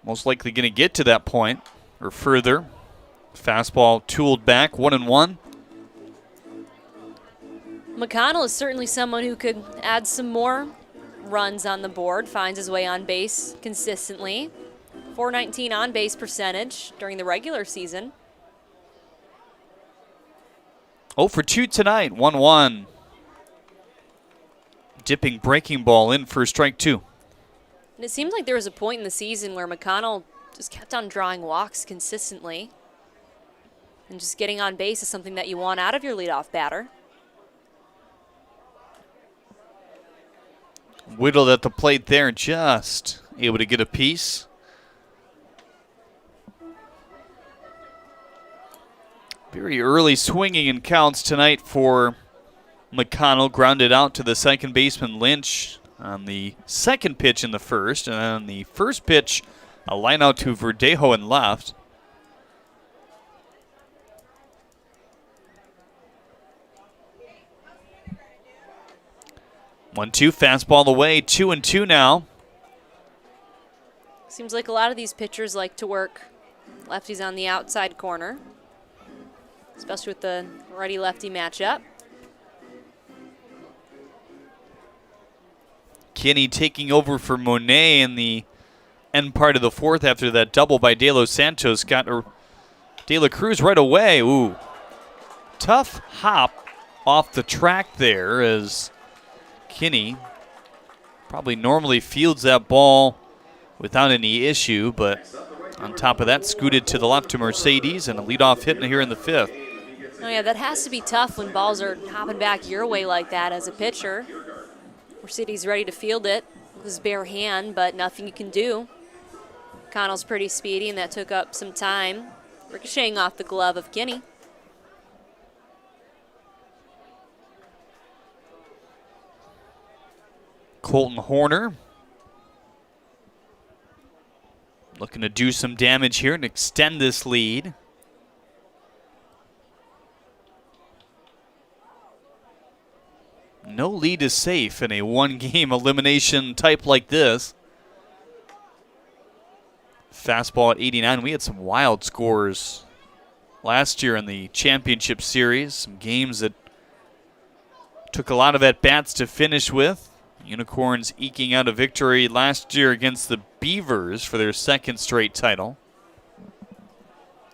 [SPEAKER 1] most likely going to get to that point or further. Fastball tooled back, 1-1.
[SPEAKER 4] McConnell is certainly someone who could add some more runs on the board, finds his way on base consistently. .419 on-base percentage during the regular season.
[SPEAKER 1] 0 for 2 tonight, 1-1. Dipping breaking ball in for strike 2.
[SPEAKER 4] And it seemed like there was a point in the season where McConnell just kept on drawing walks consistently. And just getting on base is something that you want out of your leadoff batter.
[SPEAKER 1] Whittled at the plate there, just able to get a piece. Very early swinging and counts tonight for McConnell. Grounded out to the second baseman Lynch on the second pitch in the first. And on the first pitch, a line out to Verdejo in left. One-two, fastball away, 2-2 now.
[SPEAKER 4] Seems like a lot of these pitchers like to work lefties on the outside corner, especially with the righty-lefty matchup.
[SPEAKER 1] Kinney taking over for Monet in the end part of the fourth after that double by De Los Santos. Got De La Cruz right away. Ooh, tough hop off the track there as Kinney probably normally fields that ball without any issue, but on top of that, scooted to the left to Mercedes and a leadoff hit here in the fifth.
[SPEAKER 4] Oh yeah, that has to be tough when balls are hopping back your way like that as a pitcher. Mercedes ready to field it with his bare hand, but nothing you can do. Connell's pretty speedy, and that took up some time, ricocheting off the glove of Kinney.
[SPEAKER 1] Colton Horner looking to do some damage here and extend this lead. No lead is safe in a one-game elimination type like this. Fastball at 89. We had some wild scores last year in the championship series. Some games that took a lot of at-bats to finish with. Unicorns eking out a victory last year against the Beavers for their second straight title.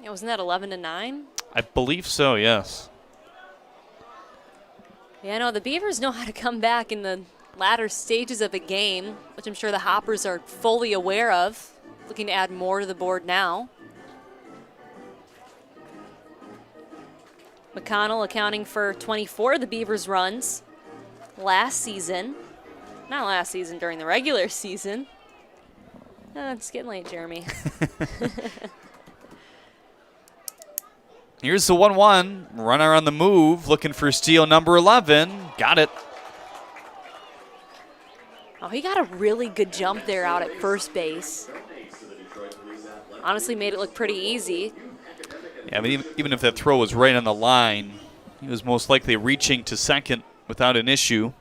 [SPEAKER 4] Yeah, wasn't that 11-9?
[SPEAKER 1] I believe so, yes.
[SPEAKER 4] Yeah, no, the Beavers know how to come back in the latter stages of a game, which I'm sure the Hoppers are fully aware of, looking to add more to the board now. McConnell accounting for 24 of the Beavers' runs last season. Not last season, during the regular season. It's getting late, Jeremy.
[SPEAKER 1] Here's the 1-1. Runner on the move, looking for steal number 11. Got it.
[SPEAKER 4] Oh, he got a really good jump there out at first base. Honestly, made it look pretty easy.
[SPEAKER 1] Yeah, I mean, even if that throw was right on the line, he was most likely reaching to second without an issue.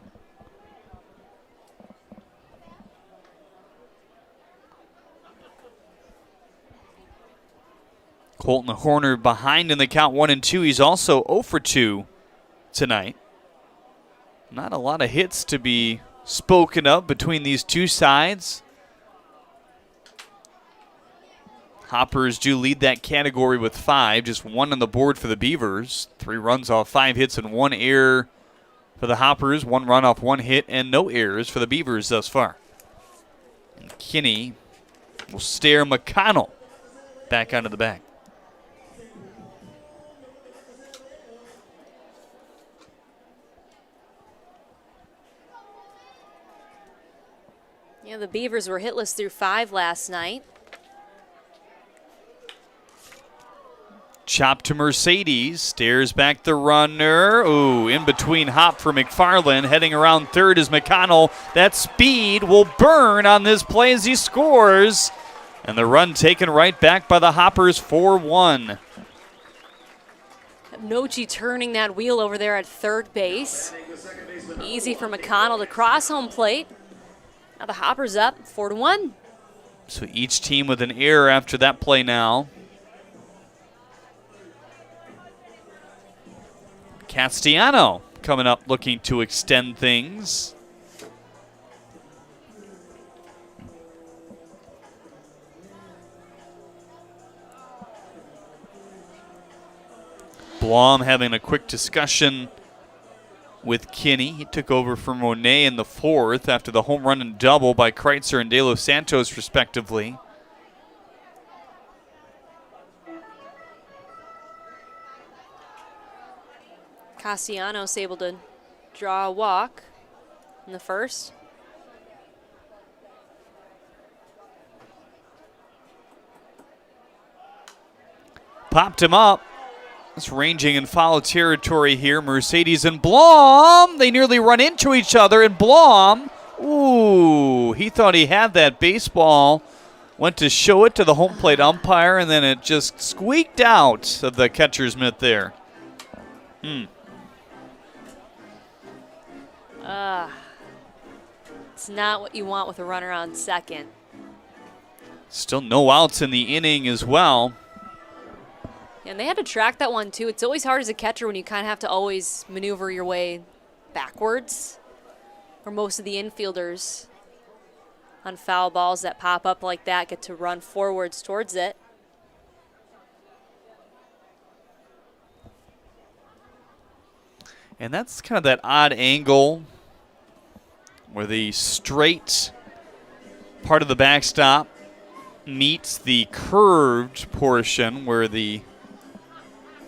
[SPEAKER 1] Colton Horner behind in the count 1-2. He's also 0 for 2 tonight. Not a lot of hits to be spoken of between these two sides. Hoppers do lead that category with 5, just 1 on the board for the Beavers. 3 runs off 5 hits and 1 error for the Hoppers. 1 run off 1 hit and no errors for the Beavers thus far. And Kinney will stare McConnell back onto the bag.
[SPEAKER 4] Yeah, the Beavers were hitless through 5 last night.
[SPEAKER 1] Chop to Mercedes, stares back the runner. Ooh, in between hop for McFarland. Heading around third is McConnell. That speed will burn on this play as he scores. And the run taken right back by the Hoppers, 4-1.
[SPEAKER 4] Nochi turning that wheel over there at third base. Easy for McConnell to cross home plate. Now the Hoppers up 4-1.
[SPEAKER 1] So each team with an error after that play now. Castellano coming up looking to extend things. Blom having a quick discussion with Kinney. He took over for Monet in the 4th after the home run and double by Kreitzer and De Los Santos, respectively.
[SPEAKER 4] Castellanos able to draw a walk in the first.
[SPEAKER 1] Popped him up. It's ranging in foul territory here. Mercedes and Blom. They nearly run into each other, and Blom, ooh, he thought he had that baseball. Went to show it to the home plate umpire, and then it just squeaked out of the catcher's mitt there.
[SPEAKER 4] It's not what you want with a runner on second.
[SPEAKER 1] Still no outs in the inning as well.
[SPEAKER 4] And they had to track that one, too. It's always hard as a catcher when you kind of have to always maneuver your way backwards. For most of the infielders on foul balls that pop up like that get to run forwards towards it.
[SPEAKER 1] And that's kind of that odd angle where the straight part of the backstop meets the curved portion where the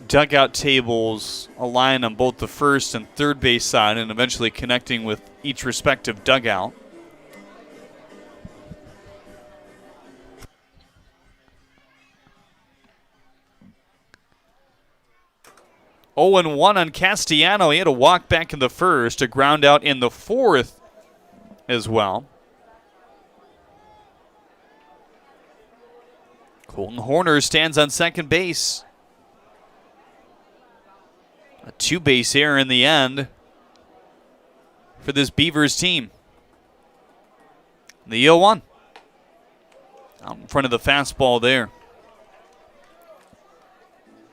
[SPEAKER 1] dugout tables align on both the first and third base side and eventually connecting with each respective dugout. Oh, and 1 on Castellano. He had a walk back in the first, a ground out in the 4th as well. Colton Horner stands on second base. A 2-base error in the end for this Beavers team. The 0-1. Out in front of the fastball there.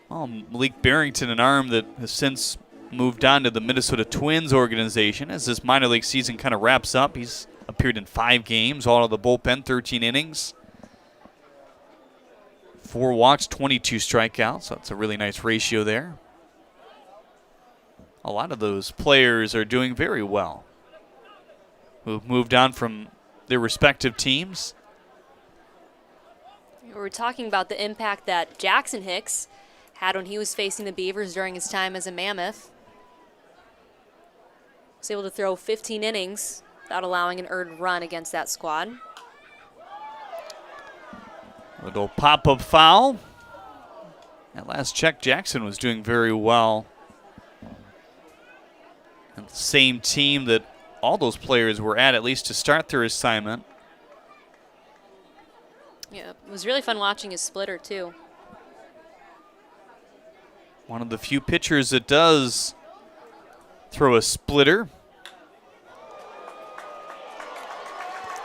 [SPEAKER 1] Malik Barrington, an arm that has since moved on to the Minnesota Twins organization as this minor league season kind of wraps up. He's appeared in 5 games, all of the bullpen, 13 innings. 4 walks, 22 strikeouts. So that's a really nice ratio there. A lot of those players are doing very well, who've moved on from their respective teams.
[SPEAKER 4] We're talking about the impact that Jackson Hicks had when he was facing the Beavers during his time as a Mammoth. Was able to throw 15 innings without allowing an earned run against that squad.
[SPEAKER 1] Little pop-up foul. At last check, Jackson was doing very well. And the same team that all those players were at least to start their assignment.
[SPEAKER 4] Yeah, it was really fun watching his splitter too.
[SPEAKER 1] One of the few pitchers that does throw a splitter.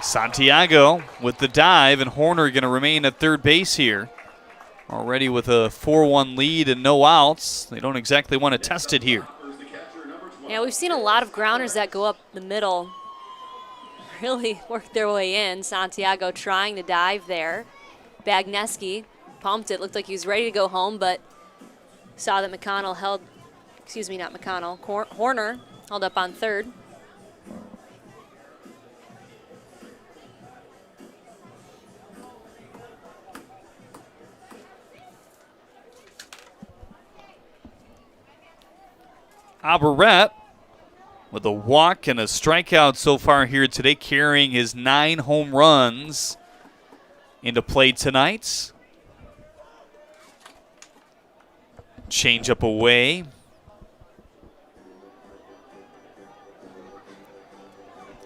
[SPEAKER 1] Santiago with the dive, and Horner going to remain at third base here. Already with a 4-1 lead and no outs. They don't exactly want to test it here.
[SPEAKER 4] Yeah, we've seen a lot of grounders that go up the middle really work their way in. Santiago trying to dive there. Bagneski pumped it, looked like he was ready to go home, but saw that McConnell held, excuse me, not McConnell, Horner held up on third.
[SPEAKER 1] Aberrett with a walk and a strikeout so far here today, carrying his 9 home runs into play tonight. Change up away.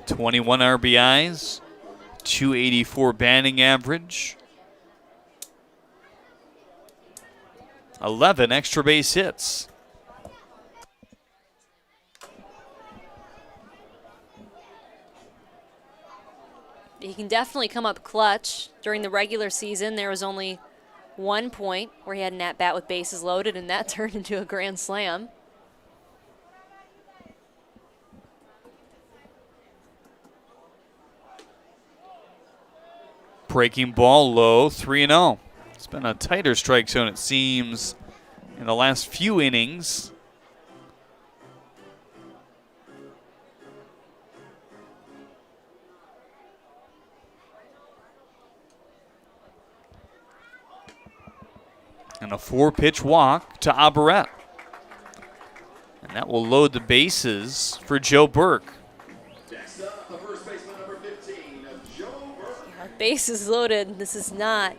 [SPEAKER 1] .21 RBIs, .284 batting average, 11 extra base hits.
[SPEAKER 4] He can definitely come up clutch. During the regular season, there was only 1 point where he had an at-bat with bases loaded, and that turned into a grand slam.
[SPEAKER 1] Breaking ball low, 3-0. It's been a tighter strike zone, it seems, in the last few innings. And a 4-pitch walk to Aberrett. And that will load the bases for Joe Burke.
[SPEAKER 4] Bases loaded. This is not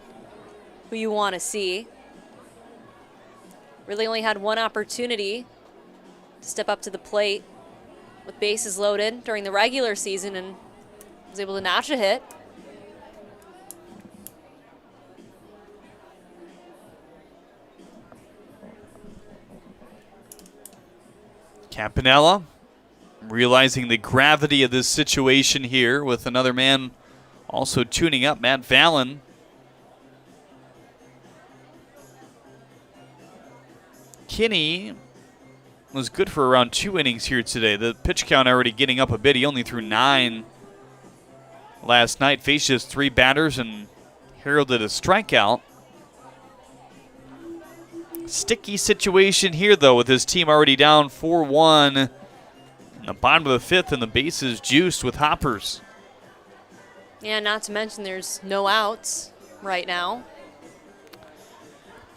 [SPEAKER 4] who you want to see. Really only had one opportunity to step up to the plate with bases loaded during the regular season and was able to notch a hit.
[SPEAKER 1] Campanella realizing the gravity of this situation here with another man also tuning up, Matt Vallon. Kinney was good for around 2 innings here today. The pitch count already getting up a bit. He only threw 9 last night. Faced just 3 batters and heralded a strikeout. Sticky situation here, though, with his team already down 4-1 in the bottom of the 5th, and the bases juiced with hoppers.
[SPEAKER 4] Yeah, not to mention there's no outs right now.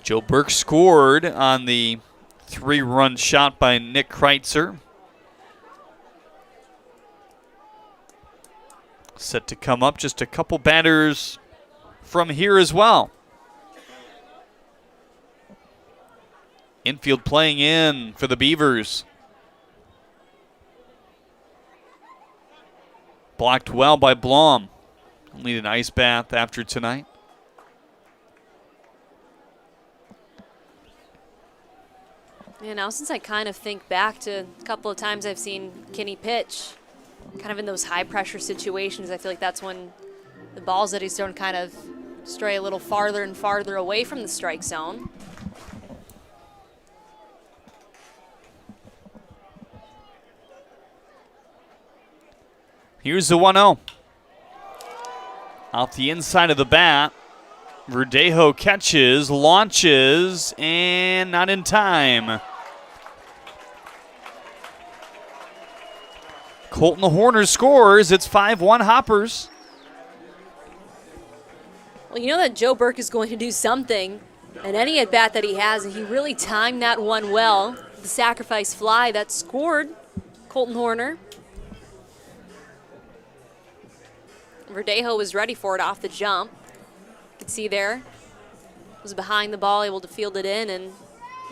[SPEAKER 1] Joe Burke scored on the 3-run shot by Nick Kreitzer. Set to come up just a couple batters from here as well. Infield playing in for the Beavers. Blocked well by Blom. Need an ice bath after tonight.
[SPEAKER 4] Yeah, now since I kind of think back to a couple of times I've seen Kinney pitch, kind of in those high pressure situations, I feel like that's when the balls that he's thrown kind of stray a little farther and farther away from the strike zone.
[SPEAKER 1] Here's the 1-0. Off the inside of the bat. Verdejo catches, launches, and not in time. Colton Horner scores. It's 5-1 Hoppers.
[SPEAKER 4] Well, you know that Joe Burke is going to do something, and any at-bat that he has, and he really timed that one well. The sacrifice fly that scored Colton Horner. Verdejo was ready for it off the jump. You can see there, was behind the ball, able to field it in and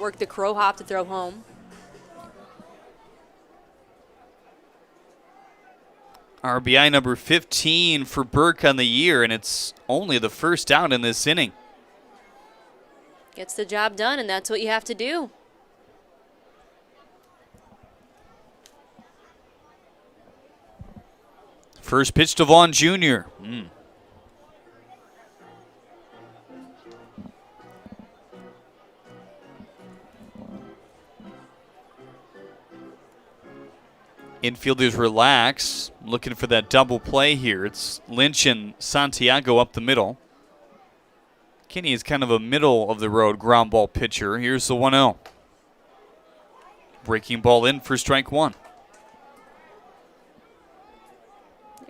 [SPEAKER 4] work the crow hop to throw home.
[SPEAKER 1] RBI number 15 for Burke on the year, and it's only the first out in this inning.
[SPEAKER 4] Gets the job done, and that's what you have to do.
[SPEAKER 1] First pitch to Vaughn Jr. Infielders relax, looking for that double play here. It's Lynch and Santiago up the middle. Kinney is kind of a middle-of-the-road ground ball pitcher. Here's the 1-0. Breaking ball in for strike one.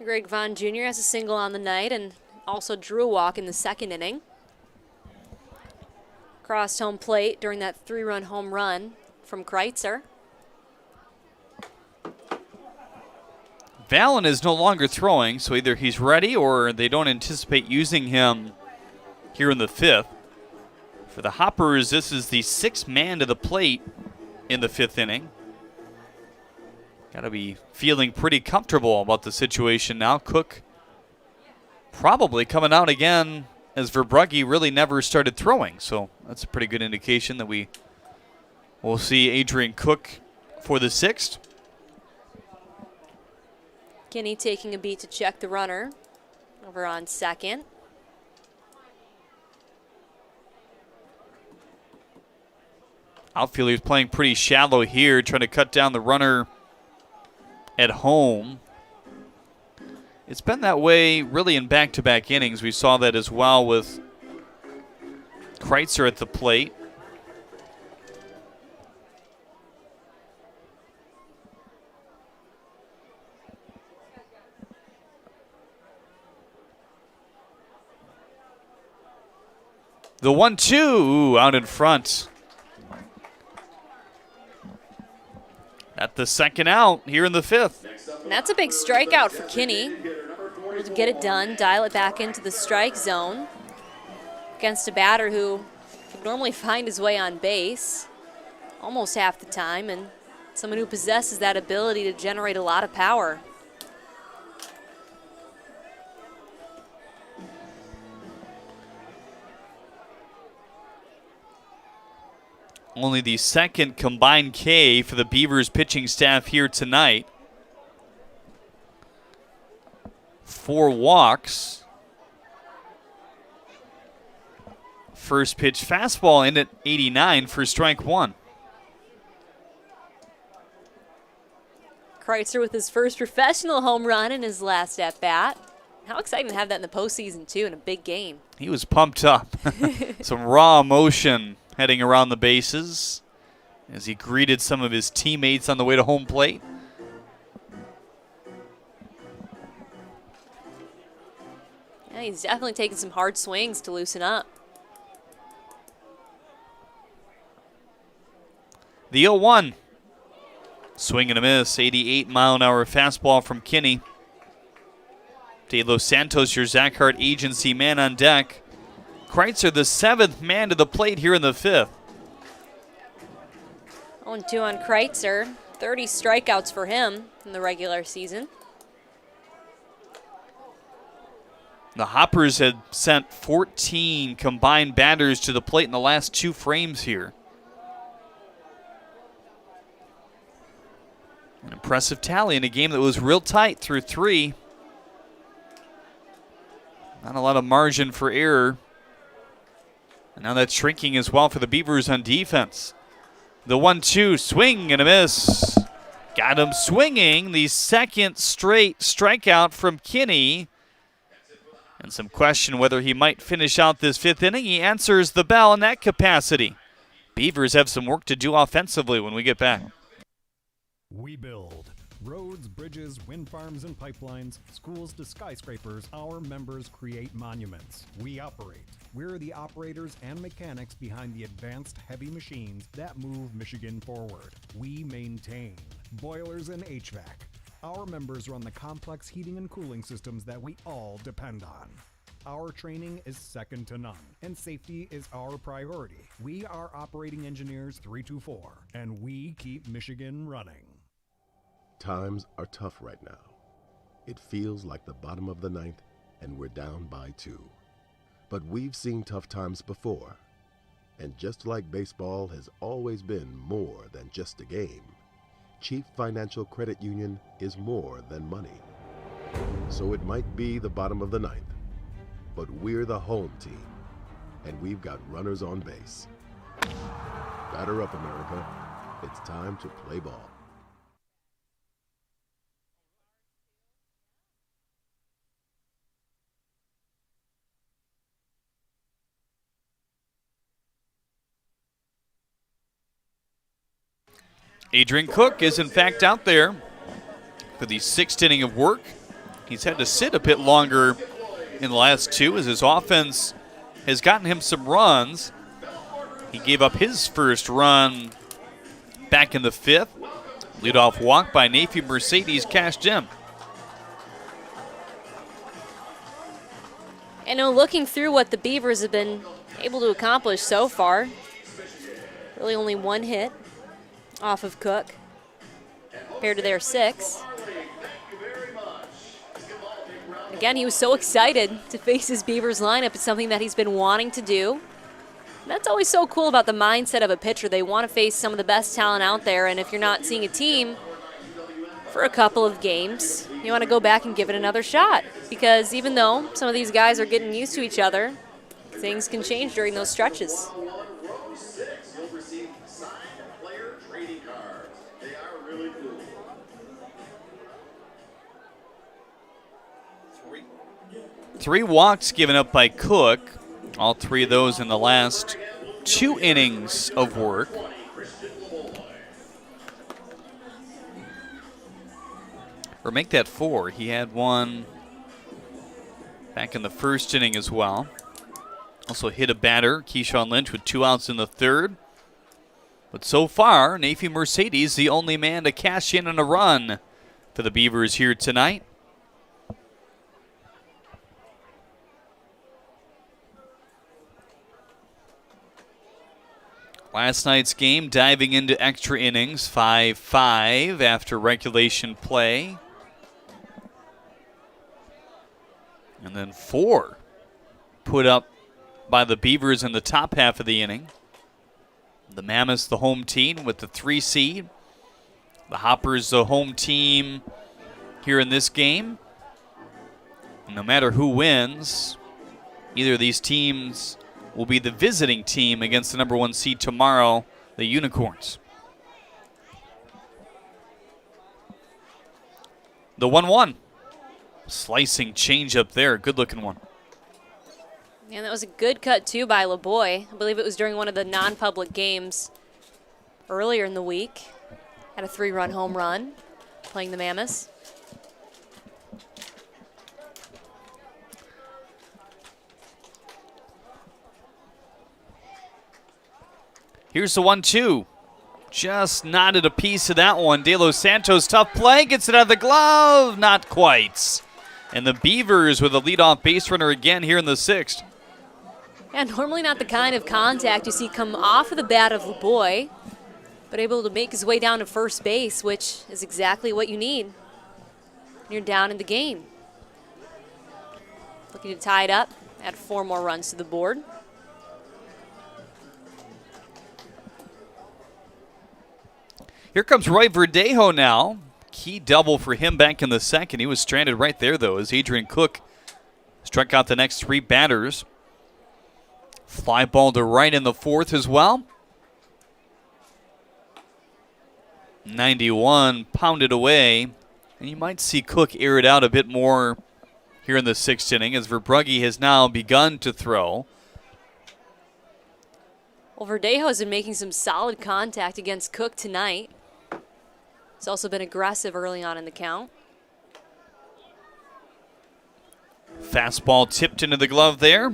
[SPEAKER 4] Greg Vaughn Jr. has a single on the night and also drew a walk in the second inning. Crossed home plate during that 3-run home run from Kreitzer.
[SPEAKER 1] Valen is no longer throwing, so either he's ready or they don't anticipate using him here in the fifth. For the Hoppers, this is the sixth man to the plate in the fifth inning. Got to be feeling pretty comfortable about the situation now. Cook probably coming out again as Verbrugge really never started throwing, so that's a pretty good indication that we will see Adrian Cook for the sixth.
[SPEAKER 4] Kinney taking a beat to check the runner over on second.
[SPEAKER 1] Outfielder's playing pretty shallow here, trying to cut down the runner at home. It's been that way really in back-to-back innings. We saw that as well with Kreitzer at the plate. The 1-2 out in front. At the second out here in the fifth.
[SPEAKER 4] And that's a big strikeout for Kinney. Able to get it done, dial it back into the strike zone against a batter who could normally find his way on base almost half the time, and someone who possesses that ability to generate a lot of power.
[SPEAKER 1] Only the second combined K for the Beavers pitching staff here tonight. 4 walks. First pitch fastball in at 89 for strike one.
[SPEAKER 4] Kreitzer with his first professional home run in his last at-bat. How exciting to have that in the postseason, too, in a big game.
[SPEAKER 1] He was pumped up. Some raw emotion heading around the bases as he greeted some of his teammates on the way to home plate.
[SPEAKER 4] Yeah, he's definitely taking some hard swings to loosen up.
[SPEAKER 1] The 0-1. Swing and a miss, 88-mile-an-hour fastball from Kinney. De Los Santos, your Zach Hart agency man on deck. Kreitzer, the 7th man to the plate here in the fifth.
[SPEAKER 4] 0-2 on Kreitzer. 30 strikeouts for him in the regular season.
[SPEAKER 1] The Hoppers had sent 14 combined batters to the plate in the last 2 frames here. An impressive tally in a game that was real tight through 3. Not a lot of margin for error. And now that's shrinking as well for the Beavers on defense. The 1-2 swing and a miss. Got him swinging. The second straight strikeout from Kinney. And some question whether he might finish out this 5th inning. He answers the bell in that capacity. Beavers have some work to do offensively when we get back.
[SPEAKER 2] We build roads, bridges, wind farms and pipelines, schools to skyscrapers. Our members create monuments. We operate. We're the operators and mechanics behind the advanced heavy machines that move Michigan forward. We maintain boilers and HVAC. Our members run the complex heating and cooling systems that we all depend on. Our training is second to none, and safety is our priority. We are Operating Engineers 324, and we keep Michigan running.
[SPEAKER 18] Times are tough right now. It feels like the bottom of the 9th, and we're down by 2. But we've seen tough times before. And just like baseball has always been more than just a game, Chief Financial Credit Union is more than money. So it might be the bottom of the 9th, but we're the home team, and we've got runners on base. Batter up, America. It's time to play ball.
[SPEAKER 1] Adrian Cook is in fact out there for the 6th inning of work. He's had to sit a bit longer in the last 2 as his offense has gotten him some runs. He gave up his first run back in the 5th. Leadoff walk by Nafi Mercedes cashed in.
[SPEAKER 4] And looking through what the Beavers have been able to accomplish so far, really only 1 hit off of Cook compared to their 6. Again, he was so excited to face his Beavers lineup. It's something that he's been wanting to do. And that's always so cool about the mindset of a pitcher. They want to face some of the best talent out there, and if you're not seeing a team for a couple of games, you want to go back and give it another shot. Because even though some of these guys are getting used to each other, things can change during those stretches.
[SPEAKER 1] Three walks given up by Cook, all 3 of those in the last 2 innings of work. Or make that 4. He had one back in the 1st inning as well. Also hit a batter, Keyshawn Lynch, with 2 outs in the 3rd. But so far, Nafi Mercedes, the only man to cash in on a run for the Beavers here tonight. Last night's game diving into extra innings, 5-5 after regulation play. And then 4 put up by the Beavers in the top half of the inning. The Mammoths, the home team, with the 3 seed. The Hoppers, the home team here in this game. And no matter who wins, either of these teams will be the visiting team against the number 1 seed tomorrow, the Unicorns. The 1-1. Slicing changeup there. Good looking one.
[SPEAKER 4] And that was a good cut, too, by LeBoy. I believe it was during one of the non-public games earlier in the week. Had a 3-run home run playing the Mammoths.
[SPEAKER 1] Here's the 1-2. Just knotted a piece of that one. De Los Santos, tough play, gets it out of the glove. Not quite. And the Beavers with a leadoff base runner again here in the 6th.
[SPEAKER 4] Yeah, normally not the kind of contact you see come off of the bat of LeBoy, but able to make his way down to first base, which is exactly what you need when you're down in the game. Looking to tie it up, add 4 more runs to the board.
[SPEAKER 1] Here comes Roy Verdejo now. Key double for him back in the 2nd. He was stranded right there, though, as Adrian Cook struck out the next 3 batters. Fly ball to right in the 4th as well. 91 pounded away. And you might see Cook air it out a bit more here in the 6th inning as Verbrugge has now begun to throw.
[SPEAKER 4] Well, Verdejo has been making some solid contact against Cook tonight. He's also been aggressive early on in the count.
[SPEAKER 1] Fastball tipped into the glove there.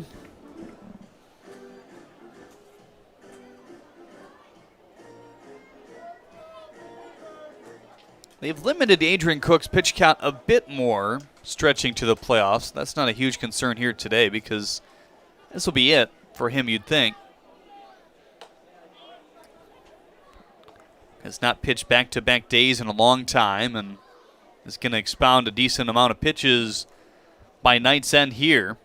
[SPEAKER 1] They've limited Adrian Cook's pitch count a bit more, stretching to the playoffs. That's not a huge concern here today because this will be it for him, you'd think. Has not pitched back-to-back days in a long time and is going to expound a decent amount of pitches by night's end here.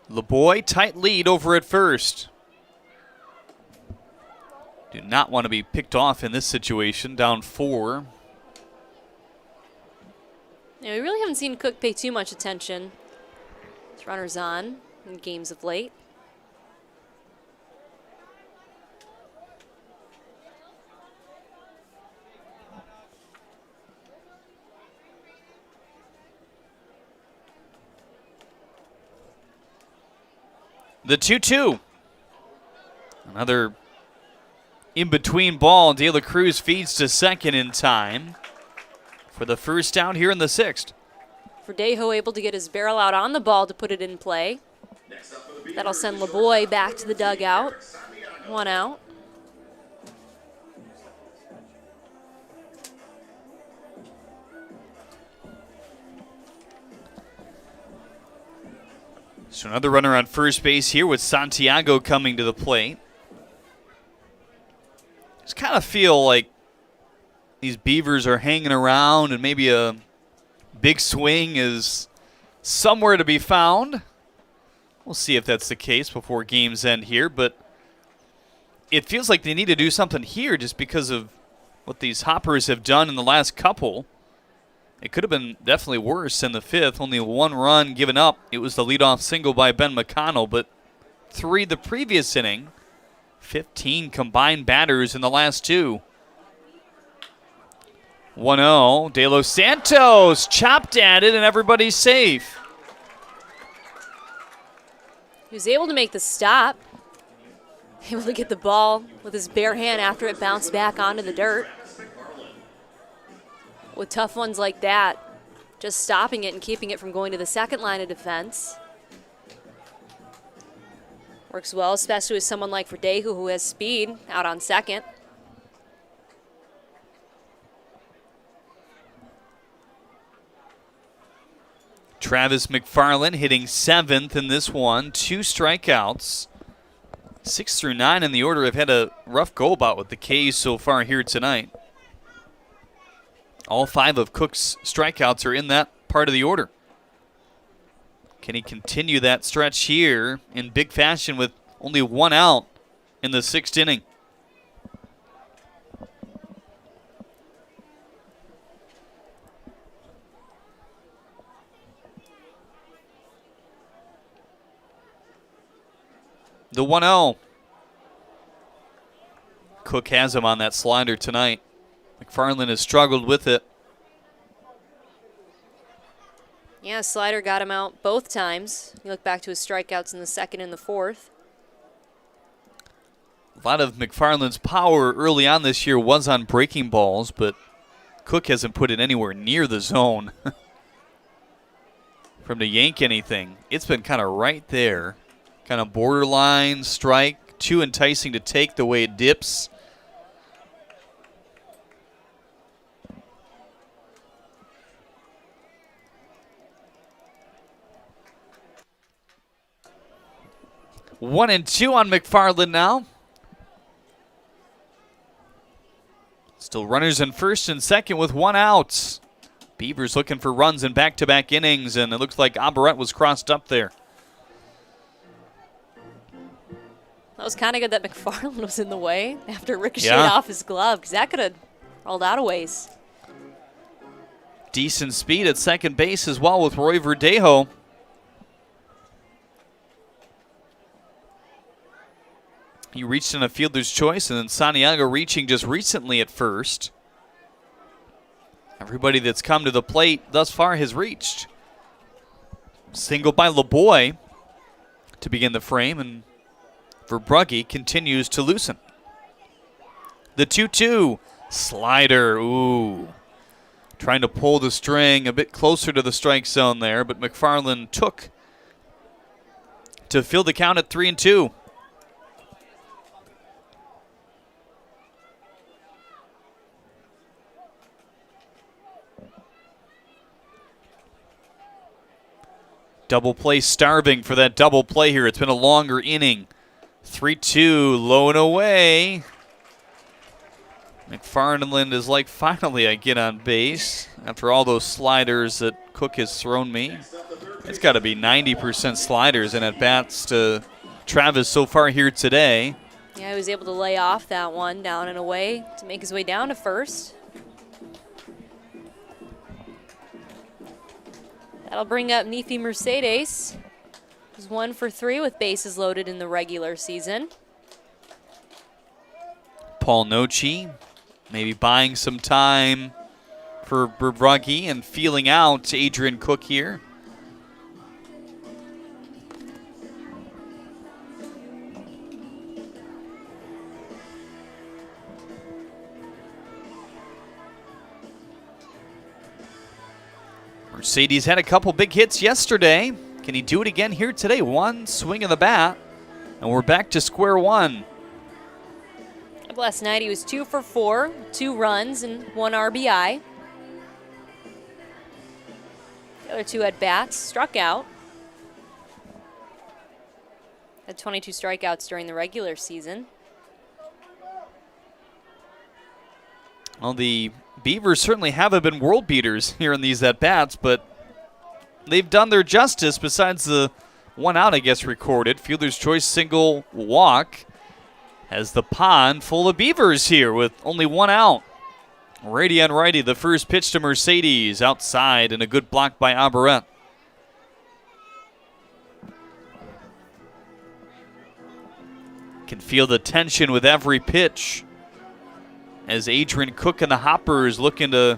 [SPEAKER 1] LeBoy, tight lead over at first. Do not want to be picked off in this situation, down 4.
[SPEAKER 4] Yeah, we really haven't seen Cook pay too much attention to runners on in games of late.
[SPEAKER 1] The 2-2. Another in-between ball. De La Cruz feeds to second in time for the first out here in the 6th.
[SPEAKER 4] Verdejo able to get his barrel out on the ball to put it in play. That'll send LeBoy back to the dugout. 1 out.
[SPEAKER 1] So another runner on first base here with Santiago coming to the plate. Just kind of feel like these Beavers are hanging around and maybe a big swing is somewhere to be found. We'll see if that's the case before games end here, but it feels like they need to do something here just because of what these Hoppers have done in the last couple. It could have been definitely worse in the 5th. Only 1 run given up. It was the leadoff single by Ben McConnell, but 3 the previous inning. 15 combined batters in the last 2. 1-0. De Los Santos chopped at it, and everybody's safe.
[SPEAKER 4] He was able to make the stop. Able to get the ball with his bare hand after it bounced back onto the dirt. With tough ones like that, just stopping it and keeping it from going to the second line of defense. Works well, especially with someone like Verdejo who has speed out on second.
[SPEAKER 1] Travis McFarland hitting 7th in this one. 2 strikeouts. 6 through 9 in the order have had a rough go-about with the K's so far here tonight. All 5 of Cook's strikeouts are in that part of the order. Can he continue that stretch here in big fashion with only 1 out in the 6th inning? The 1-0. Cook has him on that slider tonight. McFarland has struggled with it.
[SPEAKER 4] Yeah, slider got him out both times. You look back to his strikeouts in the 2nd and the 4th.
[SPEAKER 1] A lot of McFarland's power early on this year was on breaking balls, but Cook hasn't put it anywhere near the zone. From to yank anything, it's been kind of right there. Kind of borderline strike, too enticing to take the way it dips. One and 2 on McFarland now. Still runners in first and second with 1 out. Beavers looking for runs in back-to-back innings, and it looks like Abaret was crossed up there.
[SPEAKER 4] That was kind of good that McFarland was in the way after ricocheted off his glove, because that could have rolled out a ways.
[SPEAKER 1] Decent speed at second base as well with Roy Verdejo. He reached in a fielder's choice, and then Santiago reaching just recently at first. Everybody that's come to the plate thus far has reached. Single by LeBoy to begin the frame, and Verbrugge continues to loosen. The 2-2 slider, ooh. Trying to pull the string a bit closer to the strike zone there, but McFarland took to fill the count at 3-2. Double play starving for that double play here. It's been a longer inning. 3-2, low and away. McFarland is like, finally I get on base after all those sliders that Cook has thrown me. It's got to be 90% sliders and at-bats to Travis so far here today.
[SPEAKER 4] Yeah, he was able to lay off that one down and away to make his way down to first. That'll bring up Nefi Mercedes, who's 1 for 3 with bases loaded in the regular season.
[SPEAKER 1] Paul Nochi maybe buying some time for Verbrugge and feeling out Adrian Cook here. Mercedes had a couple big hits yesterday. Can he do it again here today? One swing of the bat, and we're back to square one.
[SPEAKER 4] Last night he was 2 for 4, 2 runs and 1 RBI. The other 2 at bats, struck out. Had 22 strikeouts during the regular season.
[SPEAKER 1] Well, the Beavers certainly haven't been world beaters here in these at-bats, but they've done their justice besides the 1 out, I guess, recorded. Fielder's choice single walk has the pond full of Beavers here with only 1 out. Righty on righty, the first pitch to Mercedes outside and a good block by Aberrett. Can feel the tension with every pitch as Adrian Cook and the Hoppers looking to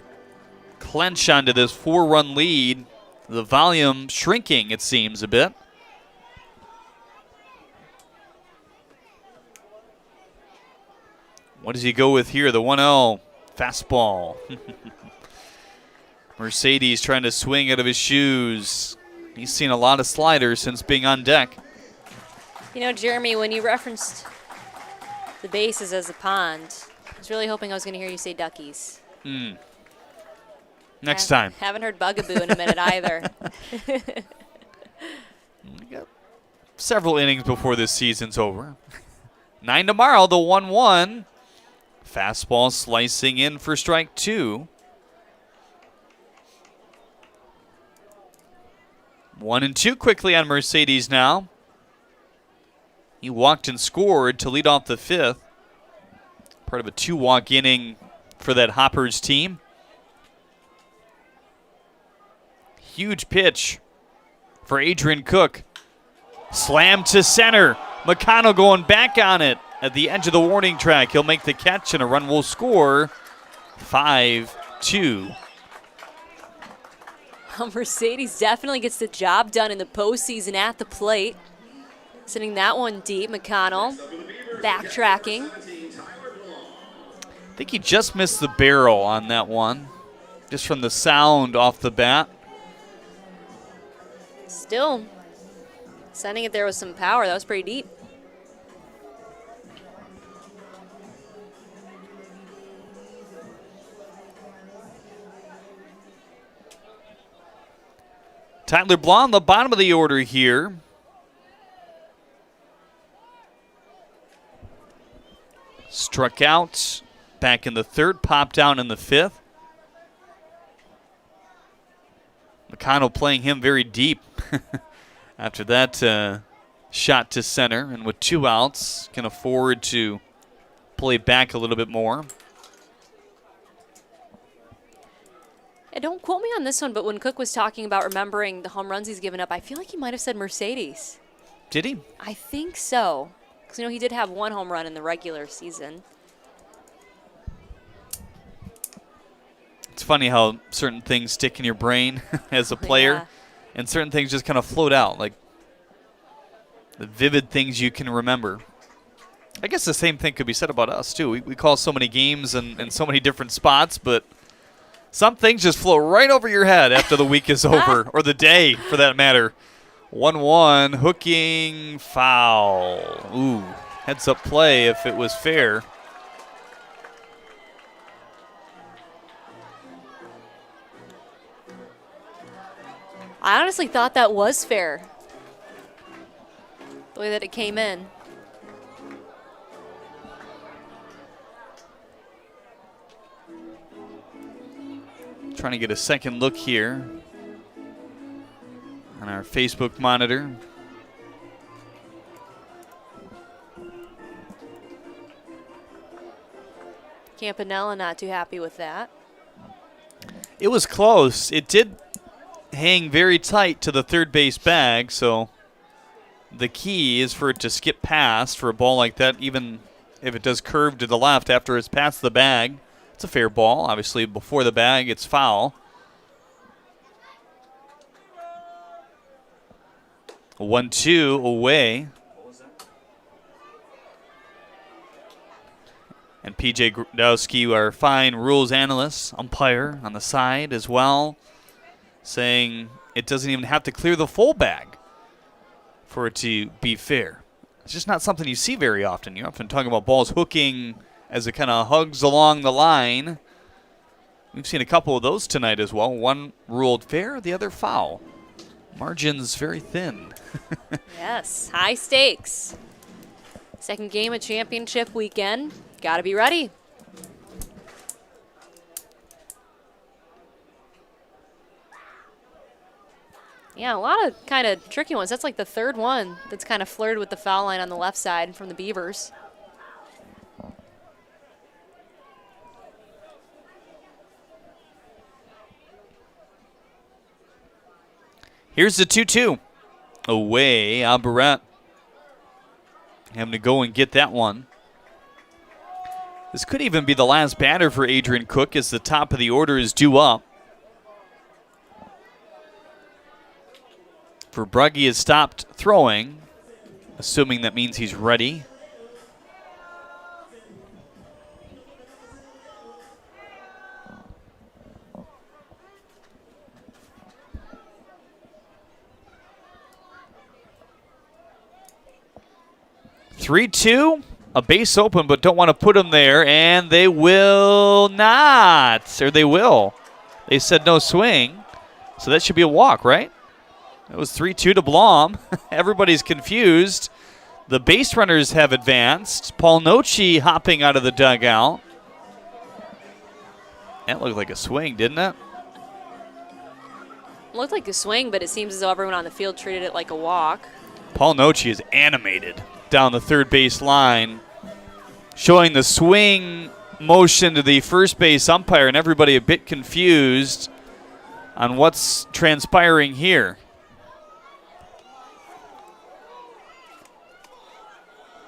[SPEAKER 1] clench onto this 4-run lead. The volume shrinking, it seems, a bit. What does he go with here? The 1-0 fastball. Mercedes trying to swing out of his shoes. He's seen a lot of sliders since being on deck.
[SPEAKER 4] You know, Jeremy, when you referenced the bases as a pond, I was really hoping I was going to hear you say duckies.
[SPEAKER 1] Next time.
[SPEAKER 4] Haven't heard bugaboo in a minute either.
[SPEAKER 1] We got several innings before this season's over. 9 tomorrow, the 1-1. Fastball slicing in for strike 2. 1-2 quickly on Mercedes now. He walked and scored to lead off the 5th. Part of a 2-walk inning for that Hoppers team. Huge pitch for Adrian Cook. Slam to center. McConnell going back on it at the edge of the warning track. He'll make the catch and a run will score. 5-2.
[SPEAKER 4] Mercedes definitely gets the job done in the postseason at the plate. Sending that one deep. McConnell backtracking.
[SPEAKER 1] I think he just missed the barrel on that one, just from the sound off the bat.
[SPEAKER 4] Still sending it there with some power. That was pretty deep.
[SPEAKER 1] Tyler Blond, the bottom of the order here. Struck out back in the 3rd, popped down in the 5th. McConnell playing him very deep after that shot to center. And with 2 outs, can afford to play back a little bit more.
[SPEAKER 4] And don't quote me on this one, but when Cook was talking about remembering the home runs he's given up, I feel like he might have said Mercedes.
[SPEAKER 1] Did he?
[SPEAKER 4] I think so. Because, he did have 1 home run in the regular season.
[SPEAKER 1] It's funny how certain things stick in your brain as a player, and certain things just kind of float out, like the vivid things you can remember. I guess the same thing could be said about us, too. We call so many games and so many different spots, but some things just float right over your head after the week is over, or the day, for that matter. 1-1, hooking, foul. Ooh, heads-up play if it was fair.
[SPEAKER 4] I honestly thought that was fair, the way that it came in.
[SPEAKER 1] Trying to get a second look here on our Facebook monitor.
[SPEAKER 4] Campanella not too happy with that.
[SPEAKER 1] It was close. It did hang very tight to the third base bag, so the key is for it to skip past for a ball like that, even if it does curve to the left after it's past the bag. It's a fair ball. Obviously, before the bag, it's foul. 1-2 away. And P.J. Grudowski, our fine rules analyst, umpire on the side as well, saying it doesn't even have to clear the full bag for it to be fair. It's just not something you see very often. You're often talking about balls hooking as it kind of hugs along the line. We've seen a couple of those tonight as well. One ruled fair, the other foul. Margins very thin.
[SPEAKER 4] Yes, high stakes. Second game of championship weekend. Got to be ready. Yeah, a lot of kind of tricky ones. That's like the third one that's kind of flirted with the foul line on the left side from the Beavers.
[SPEAKER 1] Here's the 2-2. Away, Albaret having to go and get that one. This could even be the last batter for Adrian Cook as the top of the order is due up. For Brugge has stopped throwing, assuming that means he's ready. Three-two, a base open, but don't want to put him there, and they will not, or they will. They said no swing, so that should be a walk, right? It was 3-2 to Blom. Everybody's confused. The base runners have advanced. Paul Nochi hopping out of the dugout. That looked like a swing, didn't it?
[SPEAKER 4] It looked like a swing, but it seems as though everyone on the field treated it like a walk.
[SPEAKER 1] Paul Nochi is animated down the third base line, showing the swing motion to the first base umpire, and everybody a bit confused on what's transpiring here.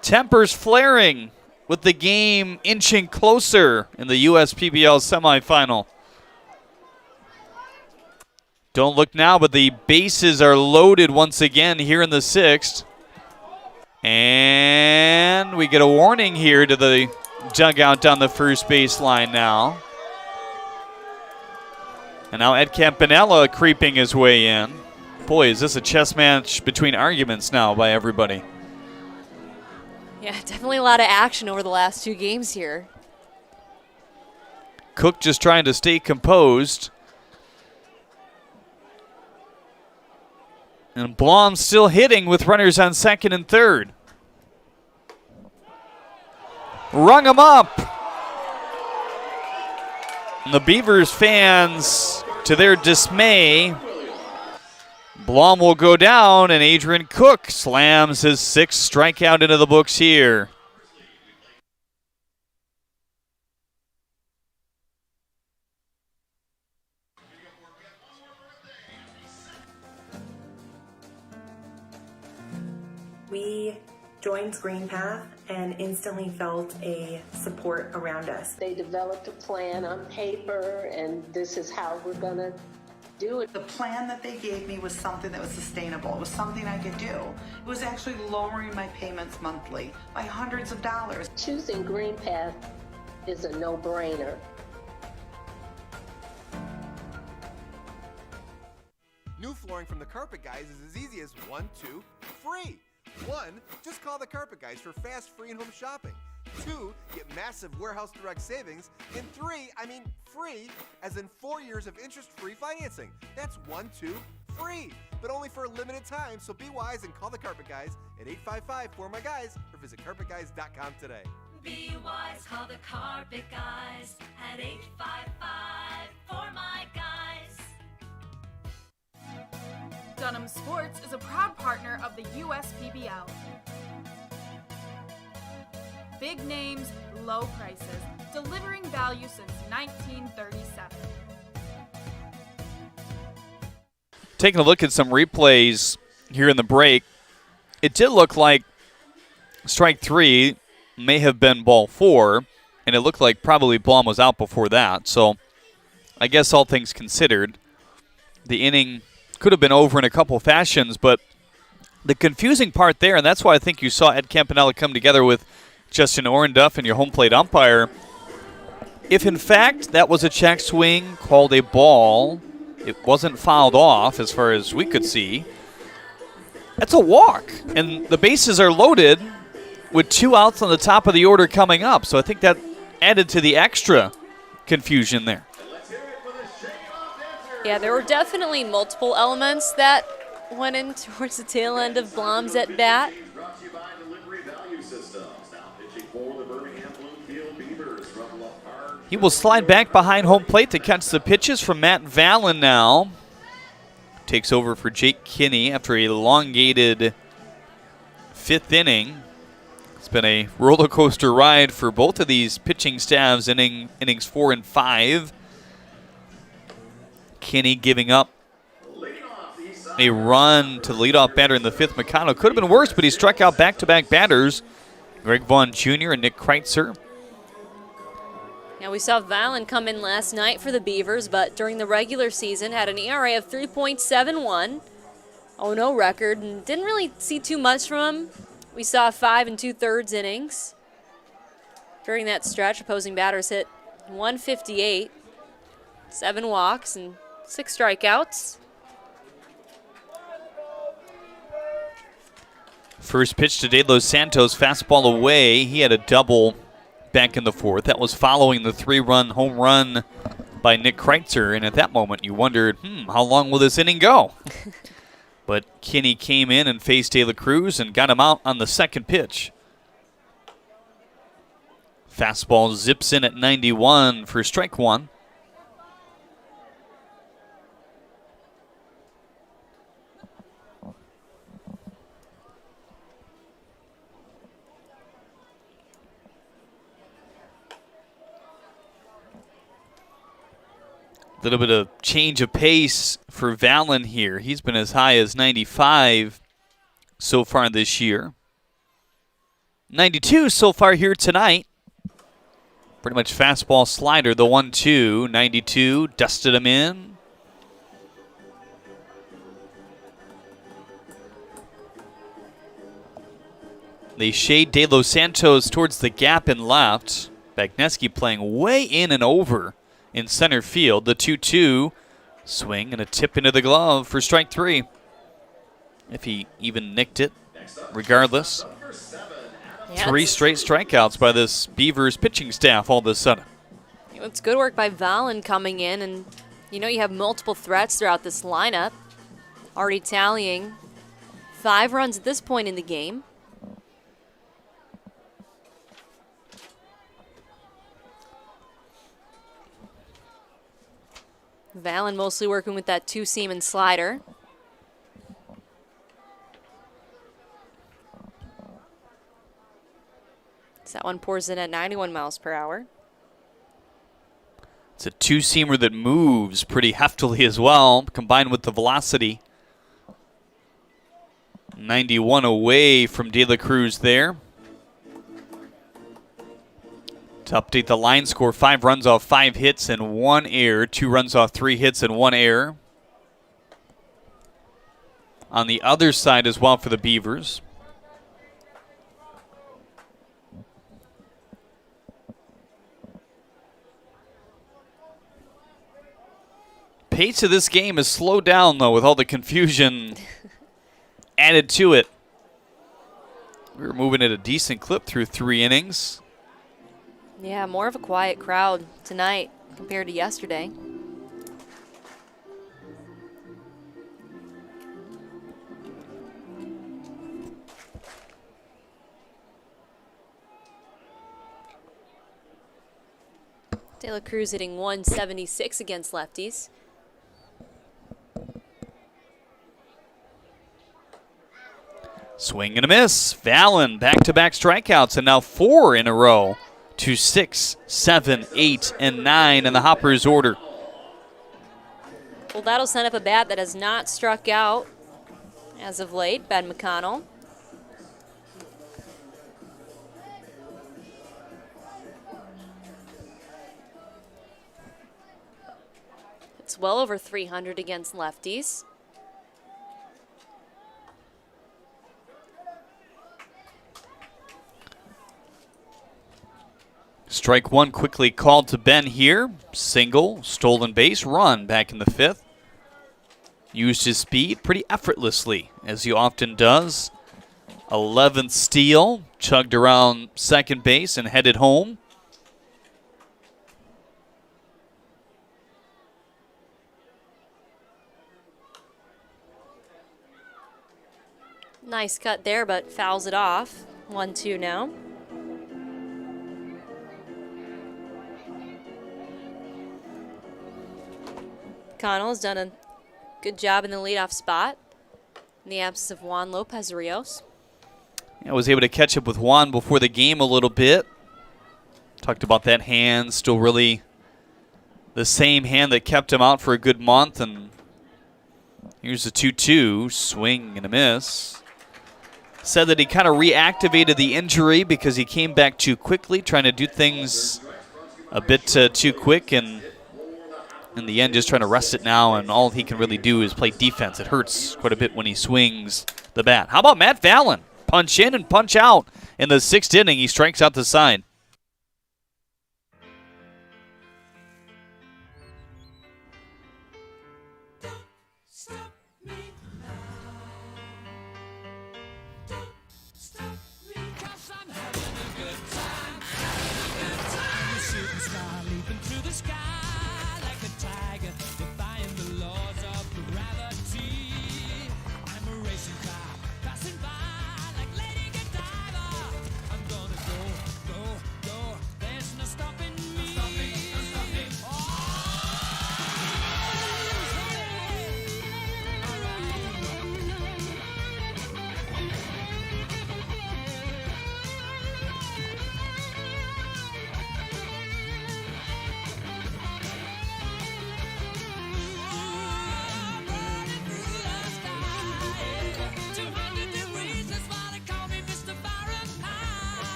[SPEAKER 1] Tempers flaring with the game inching closer in the USPBL semifinal. Don't look now, but the bases are loaded once again here in the sixth. And we get a warning here to the dugout down the first base line now. And now Ed Campanella creeping his way in. Boy, is this a chess match between arguments now by everybody.
[SPEAKER 4] Yeah, definitely a lot of action over the last two games here.
[SPEAKER 1] Cook just trying to stay composed. And Blom still hitting with runners on second and third. Rung him up. And the Beavers fans, to their dismay, Blom will go down, and Adrian Cook slams his sixth strikeout into the books here.
[SPEAKER 10] We joined Green Path and instantly felt a support around us.
[SPEAKER 13] They developed a plan on paper, and this is how we're going to do it.
[SPEAKER 20] The plan that they gave me was something that was sustainable. It was something I could do. It was actually lowering my payments monthly by hundreds of dollars.
[SPEAKER 13] Choosing Green Path is a no-brainer.
[SPEAKER 24] New flooring from the Carpet Guys is as easy as 1, 2, free. 1, just call the Carpet Guys for fast, free, and home shopping. 2, get massive warehouse direct savings. And 3, I mean free, as in 4 years of interest-free financing. That's 1, 2, free, but only for a limited time. So be wise and call the Carpet Guys at 855-4MY-GUYS or visit carpetguys.com today.
[SPEAKER 14] Be wise, call the Carpet Guys at 855-4MY-GUYS.
[SPEAKER 9] Dunham Sports is a proud partner of the USPBL. Big names, low prices, delivering value since 1937.
[SPEAKER 1] Taking a look at some replays here in the break, it did look like strike 3 may have been ball 4, and it looked like probably Blum was out before that. So I guess all things considered, the inning could have been over in a couple fashions, but the confusing part there, and that's why I think you saw Ed Campanella come together with Justin Orenduff and your home plate umpire. If in fact that was a check swing, called a ball, it wasn't fouled off as far as we could see, that's a walk. And the bases are loaded with 2 outs on the top of the order coming up. So I think that added to the extra confusion there.
[SPEAKER 4] Yeah, there were definitely multiple elements that went in towards the tail end of Blum's at bat.
[SPEAKER 1] He will slide back behind home plate to catch the pitches from Matt Vallon now. Takes over for Jake Kinney after a elongated 5th inning. It's been a roller coaster ride for both of these pitching staffs, innings 4 and 5. Kinney giving up a run to the leadoff batter in the 5th. Mikano could have been worse, but he struck out back-to-back batters, Greg Vaughn Jr. and Nick Kreitzer.
[SPEAKER 4] Now, we saw Vallon come in last night for the Beavers, but during the regular season had an ERA of 3.71, 0-0 record, and didn't really see too much from him. We saw 5 2/3 innings. During that stretch, opposing batters hit 158, 7 walks, and 6 strikeouts.
[SPEAKER 1] First pitch to De Los Santos, fastball away. He had a double back in the 4th. That was following the 3-run home run by Nick Kreitzer, and at that moment you wondered, how long will this inning go? But Kinney came in and faced De La Cruz and got him out on the 2nd pitch. Fastball zips in at 91 for strike 1. A little bit of change of pace for Vallon here. He's been as high as 95 so far this year. 92 so far here tonight. Pretty much fastball slider, the 1-2. 92, dusted him in. They shade De Los Santos towards the gap in left. Bagneski playing way in and over in center field. The 2-2 swing and a tip into the glove for strike 3. If he even nicked it, regardless. 3 straight strikeouts by this Beavers pitching staff all of a sudden.
[SPEAKER 4] It's good work by Vallon coming in, and you have multiple threats throughout this lineup. Already tallying 5 runs at this point in the game. Vallon mostly working with that 2-seam and slider. So that one pours in at 91 miles per hour.
[SPEAKER 1] It's a 2-seamer that moves pretty heftily as well, combined with the velocity. 91 away from De La Cruz there. To update the line score, 5 runs off 5 hits and 1 error. 2 runs off 3 hits and 1 error. On the other side as well for the Beavers. Pace of this game has slowed down, though, with all the confusion added to it. We were moving at a decent clip through 3 innings.
[SPEAKER 4] Yeah, more of a quiet crowd tonight compared to yesterday. De La Cruz hitting 176 against lefties.
[SPEAKER 1] Swing and a miss. Fallon back-to-back strikeouts, and now 4 in a row to 6, 7, 8, and 9 in the Hoppers order.
[SPEAKER 4] Well, that'll send up a bat that has not struck out as of late, Ben McConnell. It's well over 300 against lefties.
[SPEAKER 1] Strike 1 quickly called to Ben here. Single, stolen base, run back in the 5th. Used his speed pretty effortlessly, as he often does. 11th steal, chugged around second base and headed home.
[SPEAKER 4] Nice cut there, but fouls it off. 1-2 now. Connell's done a good job in the leadoff spot in the absence of Juan Lopez Rios.
[SPEAKER 1] I was able to catch up with Juan before the game a little bit. Talked about that hand, still really the same hand that kept him out for a good month. And here's the 2-2, swing and a miss. Said that he kind of reactivated the injury because he came back too quickly, trying to do things a bit too quick, and in the end just trying to rest it now, and all he can really do is play defense. It hurts quite a bit when he swings the bat. How about Matt Fallon? Punch in and punch out. In the 6th inning, he strikes out the side.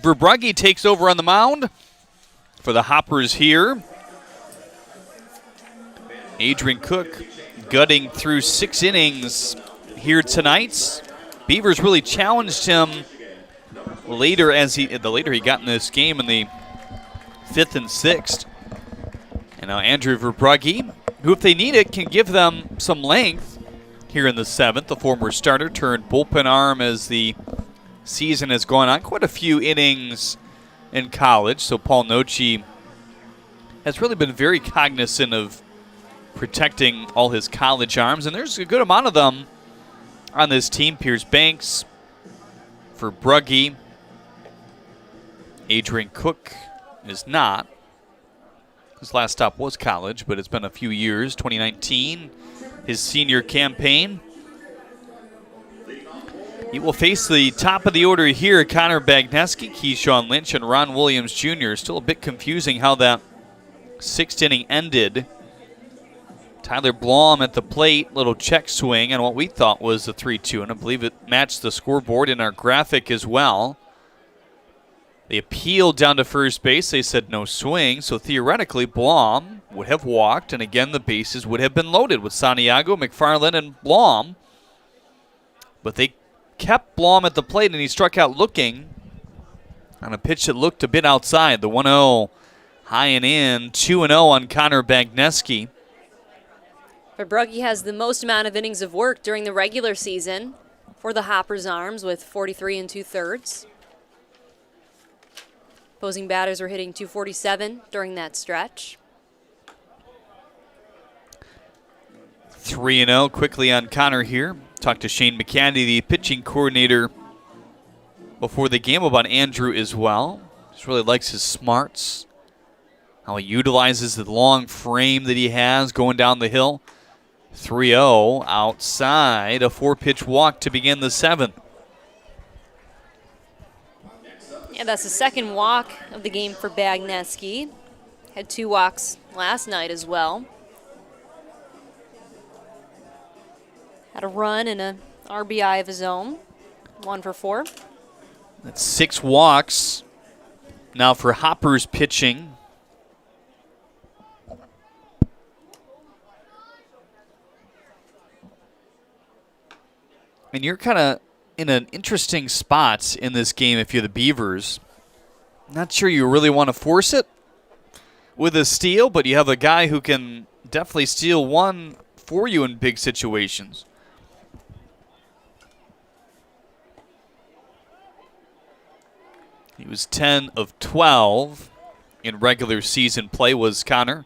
[SPEAKER 1] Verbrugge takes over on the mound for the Hoppers here. Adrian Cook gutting through 6 innings here tonight. Beavers really challenged him later the later he got in this game in the 5th and 6th. And now Andrew Verbrugge, who if they need it can give them some length here in the 7th. The former starter turned bullpen arm as the season has gone on. Quite a few innings in college, so Paul Noce has really been very cognizant of protecting all his college arms, and there's a good amount of them on this team. Pierce Banks for Brugge. Adrian Cook is not. His last stop was college, but it's been a few years. 2019, his senior campaign. He will face the top of the order here, Connor Bagneski, Keyshawn Lynch, and Ron Williams Jr. Still a bit confusing how that sixth inning ended. Tyler Blom at the plate, little check swing, and what we thought was a 3-2, and I believe it matched the scoreboard in our graphic as well. They appealed down to first base. They said no swing, so theoretically Blom would have walked, and again the bases would have been loaded with Santiago, McFarland, and Blom. But they kept Blom at the plate, and he struck out looking on a pitch that looked a bit outside. The 1-0 high and in, 2-0 on Connor Bagneski.
[SPEAKER 4] But Brugge has the most amount of innings of work during the regular season for the Hoppers Arms with 43 2/3. Opposing batters were hitting 247 during that stretch.
[SPEAKER 1] 3-0 quickly on Connor here. Talked to Shane McCandy, the pitching coordinator, before the game about Andrew as well. Just really likes his smarts, how he utilizes the long frame that he has going down the hill. 3-0 outside, a 4-pitch walk to begin the 7th.
[SPEAKER 4] Yeah, that's the second walk of the game for Bagneski. Had 2 walks last night as well. Had a run and an RBI of his own. 1 for 4.
[SPEAKER 1] That's 6 walks. Now for Hoppers pitching. And you're kind of in an interesting spot in this game if you're the Beavers. Not sure you really want to force it with a steal, but you have a guy who can definitely steal one for you in big situations. He was 10 of 12 in regular season play was Connor.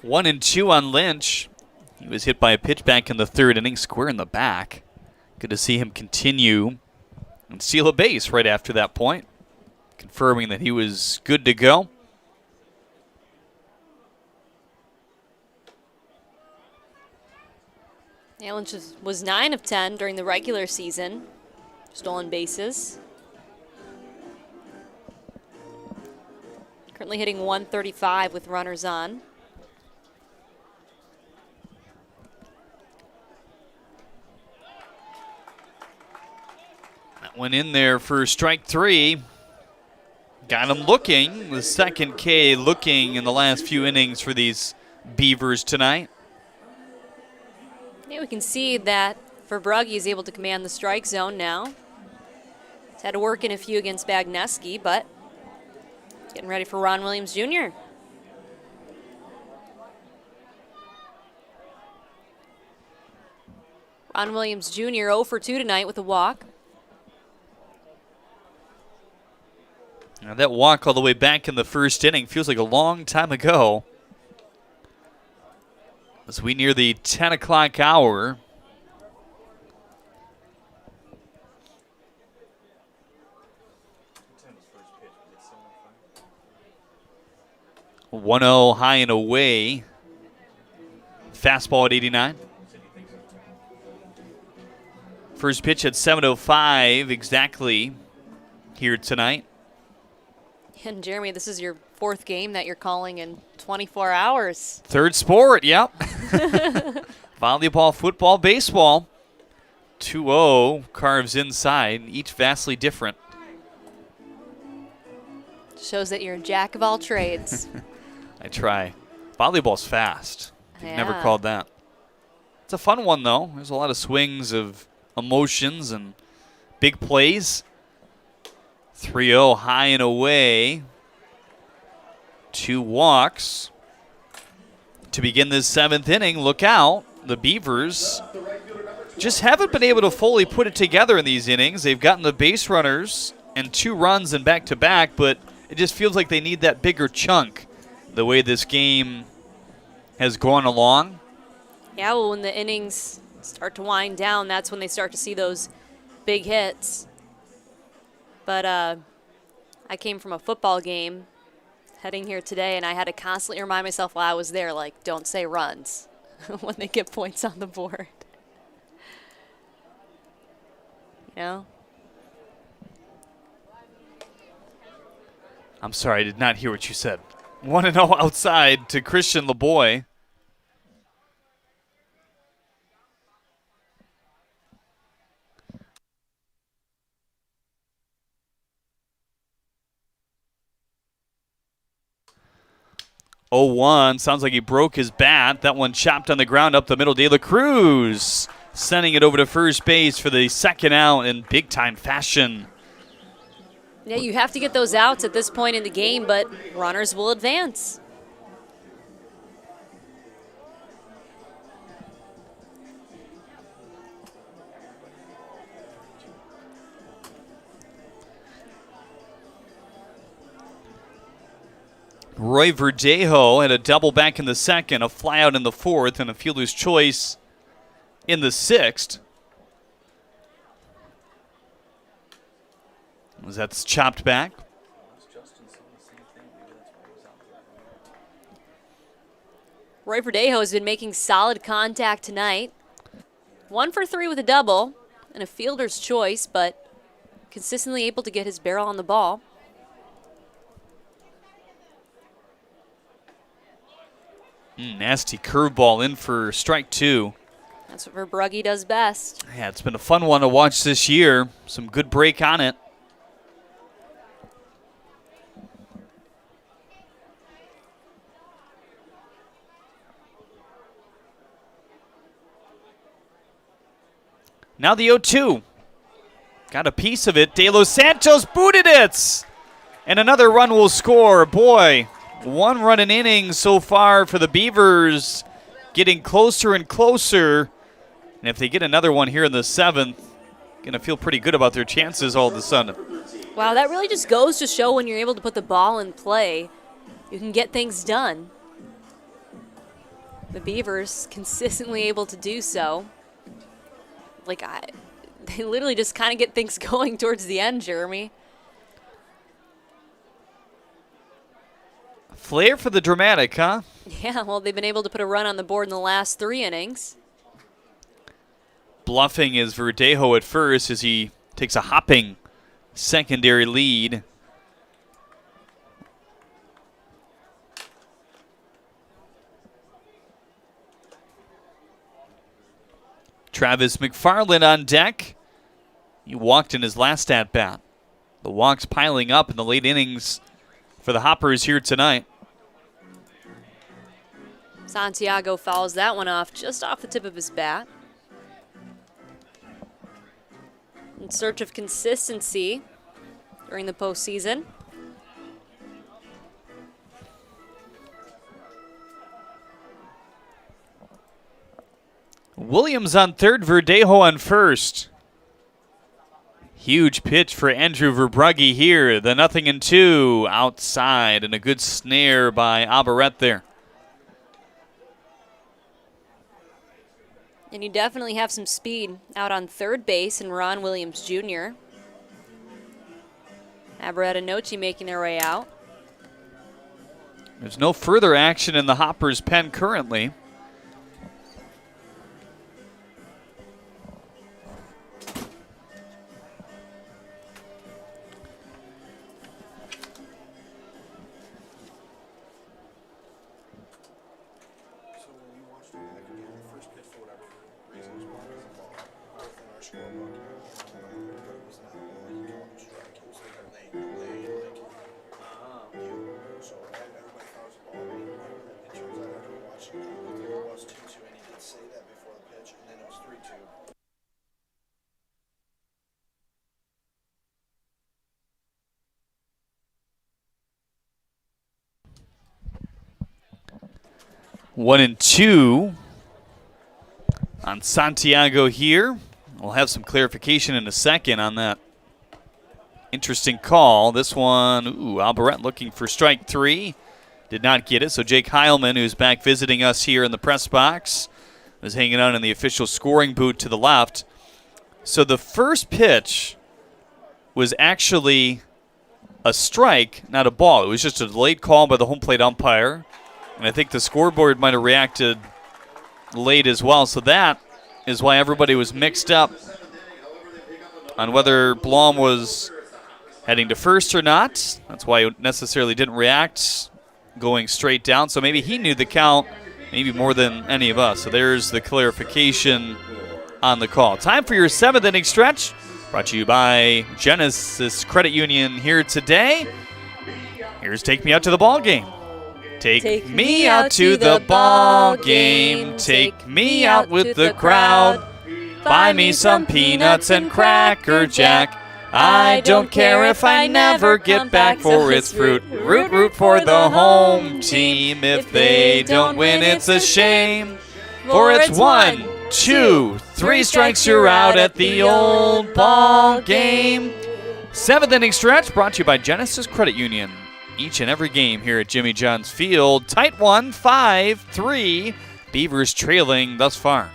[SPEAKER 1] One and 2 on Lynch. He was hit by a pitch back in the 3rd inning, square in the back. Good to see him continue and steal a base right after that point, confirming that he was good to go.
[SPEAKER 4] Lynch was 9 of 10 during the regular season. Stolen bases. Currently hitting 135 with runners on.
[SPEAKER 1] That went in there for strike 3. Got him looking. The second K looking in the last few innings for these Beavers tonight.
[SPEAKER 4] Yeah, we can see that for Brugge, he's able to command the strike zone now. He's had to work in a few against Bagneski, but getting ready for Ron Williams Jr. Ron Williams Jr. 0 for 2 tonight with a walk.
[SPEAKER 1] Now that walk all the way back in the 1st inning feels like a long time ago. As we near the 10 o'clock hour. A 1-0 high and away. Fastball at 89. First pitch at 7:05 exactly here tonight.
[SPEAKER 4] And Jeremy, this is your 4th game that you're calling in 24 hours.
[SPEAKER 1] 3rd sport, yep. Volleyball, football, baseball. 2-0 carves inside, each vastly different.
[SPEAKER 4] Shows that you're a jack of all trades.
[SPEAKER 1] I try. Volleyball's fast.
[SPEAKER 4] Yeah.
[SPEAKER 1] Never called that. It's a fun one, though. There's a lot of swings of emotions and big plays. 3-0 high and away. 2 walks. to begin this 7th inning. Look out. The Beavers just haven't been able to fully put it together in these innings. They've gotten the base runners and 2 runs in back-to-back, but it just feels like they need that bigger chunk the way this game has gone along.
[SPEAKER 4] Yeah, well, when the innings start to wind down, that's when they start to see those big hits. But I came from a football game heading here today, and I had to constantly remind myself while I was there, like, don't say runs when they get points on the board. You know?
[SPEAKER 1] I'm sorry, I did not hear what you said. 1-0 outside to Christian LeBoy. Oh, 1. Sounds like he broke his bat. That one chopped on the ground up the middle. De La Cruz sending it over to first base for the second out in big-time fashion.
[SPEAKER 4] Yeah, you have to get those outs at this point in the game, but runners will advance.
[SPEAKER 1] Roy Verdejo had a double back in the second, a flyout in the fourth, and a fielder's choice in the sixth. As that's chopped back.
[SPEAKER 4] Roy Verdejo has been making solid contact tonight. 1 for 3 with a double and a fielder's choice, but consistently able to get his barrel on the ball.
[SPEAKER 1] Nasty curveball in for strike 2.
[SPEAKER 4] That's what Verbrugge does best.
[SPEAKER 1] Yeah, it's been a fun one to watch this year. Some good break on it. Now the 0-2. Got a piece of it. De Los Santos booted it. And another run will score. Boy, 1 run an inning so far for the Beavers. Getting closer and closer. And if they get another one here in the 7th, going to feel pretty good about their chances all of a sudden.
[SPEAKER 4] Wow, that really just goes to show when you're able to put the ball in play, you can get things done. The Beavers consistently able to do so. They literally just kind of get things going towards the end, Jeremy.
[SPEAKER 1] Flair for the dramatic, huh?
[SPEAKER 4] Yeah, well, they've been able to put a run on the board in the last 3 innings.
[SPEAKER 1] Bluffing is Verdejo at first as he takes a hopping secondary lead. Travis McFarland on deck. He walked in his last at-bat. The walks piling up in the late innings for the Hoppers here tonight.
[SPEAKER 4] Santiago fouls that one off just off the tip of his bat. In search of consistency during the postseason.
[SPEAKER 1] Williams on third, Verdejo on first. Huge pitch for Andrew Verbrugge here. The 0-2 outside, and a good snare by Albaret there.
[SPEAKER 4] And you definitely have some speed out on third base in Ron Williams Jr. Albaret and Nochi making their way out.
[SPEAKER 1] There's no further action in the Hoppers' pen currently. 1-2 on Santiago here. We'll have some clarification in a second on that interesting call. This one, Albaret looking for strike 3. Did not get it. So Jake Heilman, who's back visiting us here in the press box, was hanging out in the official scoring booth to the left. So the first pitch was actually a strike, not a ball. It was just a delayed call by the home plate umpire. And I think the scoreboard might have reacted late as well. So that is why everybody was mixed up on whether Blom was heading to first or not. That's why he necessarily didn't react going straight down. So maybe he knew the count maybe more than any of us. So there's the clarification on the call. Time for your 7th inning stretch. Brought to you by Genesis Credit Union here today. Here's Take Me Out to the Ball Game. Take me out to the ball game. Take me out with the crowd. Buy me some peanuts and Cracker Jack. I don't care if I never get back, for it's fruit. Root for the home team. If they don't win, it's a shame. For it's 1, 2, 3 strikes, you're out at the old ball game. 7th inning stretch brought to you by Genesis Credit Union. Each and every game here at Jimmy John's Field. Tight one, 5-3. Beavers trailing thus far.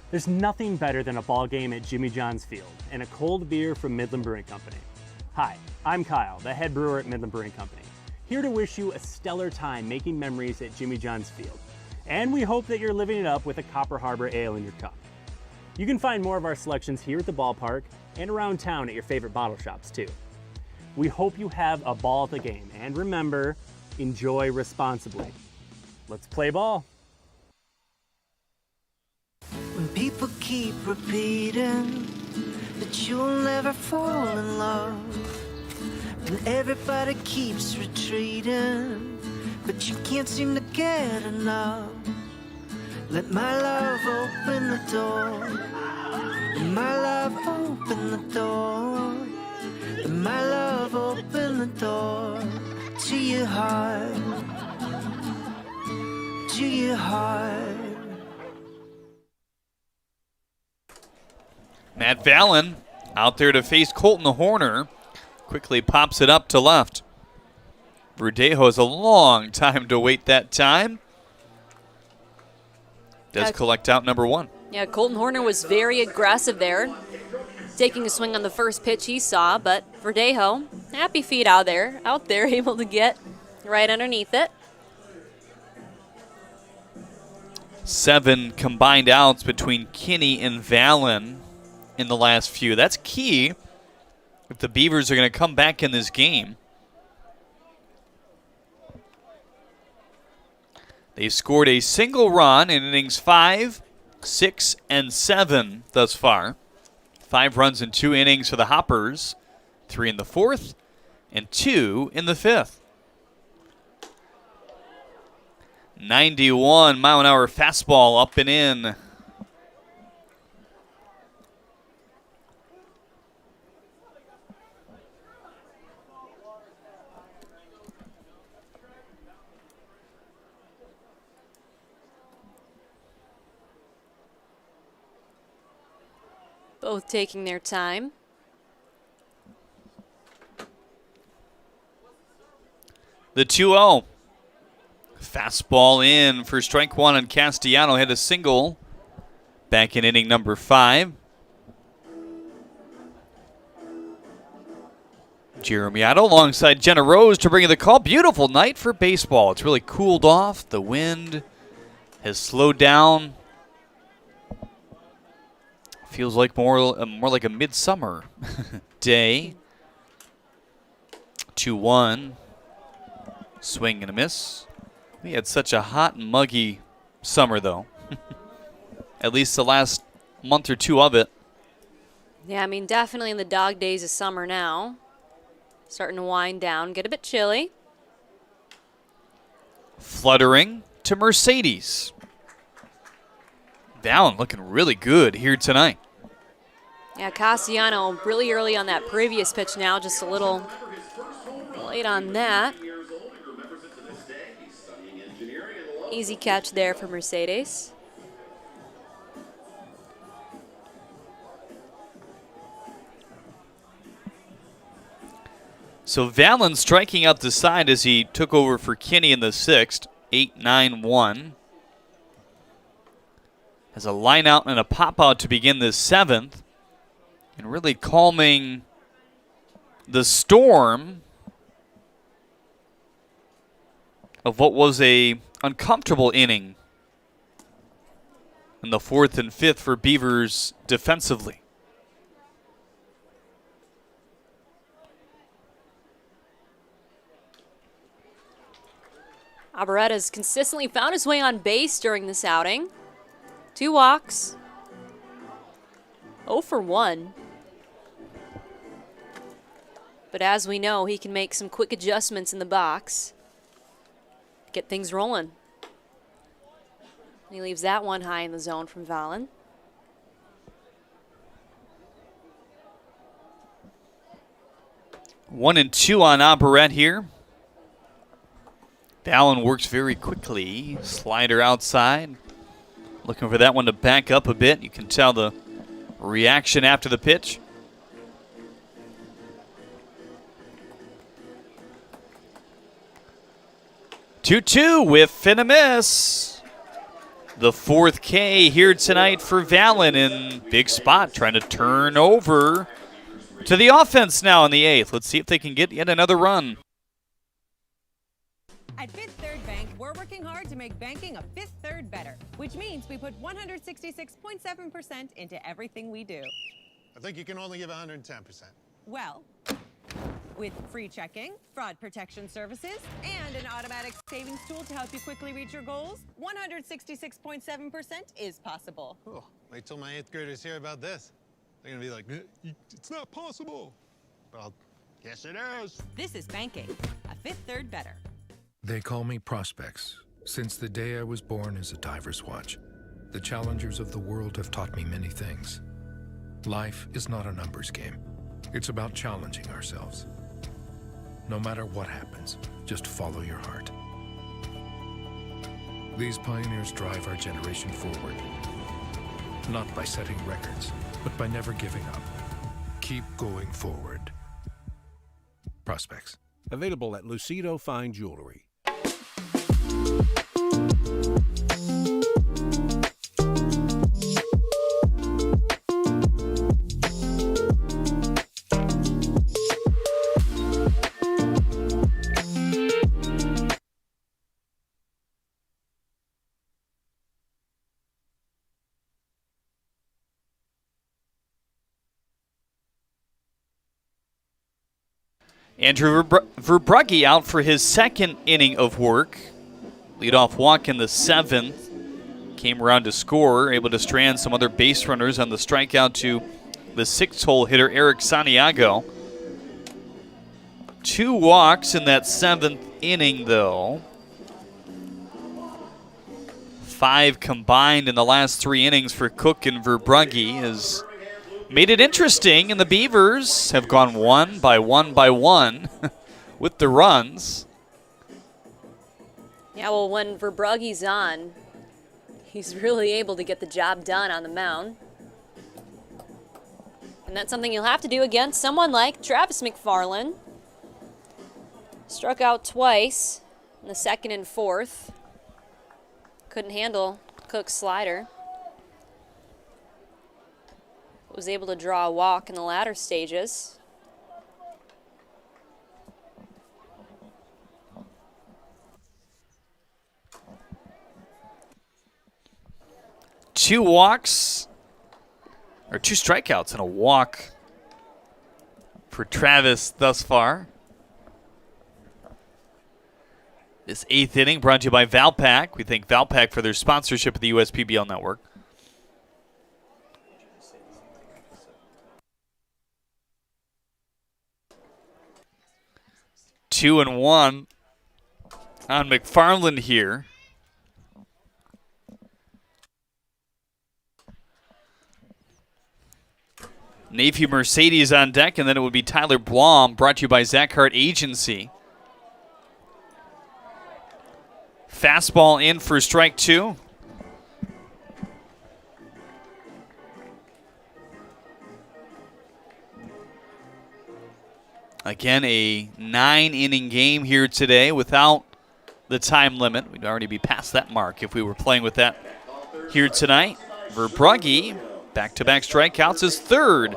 [SPEAKER 11] There's nothing better than a ball game at Jimmy John's Field and a cold beer from Midland Brewing Company. Hi, I'm Kyle, the head brewer at Midland Brewing Company, here to wish you a stellar time making memories at Jimmy John's Field. And we hope that you're living it up with a Copper Harbor Ale in your cup. You can find more of our selections here at the ballpark and around town at your favorite bottle shops too. We hope you have a ball at the game, and remember, enjoy responsibly. Let's play ball.
[SPEAKER 12] When people keep repeating that you'll never fall in love, when everybody keeps retreating, but you can't seem to get enough, let my love open the door. Let my love open the door. Let my love open the door to your heart, to your heart.
[SPEAKER 1] Matt Fallon out there to face Colton Horner. Quickly pops it up to left. Verdejo has a long time to wait that time. Does collect out number 1.
[SPEAKER 4] Yeah, Colton Horner was very aggressive there, taking a swing on the first pitch he saw, but Verdejo, happy feet out there, able to get right underneath it.
[SPEAKER 1] 7 combined outs between Kinney and Fallon in the last few. That's key if the Beavers are going to come back in this game. They've scored a single run in innings 5, 6, and 7 thus far. 5 runs in 2 innings for the Hoppers, 3 in the 4th, and 2 in the 5th. 91-mile-an-hour fastball up and in.
[SPEAKER 4] Both taking their time.
[SPEAKER 1] The 2-0. Fastball in for strike 1 on Castellano. Had a single back in inning number 5. Jeremy Otto alongside Jenna Rose to bring you the call. Beautiful night for baseball. It's really cooled off. The wind has slowed down. Feels like more like a midsummer day. 2-1. Swing and a miss. We had such a hot and muggy summer, though. At least the last month or 2 of it.
[SPEAKER 4] Yeah, I mean, definitely in the dog days of summer now. Starting to wind down, get a bit chilly.
[SPEAKER 1] Fluttering to Mercedes. Fallon looking really good here tonight.
[SPEAKER 4] Yeah, Castellano really early on that previous pitch now, just a little late on that. Easy catch there for Mercedes.
[SPEAKER 1] So Valen striking out the side as he took over for Kinney in the 6th, 8-9-1. Has a line out and a pop out to begin this 7th. And really calming the storm of what was a uncomfortable inning in the 4th and 5th for Beavers defensively.
[SPEAKER 4] Alvarez has consistently found his way on base during this outing. 2 walks. 0 for 1. But as we know, he can make some quick adjustments in the box. Get things rolling. He leaves that one high in the zone from Valen.
[SPEAKER 1] One and two on Operette here. Valen works very quickly. Slider outside. Looking for that one to back up a bit. You can tell the reaction after the pitch. Two-two with and a miss. The 4th K here tonight for Valen in big spot, trying to turn over to the offense now in the 8th. Let's see if they can get yet another run.
[SPEAKER 21] At Fifth Third Bank, we're working hard to make banking a Fifth Third better, which means we put 166.7% into everything we do.
[SPEAKER 6] I think you can only give 110%.
[SPEAKER 21] Well, with free checking, fraud protection services, and an automatic savings tool to help you quickly reach your goals, 166.7% is possible.
[SPEAKER 6] Oh, wait till my 8th graders hear about this. They're gonna be like, it's not possible. Well, yes it is.
[SPEAKER 21] This is banking, a Fifth Third better.
[SPEAKER 3] They call me Prospects. Since the day I was born as a diver's watch, the challengers of the world have taught me many things. Life is not a numbers game. It's about challenging ourselves. No matter what happens, just follow your heart. These pioneers drive our generation forward. Not by setting records, but by never giving up. Keep going forward. Prospects.
[SPEAKER 8] Available at Lucido Fine Jewelry.
[SPEAKER 1] Andrew Verbrugge out for his 2nd inning of work. Leadoff walk in the 7th. Came around to score, able to strand some other base runners on the strikeout to the 6th-hole hitter Eric Santiago. 2 walks in that 7th inning, though. 5 combined in the last 3 innings for Cook and Verbrugge has made it interesting, and the Beavers have gone one by one with the runs.
[SPEAKER 4] Yeah, well, when Verbrugge's on, he's really able to get the job done on the mound. And that's something you'll have to do against someone like Travis McFarland. Struck out twice in the 2nd and 4th. Couldn't handle Cook's slider. Was able to draw a walk in the latter stages.
[SPEAKER 1] Two walks, or 2 strikeouts and a walk for Travis thus far. This 8th inning brought to you by Valpak. We thank Valpak for their sponsorship of the USPBL Network. Two and one on McFarland here. Navy Mercedes on deck, and then it would be Tyler Blom, brought to you by Zach Hart Agency. Fastball in for strike 2. Again, a 9-inning game here today without the time limit. We'd already be past that mark if we were playing with that here tonight. Verbrugge, back-to-back strikeouts, his third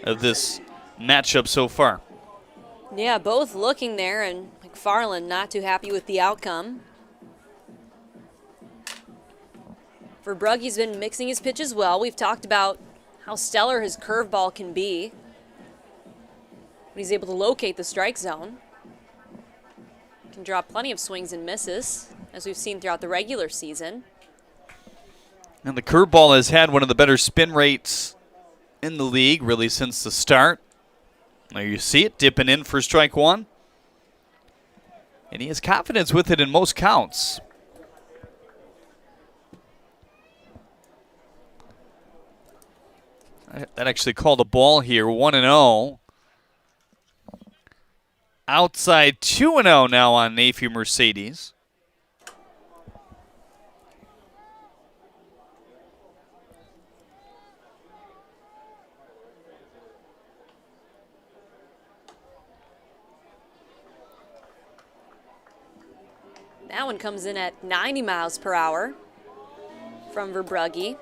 [SPEAKER 1] of this matchup so far.
[SPEAKER 4] Yeah, both looking there, and McFarland not too happy with the outcome. Verbrugge's been mixing his pitch as well. We've talked about how stellar his curveball can be when he's able to locate the strike zone. Can draw plenty of swings and misses, as we've seen throughout the regular season.
[SPEAKER 1] And the curveball has had one of the better spin rates in the league, really, since the start. There you see it, dipping in for strike 1. And he has confidence with it in most counts. That actually called a ball here, 1-0. Outside 2-0 now on Naphy Mercedes.
[SPEAKER 4] That one comes in at 90 miles per hour from Verbrugge.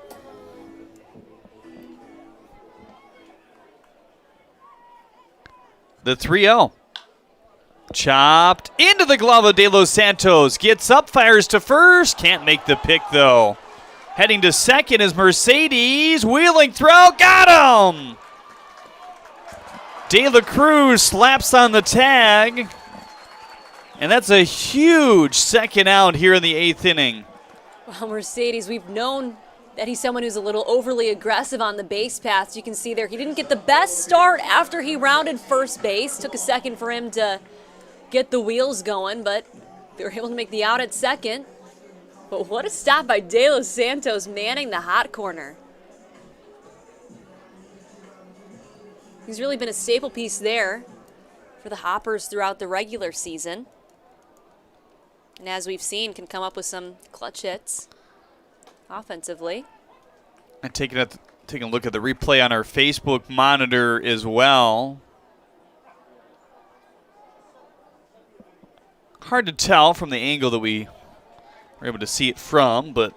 [SPEAKER 1] The 3-0. Chopped into the glove of De Los Santos. Gets up, fires to first. Can't make the pick, though. Heading to second is Mercedes. Wheeling throw. Got him! De La Cruz slaps on the tag. And that's a huge second out here in the 8th inning.
[SPEAKER 4] Well, Mercedes, we've known that he's someone who's a little overly aggressive on the base paths. You can see there he didn't get the best start after he rounded first base. Took a second for him to get the wheels going, but they were able to make the out at second. But what a stop by De Los Santos manning the hot corner. He's really been a staple piece there for the Hoppers throughout the regular season. And as we've seen, can come up with some clutch hits offensively.
[SPEAKER 1] And taking a look at the replay on our Facebook monitor as well. Hard to tell from the angle that we were able to see it from, but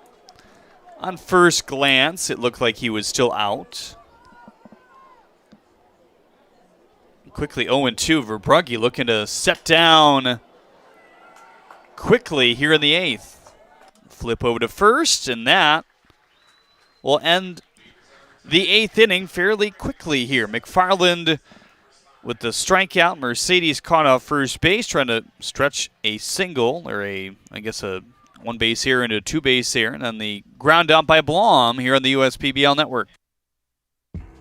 [SPEAKER 1] on first glance, it looked like he was still out. Quickly 0-2, Verbrugge looking to set down quickly here in the 8th. Flip over to first, and that will end the 8th inning fairly quickly here. McFarland with the strikeout. Mercedes caught off first base, trying to stretch a single, or a one base here into a 2 base here, and then the ground out by Blom here on the USPBL network.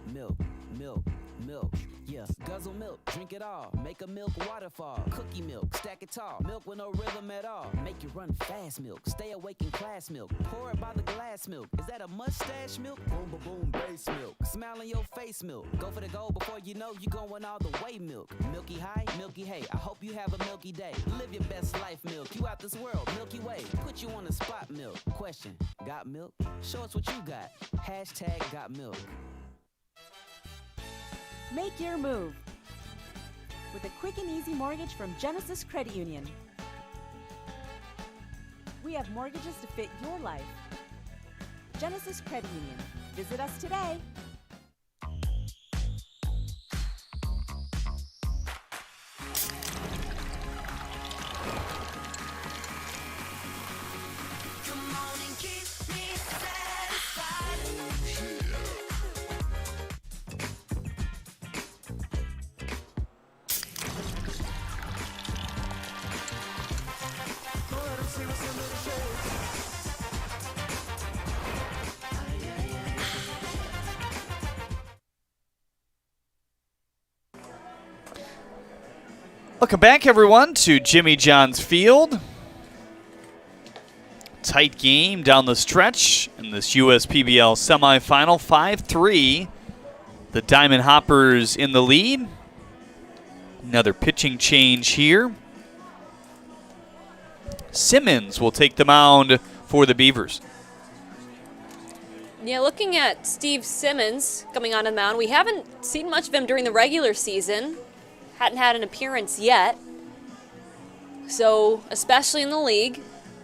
[SPEAKER 15] Milk, milk, milk, yeah. Guzzle milk, drink it all. Make a milk waterfall. Cookie milk, stack it tall. Milk with no rhythm at all. Make you run fast milk. Stay awake in class milk. Pour it by the glass milk. Is that a mustache milk? Boom, boom, boom, base milk. Smile on your face milk. Go for the goal before you know you going all the way milk. Milky high, milky hay. I hope you have a milky day. Live your best life milk. You out this world, Milky Way. Put you on the spot milk. Question, got milk? Show us what you got. Hashtag got milk.
[SPEAKER 19] Make your move with a quick and easy mortgage from Genesis Credit Union. We have mortgages to fit your life. Genesis Credit Union. Visit us today.
[SPEAKER 1] Welcome back, everyone, to Jimmy John's Field. Tight game down the stretch in this USPBL semifinal. 5-3. The Diamond Hoppers in the lead. Another pitching change here. Simmons will take the mound for the Beavers.
[SPEAKER 4] Yeah, looking at Steve Simmons coming on the mound, we haven't seen much of him during the regular season. Hadn't had an appearance yet. So, especially in the league,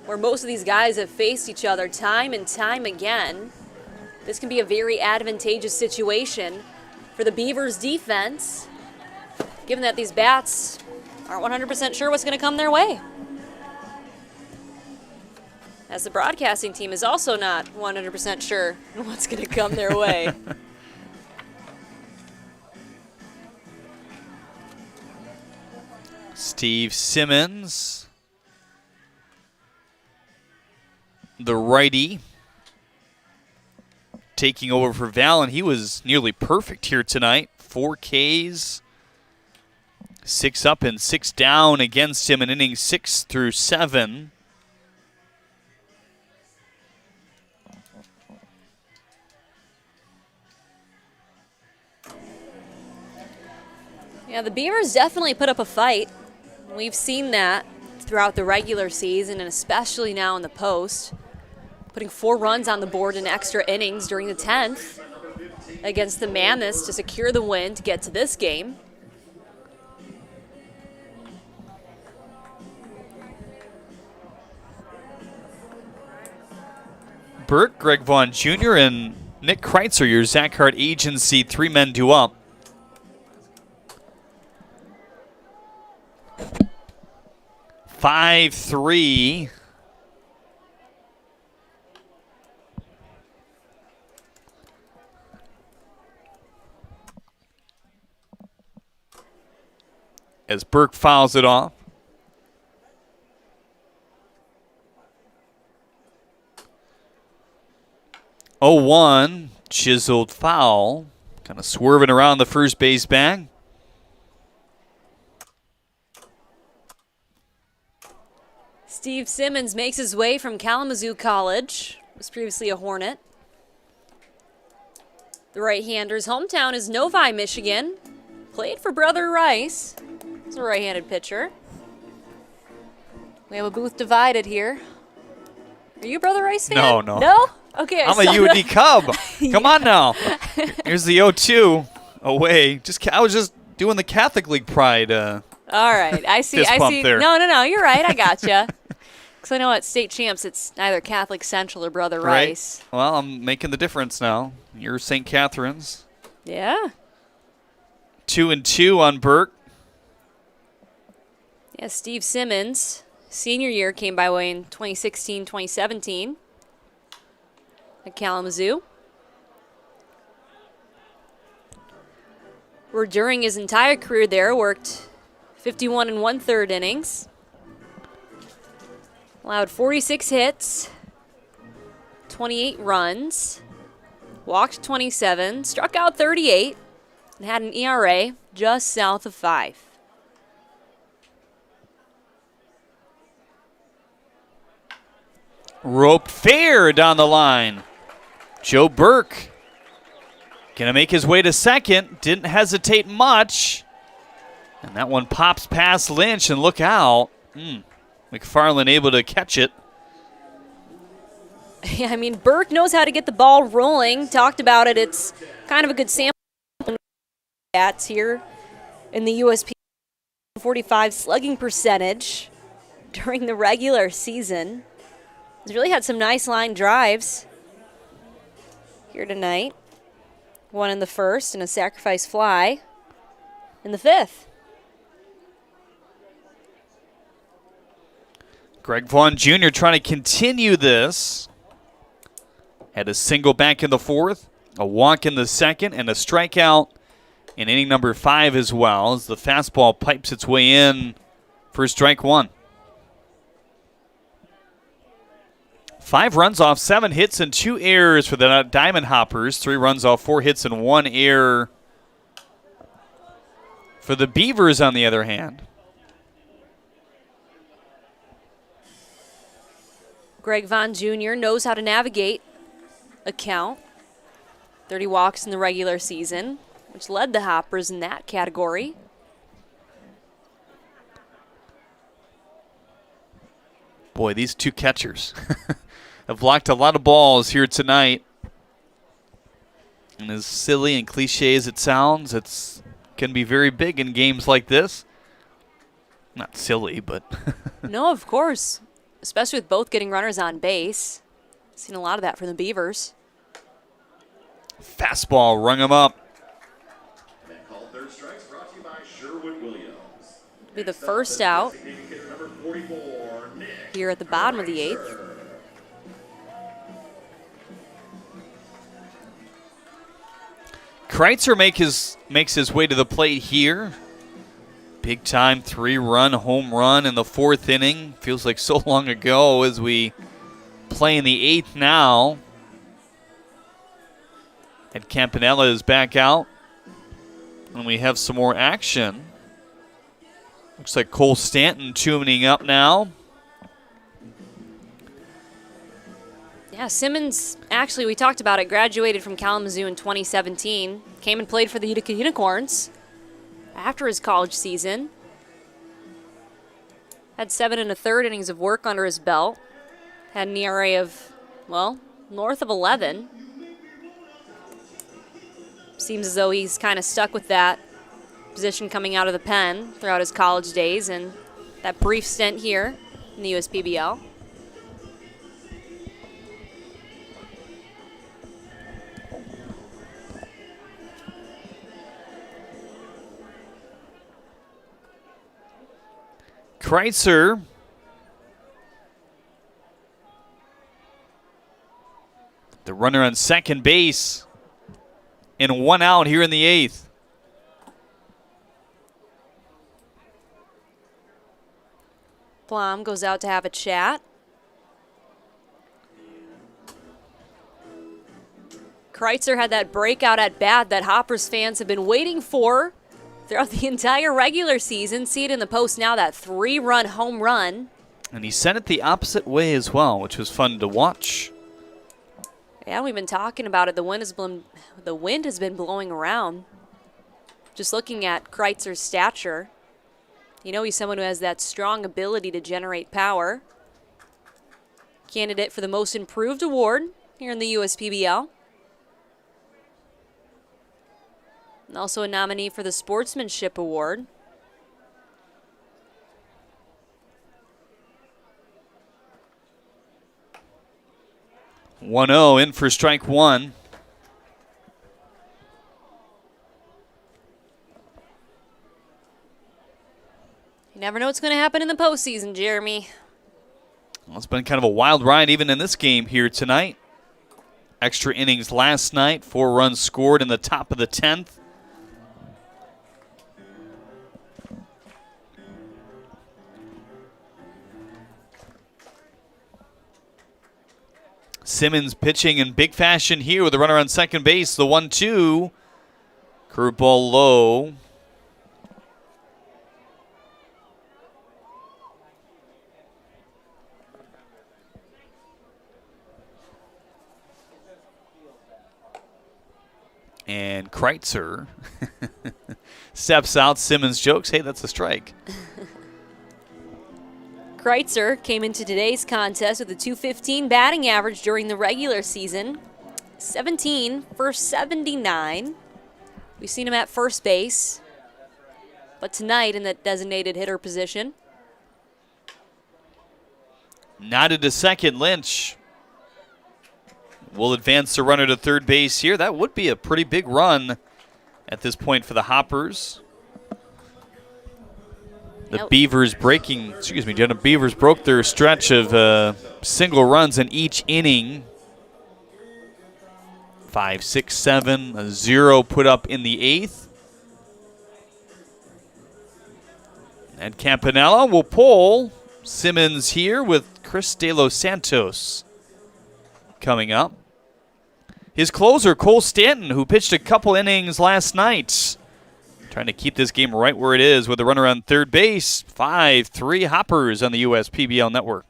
[SPEAKER 4] where most of these guys have faced each other time and time again, this can be a very advantageous situation for the Beavers defense, given that these bats aren't 100% sure what's going to come their way. As the broadcasting team is also not 100% sure what's going to come their way.
[SPEAKER 1] Steve Simmons, the righty, taking over for Val, and he was nearly perfect here tonight. 4 Ks, 6 up and 6 down against him in innings 6 through 7.
[SPEAKER 4] Yeah, the Beavers definitely put up a fight. We've seen that throughout the regular season and especially now in the post. Putting 4 runs on the board in extra innings during the 10th against the Mammoths to secure the win to get to this game.
[SPEAKER 1] Burke, Greg Vaughn Jr., and Nick Kreitzer, your Zach Hart agency, 3 men due up. Five, 3. As Burke fouls it off. Oh, 1, chiseled foul. Kind of swerving around the first base bag.
[SPEAKER 4] Steve Simmons makes his way from Kalamazoo College. Was previously a Hornet. The right-hander's hometown is Novi, Michigan. Played for Brother Rice. He's a right-handed pitcher. We have a booth divided here. Are you a Brother Rice fan?
[SPEAKER 1] No, no.
[SPEAKER 4] No? Okay.
[SPEAKER 1] I'm a UD Cub. Come on now. Here's the 0-2 away. I was just doing the Catholic League pride.
[SPEAKER 4] All right. I see. I see.
[SPEAKER 1] There.
[SPEAKER 4] No. You're right. I gotcha. Because I know at state champs, it's either Catholic Central or Brother Rice.
[SPEAKER 1] Well, I'm making the difference now. You're St. Catherine's.
[SPEAKER 4] Yeah.
[SPEAKER 1] 2-2 on Burke.
[SPEAKER 4] Yeah, Steve Simmons, senior year, came by way in 2016-2017 at Kalamazoo. Where during his entire career there, worked 51 1/3 innings. Allowed 46 hits, 28 runs, walked 27, struck out 38, and had an ERA just south of 5.
[SPEAKER 1] Roped fair down the line. Joe Burke gonna make his way to second. Didn't hesitate much. And that one pops past Lynch, and look out. McFarland able to catch it.
[SPEAKER 4] Yeah, I mean, Burke knows how to get the ball rolling. Talked about it. It's kind of a good sample bats here in the USPBL 45 slugging percentage during the regular season. He's really had some nice line drives here tonight. One in the first and a sacrifice fly in the 5th.
[SPEAKER 1] Greg Vaughn Jr. trying to continue this. Had a single back in the 4th, a walk in the 2nd, and a strikeout in inning number 5 as well as the fastball pipes its way in for strike 1. 5 runs off 7 hits and 2 errors for the Diamond Hoppers. 3 runs off 4 hits and 1 error for the Beavers on the other hand.
[SPEAKER 4] Greg Vaughn Jr. knows how to navigate a count. 30 walks in the regular season, which led the Hoppers in that category.
[SPEAKER 1] Boy, these two catchers have blocked a lot of balls here tonight. And as silly and cliche as it sounds, it can be very big in games like this. Not silly, but
[SPEAKER 4] No, of course. Especially with both getting runners on base. Seen a lot of that from the Beavers.
[SPEAKER 1] fastball rung him up.
[SPEAKER 4] Be the first out here at the bottom of the 8th.
[SPEAKER 1] Kreitzer makes his way to the plate here. Big time 3-run home run in the 4th inning. Feels like so long ago as we play in the 8th now. And Campanella is back out. And we have some more action. Looks like Cole Stanton tuning up now.
[SPEAKER 4] Yeah, Simmons, actually, we talked about it, graduated from Kalamazoo in 2017. Came and played for the Utica Unicorns after his college season. Had 7 1/3 innings of work under his belt. Had an ERA of, well, north of 11. Seems as though he's kind of stuck with that position coming out of the pen throughout his college days and that brief stint here in the USPBL.
[SPEAKER 1] Kreitzer the runner on second base and 1 out here in the 8th.
[SPEAKER 4] Blom goes out to have a chat. Kreitzer had that breakout at bat that Hoppers fans have been waiting for throughout the entire regular season. See it in the post now, that 3-run home run.
[SPEAKER 1] And he sent it the opposite way as well, which was fun to watch.
[SPEAKER 4] Yeah, we've been talking about it. The wind has been blowing around. Just looking at Kreitzer's stature, you know he's someone who has that strong ability to generate power. Candidate for the Most Improved Award here in the USPBL. And also a nominee for the Sportsmanship Award.
[SPEAKER 1] "1-0 in for strike 1.
[SPEAKER 4] You never know what's going to happen in the postseason, Jeremy.
[SPEAKER 1] Well, it's been kind of a wild ride even in this game here tonight. Extra innings last night, 4 runs scored in the top of the 10th. Simmons pitching in big fashion here with a runner on second base. The 1-2. Curveball low. And Kreitzer steps out. Simmons jokes, hey, that's a strike.
[SPEAKER 4] Kreitzer came into today's contest with a .215 batting average during the regular season. 17 for 79. We've seen him at first base, but tonight in the designated hitter position.
[SPEAKER 1] Nodded to second. Lynch will advance the runner to third base here. That would be a pretty big run at this point for the Hoppers. The Beavers Beavers broke their stretch of single runs in each inning. 5, 6, 7, a 0 put up in the 8th. And Campanella will pull Simmons here with Chris De Los Santos coming up. His closer, Cole Stanton, who pitched a couple innings last night. Trying to keep this game right where it is with a runner on third base. 5-3 Hoppers on the USPBL network.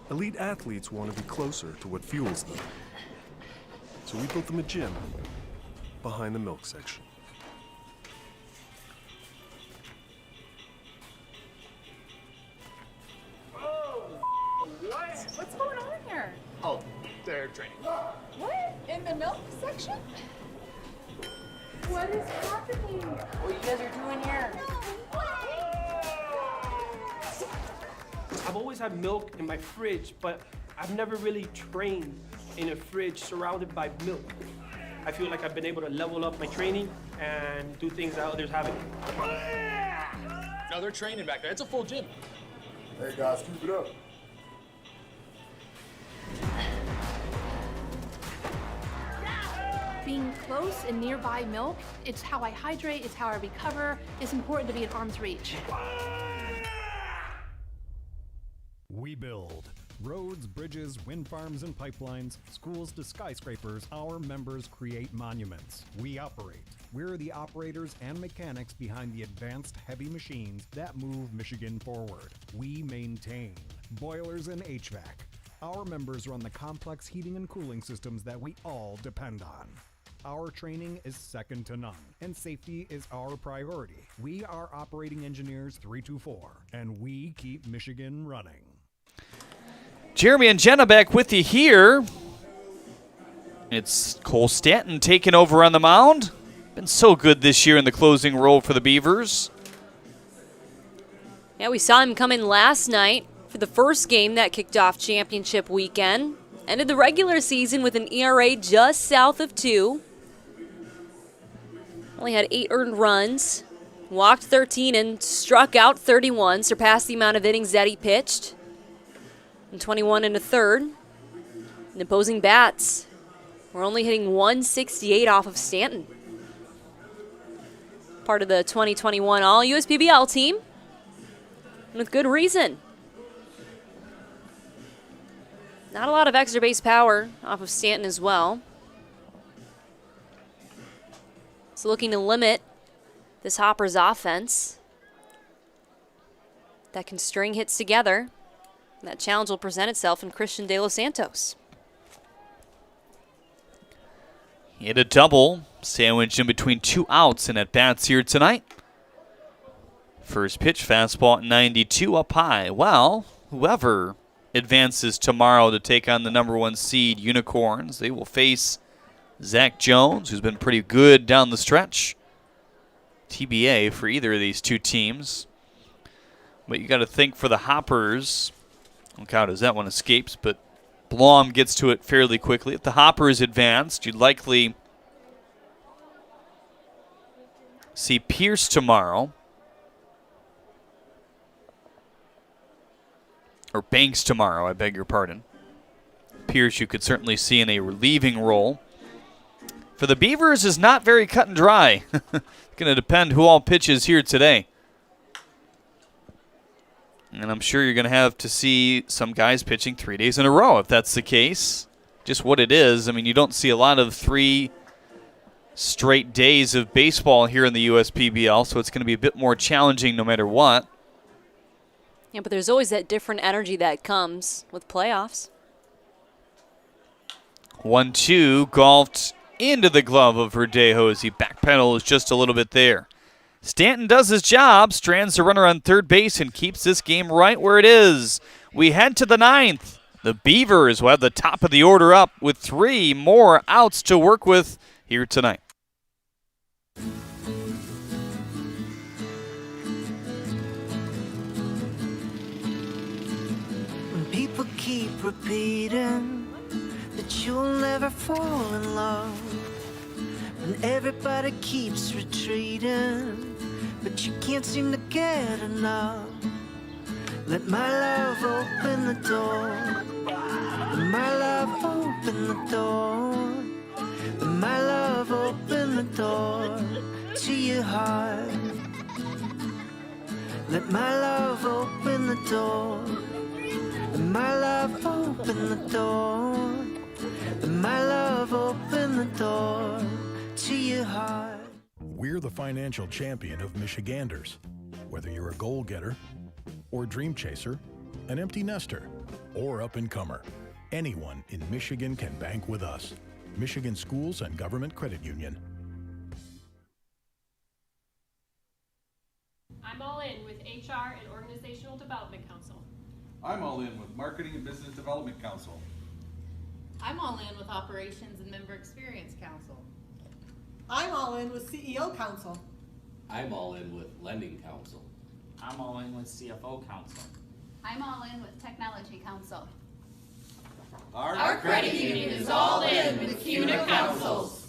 [SPEAKER 5] Elite athletes want to be closer to what fuels them. So we built them a gym, behind the milk section.
[SPEAKER 9] What's going on here?
[SPEAKER 7] Oh, they're training.
[SPEAKER 9] What? In the milk section? What is happening? What you guys are doing here?
[SPEAKER 7] I've always had milk in my fridge, but I've never really trained in a fridge surrounded by milk. I feel like I've been able to level up my training and do things that others haven't.
[SPEAKER 16] No, they're training back there. It's a full gym.
[SPEAKER 22] Hey guys, keep it up.
[SPEAKER 23] Being close and nearby milk, it's how I hydrate, it's how I recover. It's important to be at arm's reach.
[SPEAKER 2] We build roads, bridges, wind farms and pipelines, schools to skyscrapers. Our members create monuments. We operate. We're the operators and mechanics behind the advanced heavy machines that move Michigan forward. We maintain boilers and HVAC. Our members run the complex heating and cooling systems that we all depend on. Our training is second to none, and safety is our priority. We are Operating Engineers 324, and we keep Michigan running.
[SPEAKER 1] Jeremy and Jenna back with you here. It's Cole Stanton taking over on the mound. Been so good this year in the closing role for the Beavers.
[SPEAKER 4] Yeah, we saw him come in last night for the first game that kicked off championship weekend. Ended the regular season with an ERA just south of 2. Only had 8 earned runs, walked 13 and struck out 31, surpassed the amount of innings that he pitched. And 21 and a third. And opposing bats were only hitting 168 off of Stanton. Part of the 2021 All-USPBL team. And with good reason. Not a lot of extra base power off of Stanton as well. So looking to limit this Hoppers offense that can string hits together. That challenge will present itself in Christian De Los Santos.
[SPEAKER 1] Hit a double, sandwiched in between 2 outs and at bats here tonight. First pitch, fastball at 92 up high. Well, whoever advances tomorrow to take on the #1 seed Unicorns, they will face Zach Jones, who's been pretty good down the stretch. TBA for either of these two teams. But you got to think for the Hoppers. Look out as that one escapes, but Blom gets to it fairly quickly. If the Hoppers advanced, you'd likely see Pierce tomorrow. Or Banks tomorrow, I beg your pardon. Pierce you could certainly see in a relieving role. For the Beavers is not very cut and dry. It's going to depend who all pitches here today. And I'm sure you're going to have to see some guys pitching 3 days in a row if that's the case. Just what it is. I mean, you don't see a lot of 3 straight days of baseball here in the USPBL, so it's going to be a bit more challenging no matter what.
[SPEAKER 4] Yeah, but there's always that different energy that comes with playoffs.
[SPEAKER 1] 1-2, golfed into the glove of Verdejo as he backpedals just a little bit there. Stanton does his job, strands the runner on third base, and keeps this game right where it is. We head to the 9th. The Beavers will have the top of the order up with 3 more outs to work with here tonight.
[SPEAKER 12] When people keep repeating that you'll never fall in love, when everybody keeps retreating, but you can't seem to get enough, let my love open the door. Let my love open the door. Let my love open the door to your heart. Let my love open the door. Let my love open the door. Let my love open the door to your heart.
[SPEAKER 25] We're the financial champion of Michiganders. Whether you're a goal-getter or dream chaser, an empty nester, or up-and-comer, anyone in Michigan can bank with us. Michigan Schools and Government Credit Union.
[SPEAKER 10] HR and Organizational Development Council.
[SPEAKER 16] I'm all in with Marketing and Business Development Council.
[SPEAKER 17] I'm all in with Operations and Member Experience Council.
[SPEAKER 18] I'm all in with CEO Council.
[SPEAKER 20] I'm all in with Lending Council.
[SPEAKER 26] I'm all in with CFO Council.
[SPEAKER 27] I'm all in with Technology Council.
[SPEAKER 17] Our credit union is all in with CUNA councils.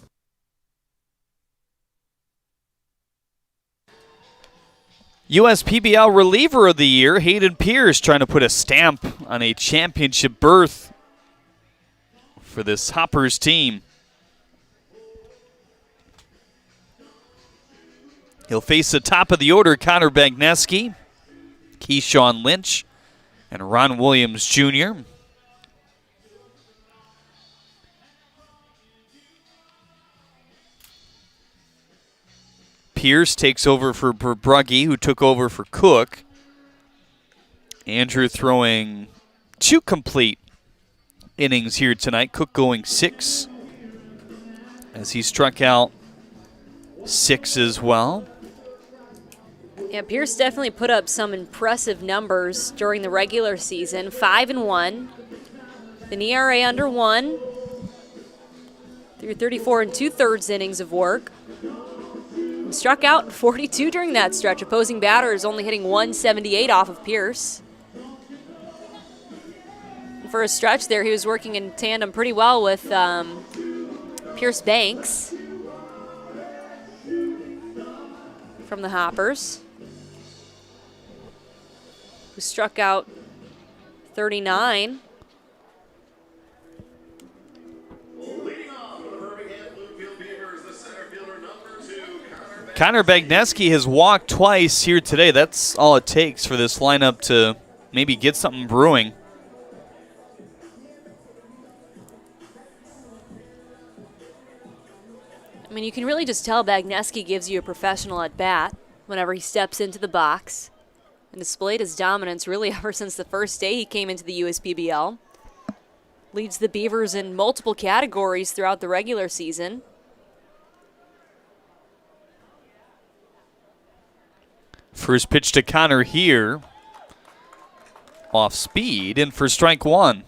[SPEAKER 1] USPBL Reliever of the Year, Hayden Pierce, trying to put a stamp on a championship berth for this Hoppers team. He'll face the top of the order, Connor Bagneski, Keyshawn Lynch, and Ron Williams Jr. Pierce takes over for Brugge, who took over for Cook. Andrew throwing 2 complete innings here tonight. Cook going 6 as he struck out 6 as well.
[SPEAKER 4] Yeah, Pierce definitely put up some impressive numbers during the regular season. 5-1, an ERA under 1, through 34 2/3 innings of work. Struck out 42 during that stretch. Opposing batters only hitting 178 off of Pierce. And for a stretch there, he was working in tandem pretty well with Pierce Banks from the Hoppers, who struck out 39.
[SPEAKER 1] Connor Bagneski has walked twice here today. That's all it takes for this lineup to maybe get something brewing.
[SPEAKER 4] I mean, you can really just tell Bagneski gives you a professional at bat whenever he steps into the box, and displayed his dominance really ever since the first day he came into the USPBL. Leads the Beavers in multiple categories throughout the regular season.
[SPEAKER 1] First pitch to Connor here. Off speed and for strike 1.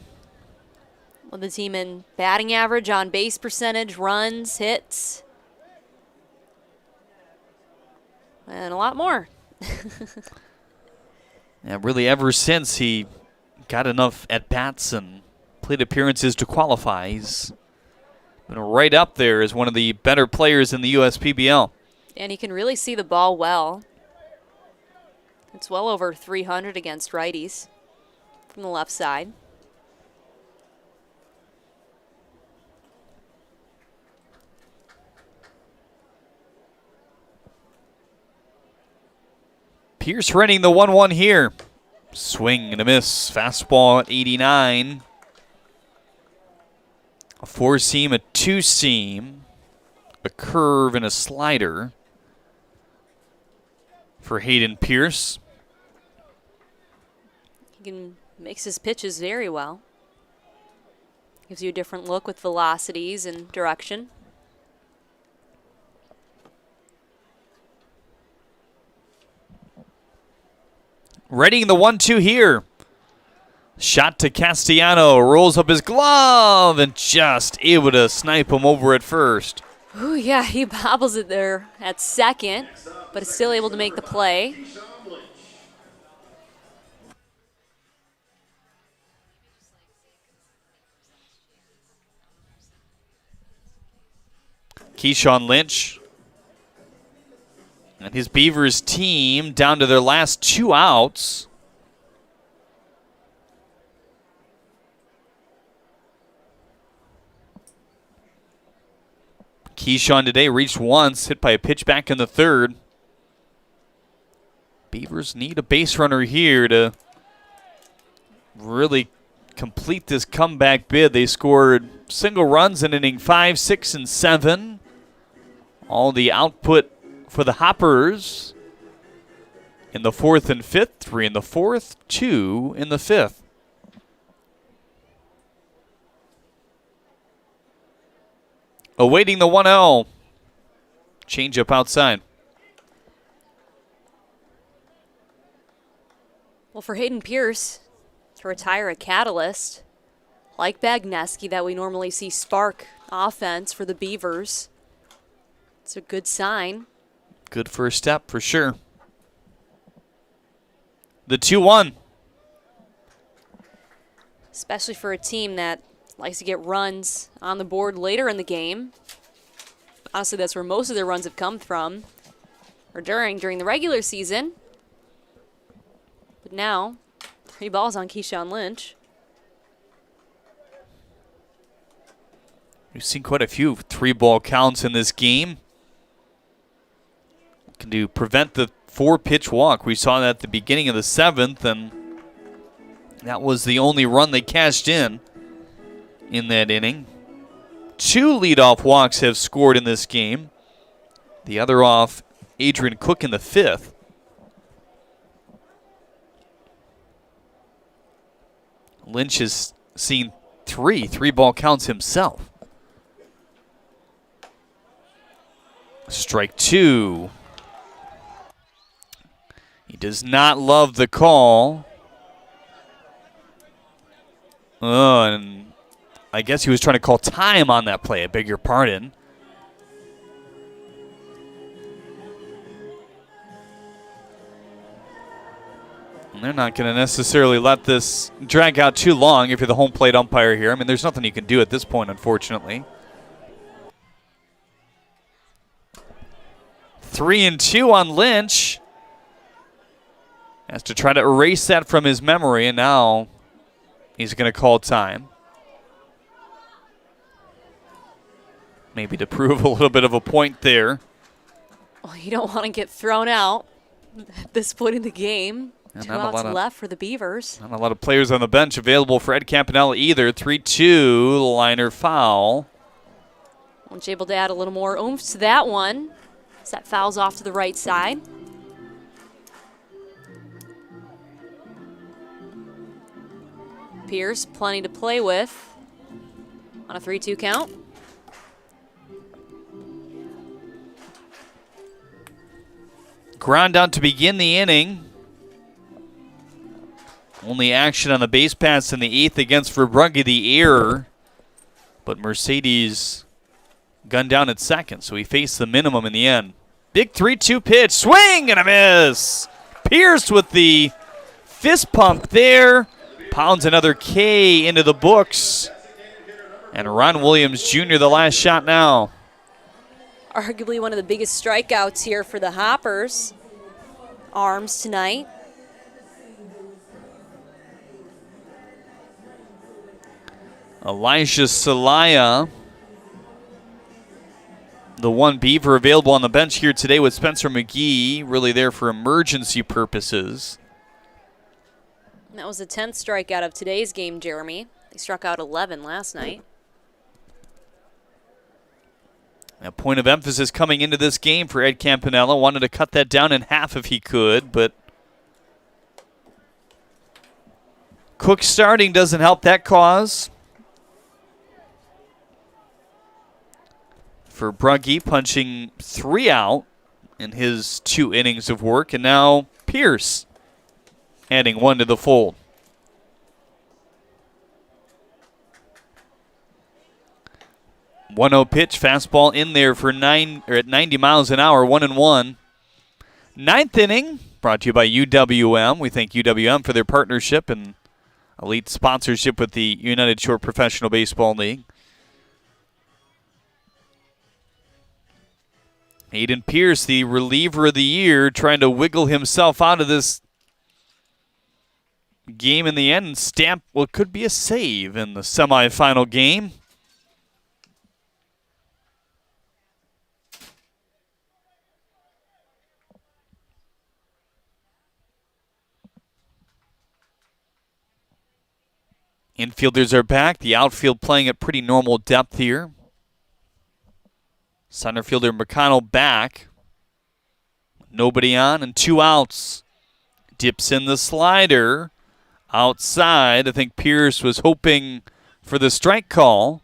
[SPEAKER 4] Well, the team in batting average, on base percentage, runs, hits, and a lot more.
[SPEAKER 1] Yeah, really ever since he got enough at-bats and plate appearances to qualify, he's been right up there as one of the better players in the USPBL.
[SPEAKER 4] And he can really see the ball well. It's well over 300 against righties from the left side.
[SPEAKER 1] Pierce running the 1-1 here. Swing and a miss. Fastball at 89. A 4-seam, a 2-seam, a curve, and a slider for Hayden Pierce.
[SPEAKER 4] He can mix his pitches very well. Gives you a different look with velocities and direction.
[SPEAKER 1] Readying the 1-2 here. Shot to Castellano, rolls up his glove and just able to snipe him over at first.
[SPEAKER 4] Ooh, yeah, he bobbles it there at second, but is still able to make the play.
[SPEAKER 1] Keyshawn Lynch and his Beavers team down to their last 2 outs. Keyshawn today reached once, hit by a pitch back in the 3rd. Beavers need a base runner here to really complete this comeback bid. They scored single runs in inning 5, 6, and 7. All the output for the Hoppers in the 4th and 5th, 3 in the 4th, 2 in the 5th. Awaiting the 1-0. Change up outside.
[SPEAKER 4] Well, for Hayden Pierce to retire a catalyst like Bagneski that we normally see spark offense for the Beavers, it's a good sign.
[SPEAKER 1] Good first step for sure. The 2-1.
[SPEAKER 4] Especially for a team that likes to get runs on the board later in the game. Honestly, that's where most of their runs have come from, or during the regular season. But now, 3 balls on Keyshawn Lynch.
[SPEAKER 1] We've seen quite a few 3-ball counts in this game. Can prevent the 4-pitch walk. We saw that at the beginning of the 7th, and that was the only run they cashed in that inning. 2 leadoff walks have scored in this game. The other off Adrian Cook in the 5th. Lynch has seen 3-ball counts himself. Strike 2. He does not love the call. And I guess he was trying to call time on that play. I beg your pardon. And they're not going to necessarily let this drag out too long if you're the home plate umpire here. I mean, there's nothing you can do at this point, unfortunately. 3-2 on Lynch. Has to try to erase that from his memory, and now he's going to call time. Maybe to prove a little bit of a point there.
[SPEAKER 4] Well, you don't want to get thrown out at this point in the game.
[SPEAKER 1] And
[SPEAKER 4] 2 outs left for the Beavers.
[SPEAKER 1] Not a lot of players on the bench available for Ed Campanella either. 3-2, liner foul.
[SPEAKER 4] Lynch able to add a little more oomph to that one. As that fouls off to the right side. Pierce, plenty to play with on a 3-2 count.
[SPEAKER 1] Ground out to begin the inning. Only action on the base pass in the 8th against Verbrugge, the error. But Mercedes gunned down at second, so he faced the minimum in the end. Big 3-2 pitch, swing and a miss. Pierce with the fist pump there. Pounds another K into the books. And Ron Williams Jr. the last shot now.
[SPEAKER 4] Arguably one of the biggest strikeouts here for the Hoppers. Arms tonight.
[SPEAKER 1] Elijah Celaya, the one Beaver available on the bench here today with Spencer McGee, really there for emergency purposes.
[SPEAKER 4] That was the 10th strikeout of today's game, Jeremy. They struck out 11 last night.
[SPEAKER 1] A point of emphasis coming into this game for Ed Campanella. Wanted to cut that down in half if he could, but Cook starting doesn't help that cause. For Brugge punching 3 out in his 2 innings of work, and now Pierce adding 1 to the fold. .10 pitch, fastball in there for at 90 miles an hour, 1-1. 9th inning, brought to you by UWM. We thank UWM for their partnership and elite sponsorship with the United Shore Professional Baseball League. Hayden Pierce, the reliever of the year, trying to wiggle himself out of this game in the end and stamp what could be a save in the semifinal game. Infielders are back. The outfield playing at pretty normal depth here. Center fielder McConnell back. Nobody on and 2 outs. Dips in the slider. Outside. I think Pierce was hoping for the strike call.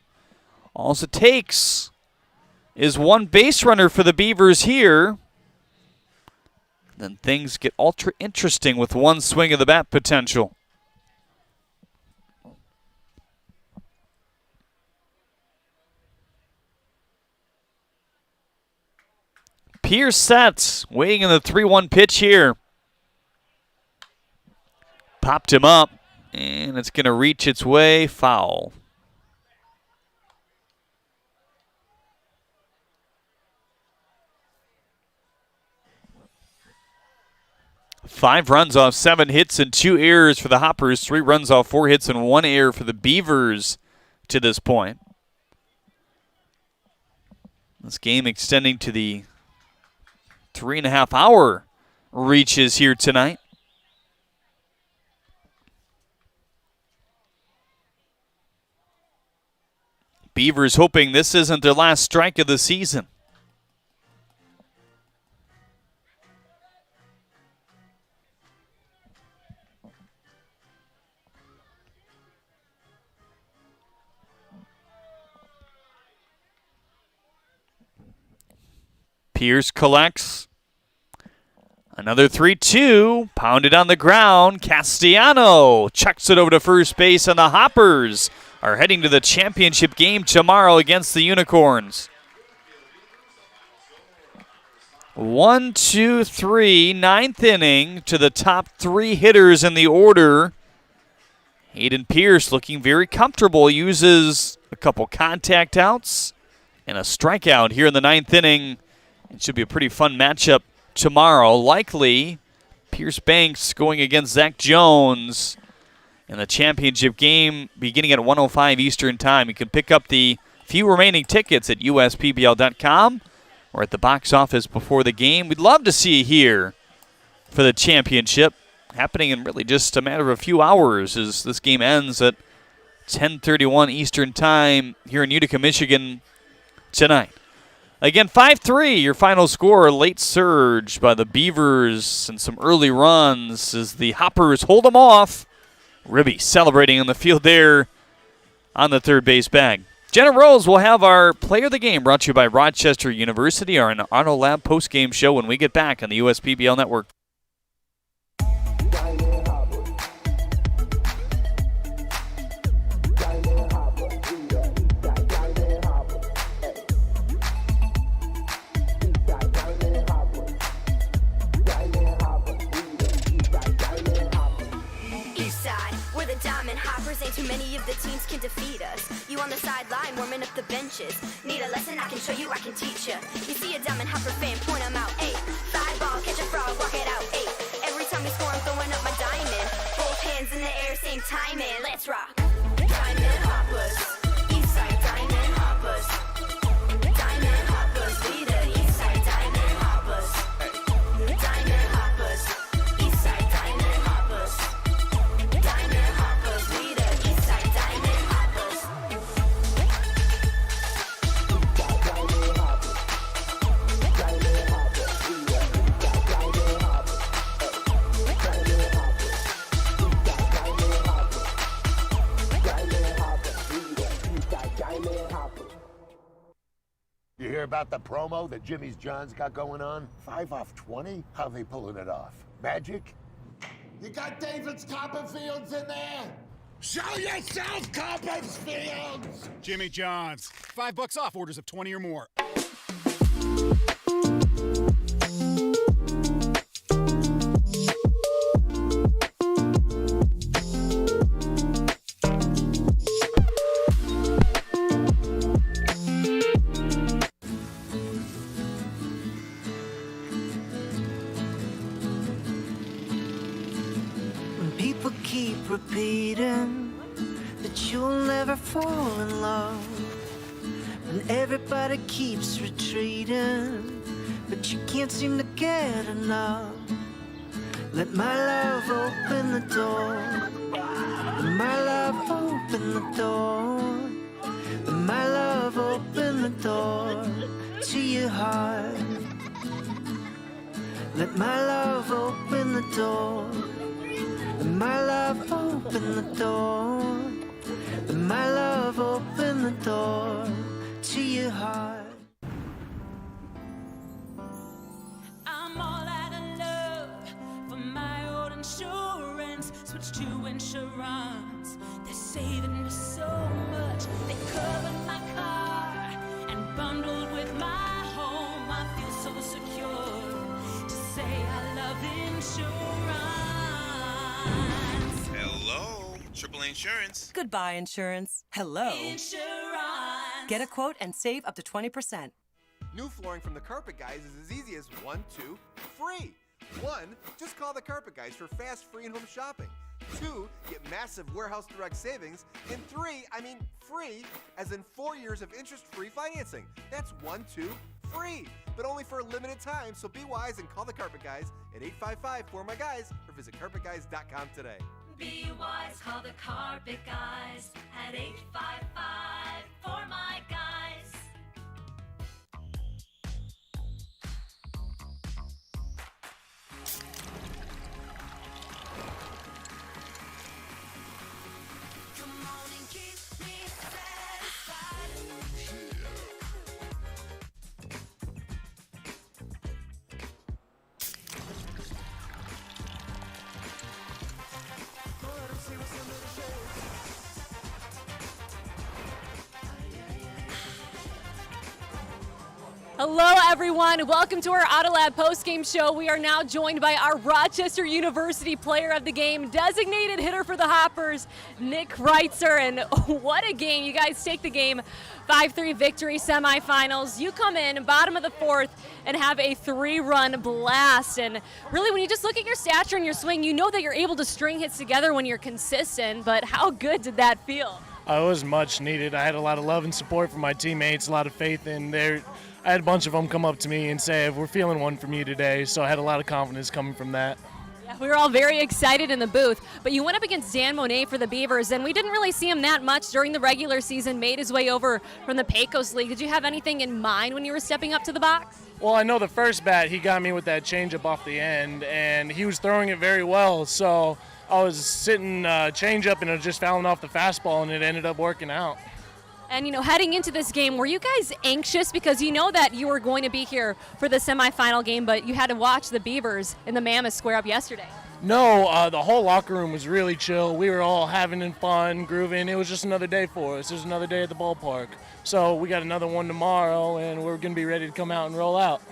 [SPEAKER 1] All it takes is 1 base runner for the Beavers here. then things get ultra interesting with one swing of the bat potential. Pierce sets, waiting in the 3-1 pitch here. Popped him up, and it's going to reach its way foul. Five runs off 7 hits and 2 errors for the Hoppers. 3 runs off 4 hits and 1 error for the Beavers to this point. This game extending to the 3.5-hour reaches here tonight. Beavers hoping this isn't their last strike of the season. Pierce collects. Another 3-2, pounded on the ground. Castellano chucks it over to first base, and the Hoppers are heading to the championship game tomorrow against the Unicorns. 1, 2, 3, 9th inning to the top 3 hitters in the order. Hayden Pierce looking very comfortable, uses a couple contact outs and a strikeout here in the 9th inning. It should be a pretty fun matchup tomorrow. Likely Pierce Banks going against Zach Jones in the championship game beginning at 1:05 Eastern Time. You can pick up the few remaining tickets at USPBL.com or at the box office before the game. We'd love to see you here for the championship, happening in really just a matter of a few hours as this game ends at 10:31 Eastern Time here in Utica, Michigan tonight. Again, 5-3, your final score. A late surge by the Beavers and some early runs as the Hoppers hold them off. Ribby celebrating on the field there on the third base bag. Jenna Rose will have our Player of the Game brought to you by Rochester University, our Auto Lab post-game show when we get back on the USPBL Network.
[SPEAKER 3] Diamond Hoppers, ain't too many of the teams can defeat us. You on the sideline, warming up the benches. Need a lesson, I can show you, I can teach ya. You see a Diamond Hopper fan, point 'em out. 8, 5 ball, catch a frog, walk it out. 8, every time we score, I'm throwing up my diamond. Both hands in the air, same timing. Let's rock. Diamond Hoppers, Eastside Diamond Hoppers. Diamond Hoppers, we the Eastside Diamond Hoppers. Diamond Hoppers, Eastside Diamond Hoppers. Diamond Hoppers, we the Eastside Diamond Hoppers.
[SPEAKER 22] You hear about the promo that Jimmy's John's got going on? 5 off 20? How they pulling it off? Magic? You got David's Copperfields in there? Show yourself, Copperfields!
[SPEAKER 6] Jimmy John's. $5 off orders of 20 or more.
[SPEAKER 12] People keep repeating that you'll never fall in love. And everybody keeps retreating, but you can't seem to get enough. Let my love open the door. Let my love open the door. Let my love open the door to your heart. Let my love open the door. Let my love open the door. Let my love open the door to your heart.
[SPEAKER 3] I'm all out of love.
[SPEAKER 8] insurance, switch to insurance. They're saving me so much. They covered my car and bundled with my home. I feel so secure to say I love insurance.
[SPEAKER 11] Hello, AAA Insurance.
[SPEAKER 13] Goodbye, insurance. Hello.
[SPEAKER 8] Insurance.
[SPEAKER 13] Get a quote and save up to 20%.
[SPEAKER 14] New flooring from the Carpet Guys is as easy as 1, 2, free. 1, just call the Carpet Guys for fast, free, and home shopping. 2, get massive warehouse direct savings. And 3, I mean free, as in 4 years of interest-free financing. That's 1, 2, free, but only for a limited time. So be wise and call the Carpet Guys at 855-4MY-GUYS or visit carpetguys.com today.
[SPEAKER 8] Be wise, call the Carpet Guys at 855-4MY-GUYS.
[SPEAKER 4] Hello, everyone. Welcome to our Autolab postgame show. We are now joined by our Rochester University player of the game, designated hitter for the Hoppers, Nick Kreitzer. And what a game. You guys take the game 5-3 victory semifinals. You come in bottom of the fourth and have a 3-run blast. And really, when you just look at your stature and your swing, you know that you're able to string hits together when you're consistent. But how good did that feel?
[SPEAKER 15] It was much needed. I had a lot of love and support from my teammates, a lot of faith in there. I had a bunch of them come up to me and say, we're feeling one from you today, so I had a lot of confidence coming from that.
[SPEAKER 4] Yeah, we were all very excited in the booth, but you went up against Dan Monet for the Beavers, and we didn't really see him that much during the regular season, made his way over from the Pecos League. Did you have anything in mind when you were stepping up to the box?
[SPEAKER 15] Well, I know the first bat, he got me with that changeup off the end, and he was throwing it very well, so I was sitting changeup and it was just fouling off the fastball, and it ended up working out.
[SPEAKER 4] And, you know, heading into this game, were you guys anxious because you know that you were going to be here for the semifinal game, but you had to watch the Beavers in the Mammoth square up yesterday?
[SPEAKER 15] No, the whole locker room was really chill. We were all having fun, grooving. It was just another day for us. It was another day at the ballpark. So we got another one tomorrow, and we're going to be ready to come out and roll out.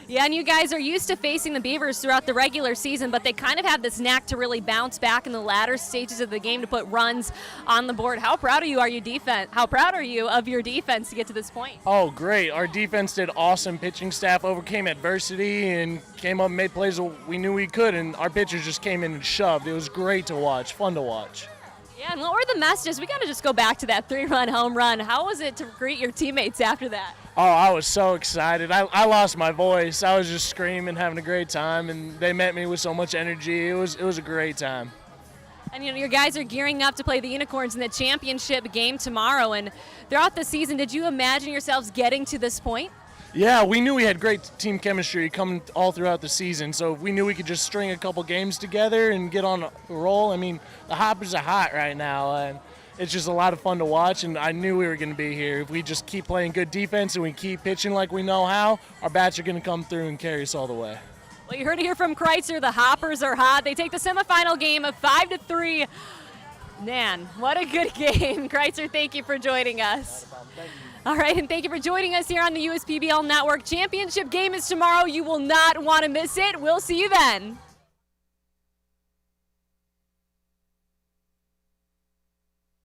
[SPEAKER 4] Yeah, and you guys are used to facing the Beavers throughout the regular season, but they kind of have this knack to really bounce back in the latter stages of the game to put runs on the board. How proud are you of your defense to get to this point?
[SPEAKER 15] Oh, great. Our defense did awesome. Pitching staff overcame adversity and came up and made plays we knew we could, and our pitchers just came in and shoved. It was great to watch, fun to watch.
[SPEAKER 4] Yeah, and what were the messages? We got to just go back to that 3-run home run. How was it to greet your teammates after that?
[SPEAKER 15] Oh, I was so excited. I lost my voice. I was just screaming, having a great time, and they met me with so much energy. It was a great time.
[SPEAKER 4] And, you know, your guys are gearing up to play the Unicorns in the championship game tomorrow. And throughout the season, did you imagine yourselves getting to this point?
[SPEAKER 15] Yeah, we knew we had great team chemistry coming all throughout the season, so we knew we could just string a couple games together and get on a roll. I mean, the Hoppers are hot right now, and it's just a lot of fun to watch, and I knew we were going to be here. If we just keep playing good defense and we keep pitching like we know how, our bats are going to come through and carry us all the way.
[SPEAKER 4] Well, you heard it here from Kreitzer. The Hoppers are hot. They take the semifinal game of 5-3. Man, what a good game. Kreitzer, thank you for joining us. All right, and thank you for joining us here on the USPBL Network. Championship game is tomorrow. You will not want to miss it. We'll see you then.